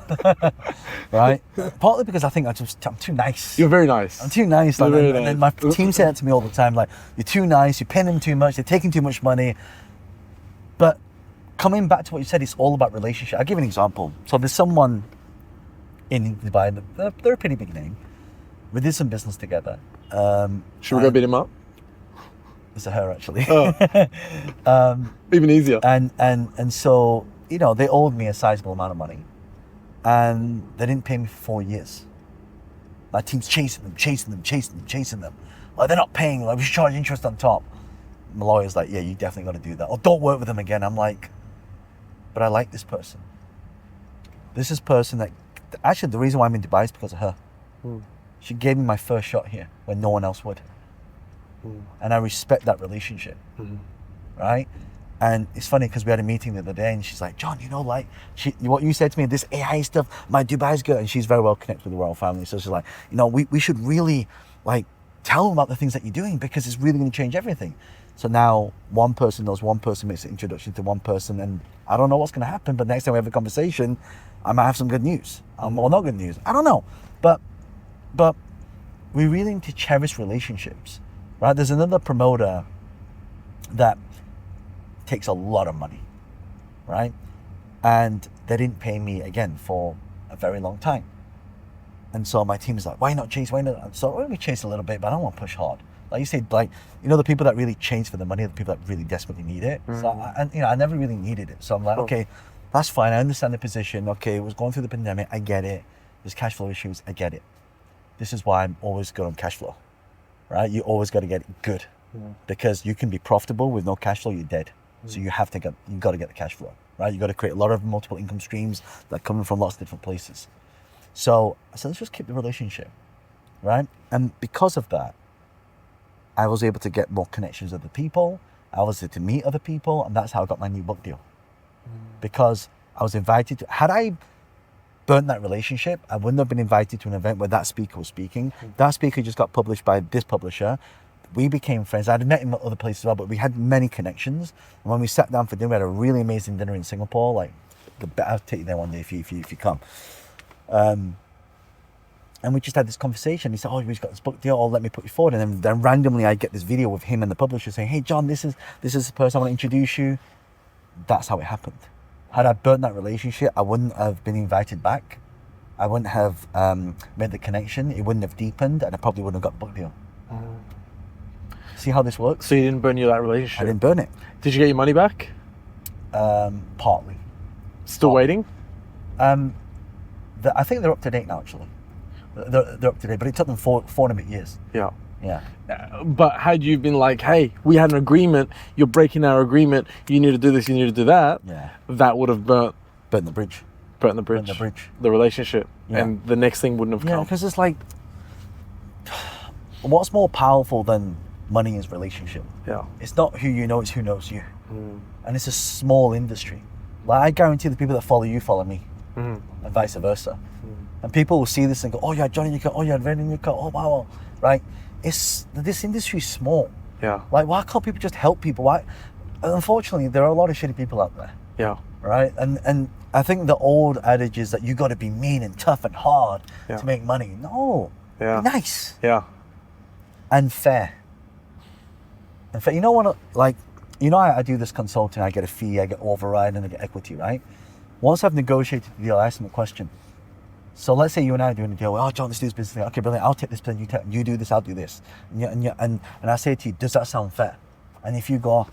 right? Partly because I think I'm too nice. You're very nice. I'm too nice. You're Like, very and then nice. my team say that to me all the time, like, you're too nice, you're paying them too much, they're taking too much money. But coming back to what you said, it's all about relationship. I'll give you an example. So there's someone in Dubai, they're a pretty big name. We did some business together. Should we go beat him up? It's a her, actually. Oh. Even easier. And so, you know, they owed me a sizable amount of money. And they didn't pay me for 4 years. My team's chasing them. Like, they're not paying, like, we should charge interest on top. My lawyer's like, yeah, you definitely got to do that. Or don't work with them again. I'm like, but I like this person. This is person that, actually, the reason why I'm in Dubai is because of her. She gave me my first shot here when no one else would. And I respect that relationship, right? And it's funny because we had a meeting the other day and she's like, John, you know, like, what you said to me, this AI stuff, my Dubai's good. And she's very well connected with the royal family. So she's like, you know, we should really, like, tell them about the things that you're doing because it's really going to change everything. So now one person knows one person, makes an introduction to one person, and I don't know what's going to happen, but next time we have a conversation, I might have some good news. Or not good news. I don't know. But we really need to cherish relationships, right? There's another promoter that takes a lot of money, right? And they didn't pay me again for a very long time. And so my team is like, why not chase? Why not? So we chase a little bit, but I don't want to push hard. Like you said, like, you know, the people that really chase for the money are the people that really desperately need it. So I never really needed it. So I'm like, okay, that's fine. I understand the position. Okay, it was going through the pandemic. I get it. There's cash flow issues. I get it. This is why I'm always good on cash flow, right? You always got to get it good because you can be profitable with no cash flow. You're dead. So you got to get the cash flow, right? You got to create a lot of multiple income streams that come from lots of different places. So I said, let's just keep the relationship, right? And because of that, I was able to get more connections with other people. I was able to meet other people, and that's how I got my new book deal. Because I was invited to, had I burnt that relationship, I wouldn't have been invited to an event where that speaker was speaking. That speaker just got published by this publisher. We became friends. I'd met him at other places as well, but we had many connections. And when we sat down for dinner, we had a really amazing dinner in Singapore. Like, I'll take you there one day if you come. And we just had this conversation. He said, oh, we've got this book deal. Oh, let me put you forward. And then randomly I get this video with him and the publisher saying, hey, John, this is the person I want to introduce you. That's how it happened. Had I burnt that relationship, I wouldn't have been invited back. I wouldn't have made the connection. It wouldn't have deepened, and I probably wouldn't have got the book deal. See how this works? So you didn't burn that relationship? I didn't burn it. Did you get your money back? Partly. Still waiting? I think they're up to date now, actually. They're up to date, but it took them four and a bit years. Yeah. Yeah. But had you been like, hey, we had an agreement, you're breaking our agreement, you need to do this, you need to do that, that would have burnt the bridge. The relationship. Yeah. And the next thing wouldn't have come. Yeah, because it's like, what's more powerful than money is relationship? Yeah. It's not who you know, it's who knows you. And it's a small industry. Like, I guarantee the people that follow you follow me, and vice versa. And people will see this and go, oh yeah, Johnny, you got, oh yeah, Red in your car, oh wow, right? This industry is small. Yeah. Like, why can't people just help people? Why? Unfortunately, there are a lot of shitty people out there. Yeah. Right? And I think the old adage is that you got to be mean and tough and hard to make money. No. Yeah. Be nice. Yeah. And fair. And fair. You know what? Like, you know, I do this consulting. I get a fee. I get override, and I get equity. Right? Once I've negotiated the deal, I ask them a question. So let's say you and I are doing a deal. Oh, John, let's do this business thing. Okay, brilliant. I'll take this plan. You do this. I'll do this. And I say to you, does that sound fair? And if you go,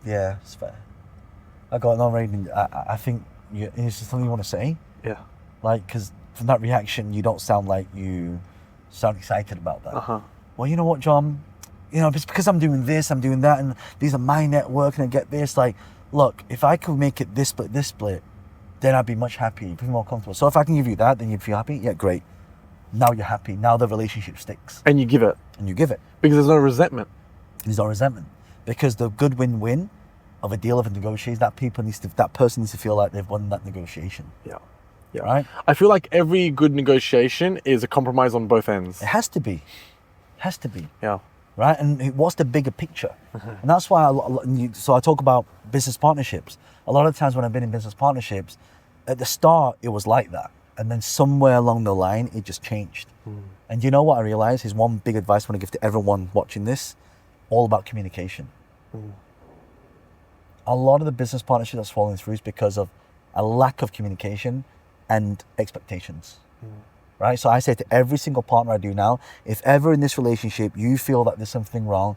yeah, it's fair. I go, no, Raiden, I think is there something you want to say? Yeah. Like, because from that reaction, you don't sound like you sound excited about that. Well, you know what, John? You know, it's because I'm doing this, I'm doing that, and these are my network, and I get this. Like, look, if I could make it this split, then I'd be much happier, be more comfortable. So if I can give you that, then you'd feel happy? Yeah, great. Now you're happy. Now the relationship sticks. And you give it. And you give it. Because there's no resentment. There's no resentment. Because the good win-win of a deal, of a negotiation, that person needs to feel like they've won that negotiation. Yeah. Yeah. Right? I feel like every good negotiation is a compromise on both ends. It has to be. Has to be. Yeah. Right? And what's the bigger picture? And that's why, so I talk about business partnerships. A lot of times when I've been in business partnerships, at the start, it was like that. And then somewhere along the line, it just changed. And you know what I realized is one big advice I want to give to everyone watching this, all about communication. A lot of the business partnership that's falling through is because of a lack of communication and expectations. Right? So I say to every single partner I do now, if ever in this relationship you feel that there's something wrong,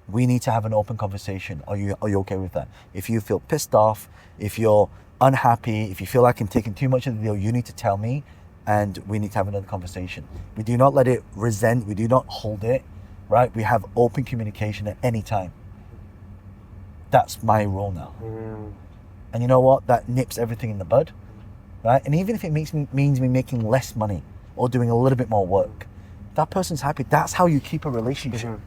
we need to have an open conversation. Are you okay with that? If you feel pissed off, if you're unhappy, if you feel like I'm taking too much of the deal, you need to tell me and we need to have another conversation. We do not let it resent, we do not hold it, right? We have open communication at any time. That's my role now. And you know what? That nips everything in the bud, right? And even if it means me making less money or doing a little bit more work, that person's happy. That's how you keep a relationship.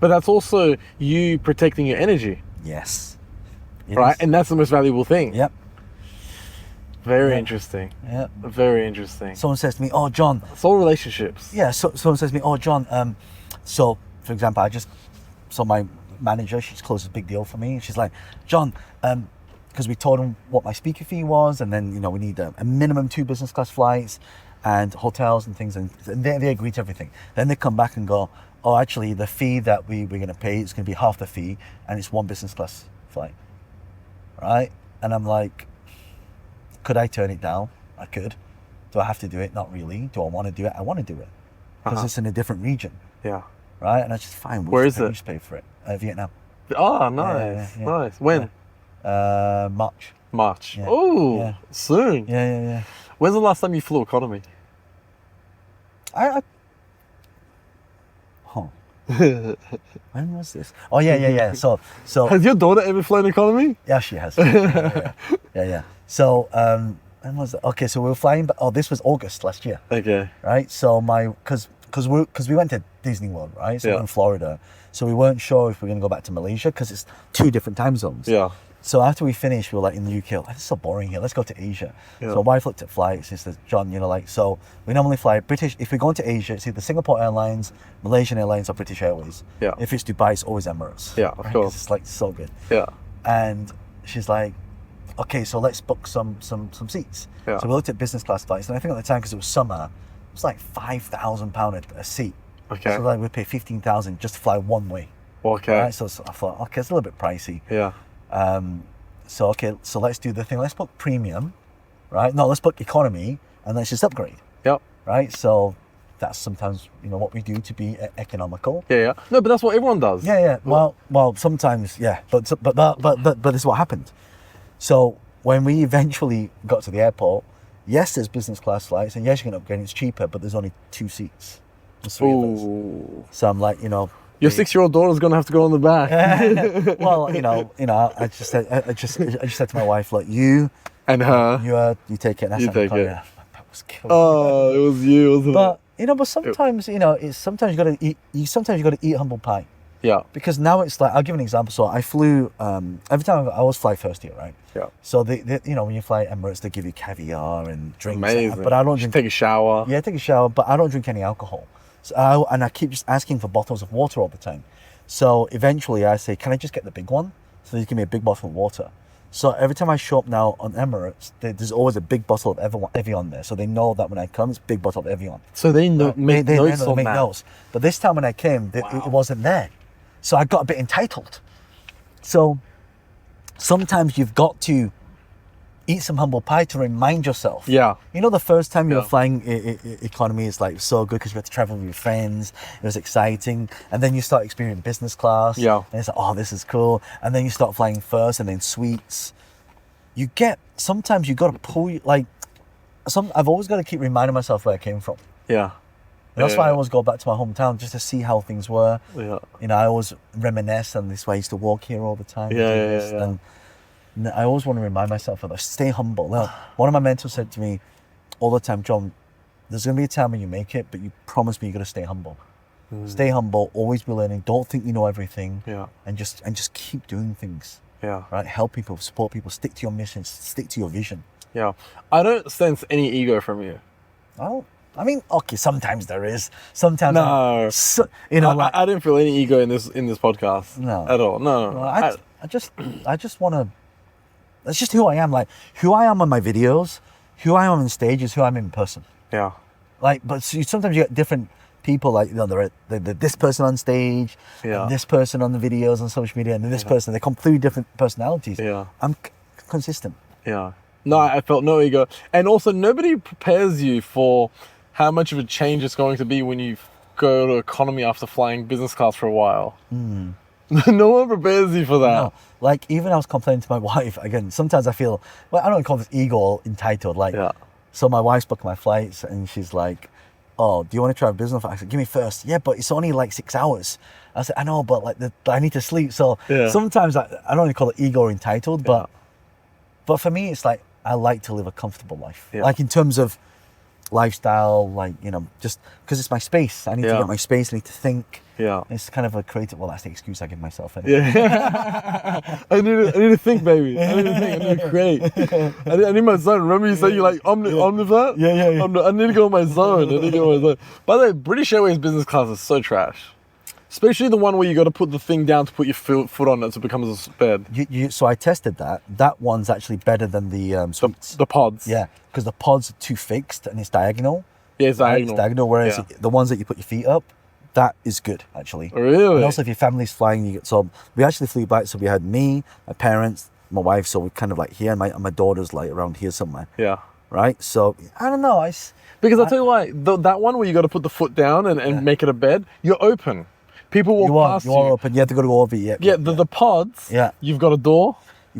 But that's also you protecting your energy. Yes. Right? And that's the most valuable thing. Yep. Very interesting. Yeah. Very interesting. Someone says to me, "Oh, John." It's all relationships. Yeah. So someone says to me, "Oh, John." So, for example, my manager, she's closed a big deal for me, and she's like, "John," because we told them what my speaker fee was, and then we need a minimum 2 business class flights and hotels and things, and they agreed to everything. Then they come back and go, "Oh, actually, the fee that we're going to pay is going to be half the fee, and it's 1 business class flight." Right? And I'm like, could I turn it down? I could. Do I have to do it? Not really. Do I want to do it? I want to do it because it's in a different region. Yeah. Right? And I just fine. Where is it? Just pay for it. Vietnam. Oh, nice. Yeah. Nice. When? March. March. Yeah. Oh, Yeah. soon. Yeah. When's the last time you flew economy? When was this? Oh yeah. So Has your daughter ever flown economy? yeah, she has. Yeah. So when was it? Okay, so we were flying. This was August last year. Okay. Right. So because we went to Disney World, right? So Yeah. we're in Florida. So we weren't sure if we are gonna go back to Malaysia because it's 2 different time zones. Yeah. So after we finished, we were like in the UK, like, this is so boring here, let's go to Asia. Yeah. So wife looked at flights, she says, John, so we normally fly British, if we go into Asia, it's either Singapore Airlines, Malaysian Airlines or British Airways. Yeah. If it's Dubai, it's always Emirates. Yeah, of right? 'Cause course. It's like so good. Yeah. And she's like, okay, so let's book some seats. Yeah. So we looked at business class flights, and I think at the time, because it was summer, it was like £5,000 a seat. Okay. So like we pay 15,000 just to fly one way. Okay. Right? So I thought, okay, it's a little bit pricey. Yeah. So let's do the thing. Let's book premium, right? No, let's book economy, and let's just upgrade, Yep. right? So that's sometimes what we do to be economical. Yeah. No, but that's what everyone does. Yeah. Well, sometimes, yeah. But this is what happened. So when we eventually got to the airport, yes, there's business class flights, and yes, you can upgrade. It's cheaper, but there's only 2 seats. There's 3 of us. Ooh. So I'm like, Your 6-year-old daughter's gonna have to go on the back. well, I just said to my wife, look, you and her, you take it. And I You said, take it. Yeah, that was killing me. Oh, it was you, wasn't it? But sometimes it's sometimes you gotta eat humble pie. Yeah. Because now it's like, I'll give an example. So I flew every time I always fly first here, right? Yeah. So they when you fly Emirates, they give you caviar and drinks. Amazing. But I don't Should drink. take a shower. Yeah, take a shower, but I don't drink any alcohol. So I keep just asking for bottles of water all the time. So eventually I say, can I just get the big one? So they give me a big bottle of water. So every time I show up now on Emirates, there's always a big bottle of Evian there. So they know that when I come, it's a big bottle of Evian. So they know, make notes on make that. notes. But this time when I came, it wasn't there. So I got a bit entitled. So sometimes you've got to eat some humble pie to remind yourself. Yeah. The first time you were flying economy is like so good because you had to travel with your friends. It was exciting. And then you start experiencing business class. Yeah. And it's like, oh, this is cool. And then you start flying first and then suites. Sometimes you got to pull, I've always got to keep reminding myself where I came from. Yeah. And that's why I always go back to my hometown just to see how things were. Yeah. I always reminisce, and this way I used to walk here all the time. Yeah. And I always want to remind myself of that. Stay humble. Now, one of my mentors said to me all the time, John, there's going to be a time when you make it, but you promise me you're going to stay humble. Stay humble, always be learning. Don't think you know everything. Yeah. And just keep doing things. Yeah. Right? Help people, support people, stick to your mission, stick to your vision. Yeah. I don't sense any ego from you. Oh, I mean, okay, sometimes there is. Sometimes No. I didn't feel any ego in this podcast. No. At all. No. Well, I just want to. That's just who I am. Like who I am on my videos, who I am on stage is who I'm in person. Yeah. Like, but sometimes you get different people. Like, you know, they're this person on stage, Yeah. and this person on the videos on social media, and then this person. They're completely different personalities. Yeah. I'm consistent. Yeah. No, I felt no ego, and also nobody prepares you for how much of a change it's going to be when you go to economy after flying business class for a while. No one prepares you for that. No, like even I was complaining to my wife again. Sometimes I feel, well, I don't call this ego or entitled. Like, so my wife's booking my flights, and she's like, "Oh, do you want to try a business?" I said, "Give me first." Yeah, but it's only like 6 hours. I said, "I know, but like I need to sleep." So sometimes I don't really call it ego or entitled, but for me, it's like I like to live a comfortable life. Yeah. Like in terms of lifestyle, like, you know, just because it's my space. I need to get my space. I need to think. Yeah. It's kind of a creative. Well, that's the excuse I give myself. Anyway. Yeah. I need to think, baby. I need to think. I need to create. I need my zone. Remember you said you like omnivore? Yeah. I need to go on my zone. By the way, British Airways business class is so trash. Especially the one where you got to put the thing down to put your foot on it so it becomes a bed. So I tested that. That one's actually better than the suites. The pods. Yeah, because the pods are too fixed and it's diagonal. Yeah, it's diagonal. It's diagonal, whereas the ones that you put your feet up, that is good, actually. Really? And also if your family's flying, so we actually flew back, so we had me, my parents, my wife, so we're kind of like here, and my daughter's like around here somewhere. Yeah. Right? So, I don't know. Because I'll tell you why, that one where you got to put the foot down and make it a bed, you're open. People walk past you. You are open. You have to go to OV. Yeah, the pods, you've got a door.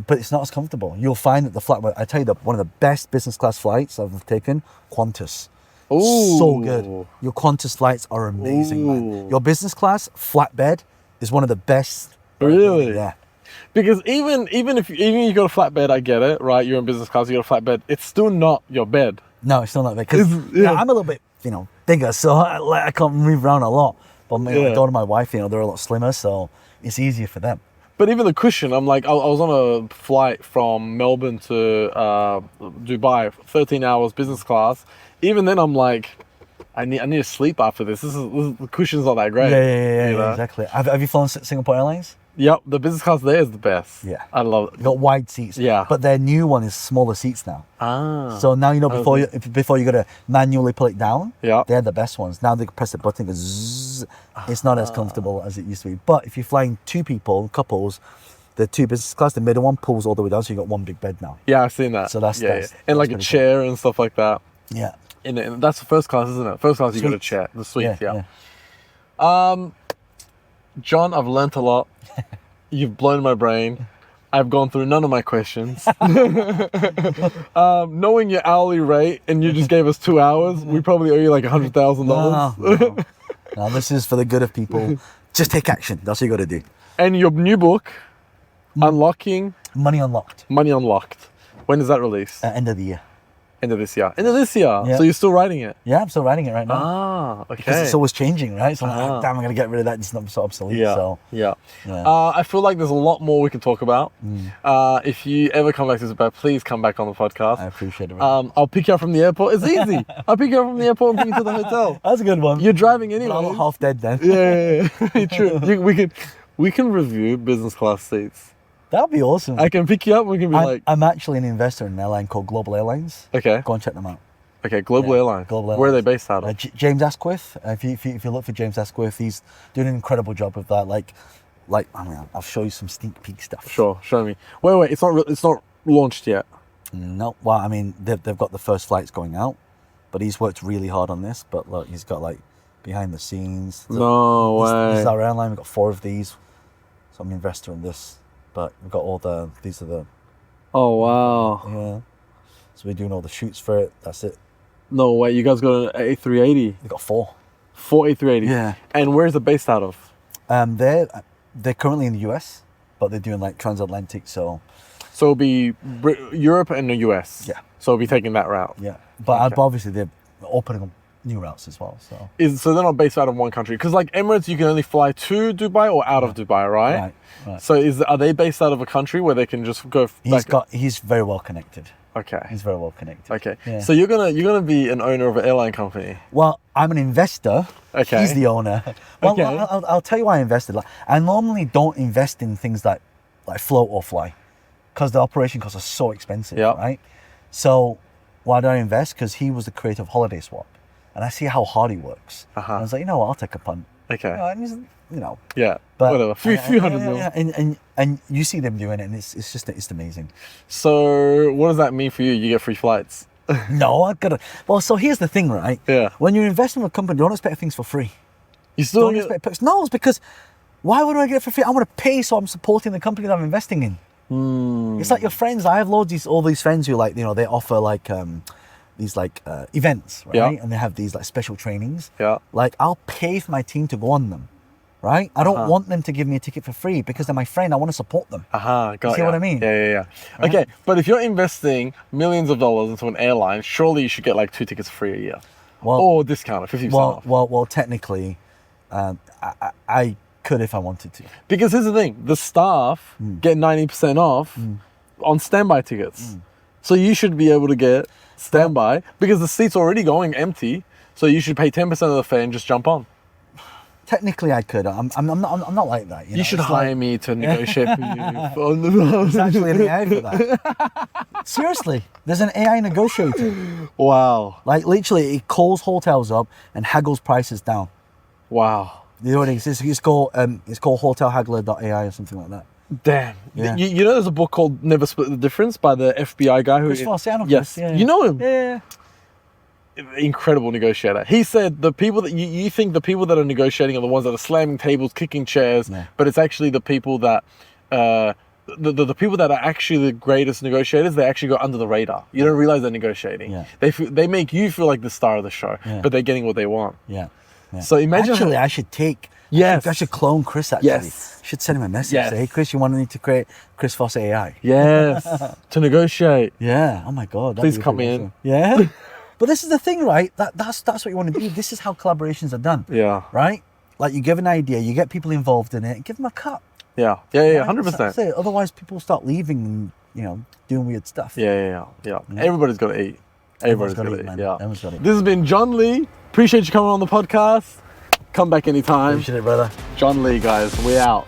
But it's not as comfortable. You'll find that the flight, I tell you, one of the best business class flights I've taken, Qantas. Ooh. So good. Your Qantas flights are amazing, man. Your business class flatbed is one of the best. Really? Yeah. Because even if you got a flatbed, I get it, right? You're in business class, you got a flatbed. It's still not your bed. No, it's still not bed. Because I'm a little bit, bigger, so I can't move around a lot. But my daughter and my wife, they're a lot slimmer, so it's easier for them. But even the cushion, I'm like, I was on a flight from Melbourne to Dubai, 13 hours business class. Even then, I'm like, I need to sleep after this. The cushion's not that great. Yeah, exactly. Have you flown Singapore Airlines? Yep, the business class there is the best. Yeah. I love it. You've got wide seats. Yeah. But their new one is smaller seats now. Ah. So now, before you got to manually pull it down, yeah, they're the best ones. Now they can press the button, it goes zzz. It's not as comfortable as it used to be. But if you're flying two people, couples, the two business class, the middle one pulls all the way down, so you got one big bed now. Yeah, I've seen that. So that's and like a chair and stuff like that. Yeah. And that's the first class, isn't it? First class, you got a chair, the suite. Yeah. John, I've learnt a lot. You've blown my brain. I've gone through none of my questions. Knowing your hourly rate, and you just gave us 2 hours, we probably owe you like $100,000. No, this is for the good of people. Just take action. That's what you got to do. And your new book, Unlocking Money Unlocked. Money Unlocked. When does that release? End of the year. End of this year. End of this year. Yeah. So you're still writing it? Yeah, I'm still writing it right now. Ah, okay. Because it's always changing, right? So I'm like, damn, I'm going to get rid of that. It's not so obsolete. Yeah. So. Yeah. I feel like there's a lot more we can talk about. If you ever come back to Dubai, please come back on the podcast. I appreciate it. I'll pick you up from the airport. It's easy. I'll pick you up from the airport and bring you to the hotel. That's a good one. You're driving anyway. I'm half dead then. Yeah. True. We can review business class seats. That would be awesome. I can pick you up. We can be I'm actually an investor in an airline called Global Airlines. Okay. Go and check them out. Okay, Global Airlines. Global Airlines. Where are they based out of? James Asquith. If you look for James Asquith, he's doing an incredible job of that. I'll show you some sneak peek stuff. Sure, show me. Wait. It's not launched yet. No. Well, I mean, they've got the first flights going out, but he's worked really hard on this. But look, he's got behind the scenes. No way. This is our airline. We've got 4 of these. So I'm an investor in this. But we've got these are the. Oh wow. Yeah. So we're doing all the shoots for it. That's it. No way, you guys got an A380? We've got 4. 4 A380s? Yeah. And where is it based out of? They're currently in the US, but they're doing transatlantic, so... So it'll be Europe and the US? Yeah. So it'll be taking that route? Yeah. But obviously they're opening them new routes as well. So So they're not based out of one country, because like Emirates, you can only fly to Dubai or out of Dubai, right? Right. So are they based out of a country where they can just go? He's very well connected. Okay. He's very well connected. Okay. Yeah. So you're gonna be an owner of an airline company. Well, I'm an investor. Okay. He's the owner. Well, Okay. I'll tell you why I invested. Like, I normally don't invest in things like float or fly, because the operation costs are so expensive. Yeah. Right. So why do I invest? Because he was the creator of Holiday Swap, and I see how hard he works. And I was like, you know what? I'll take a punt. Okay. You know. Yeah. But whatever. Few hundred mil. Yeah. And you see them doing it, and it's amazing. So what does that mean for you? You get free flights. No, I gotta. Well, so here's the thing, right? Yeah. When you invest in a company, don't expect things for free. You still Don't get. expect. No, it's because why would I get it for free? I want to pay, so I'm supporting the company that I'm investing in. It's like your friends. I have all these friends who like, they offer like these like events, right? Yeah. And they have these like special trainings. Yeah. Like I'll pay for my team to go on them, right? I don't want them to give me a ticket for free because they're my friend. I want to support them. Got You see what I mean? Yeah. Okay, but if you're investing millions of dollars into an airline, surely you should get like 2 tickets free a year, or discounted 50% off. Well, technically, I could if I wanted to. Because here's the thing: the staff get 90% off on standby tickets, so you should be able to get standby because the seat's already going empty. So you should pay 10% of the fare and just jump on. Technically, I could. I'm not like that. You should hire me to negotiate for you. There's actually an AI for that. Seriously, there's an AI negotiator. Wow. Like literally, it calls hotels up and haggles prices down. Wow. You know what it is? It's called hotelhaggler.ai or something like that. Damn. Yeah. You know there's a book called Never Split the Difference by the FBI guy who... Chris Foss, I know Yes. Chris, yeah. You know him? Yeah. Incredible negotiator. He said the people that you think the people that are negotiating are the ones that are slamming tables, kicking chairs, but it's actually the people that the people that are actually the greatest negotiators. They actually go under the radar. You don't realize they're negotiating. Yeah. They make you feel like the star of the show, but they're getting what they want. Yeah. So imagine. Actually, I should take. Yes. I should clone Chris. Actually, Yes. I should send him a message. Yes. Say, hey, Chris, you want me to create Chris Foss AI? Yes. To negotiate. Yeah. Oh my God. that'd Please be come pretty in. awesome. Yeah. But this is the thing, right? That's what you want to do. This is how collaborations are done. Yeah. Right? Like you give an idea, you get people involved in it, and give them a cut. Yeah. Right? 100%. That's it. Otherwise, people start leaving and doing weird stuff. Yeah. Everybody's got to eat. Everybody's got to eat. man. Yeah. Everyone's gotta eat. This has been John Lee. Appreciate you coming on the podcast. Come back anytime. Appreciate it, brother. John Lee, guys. We out.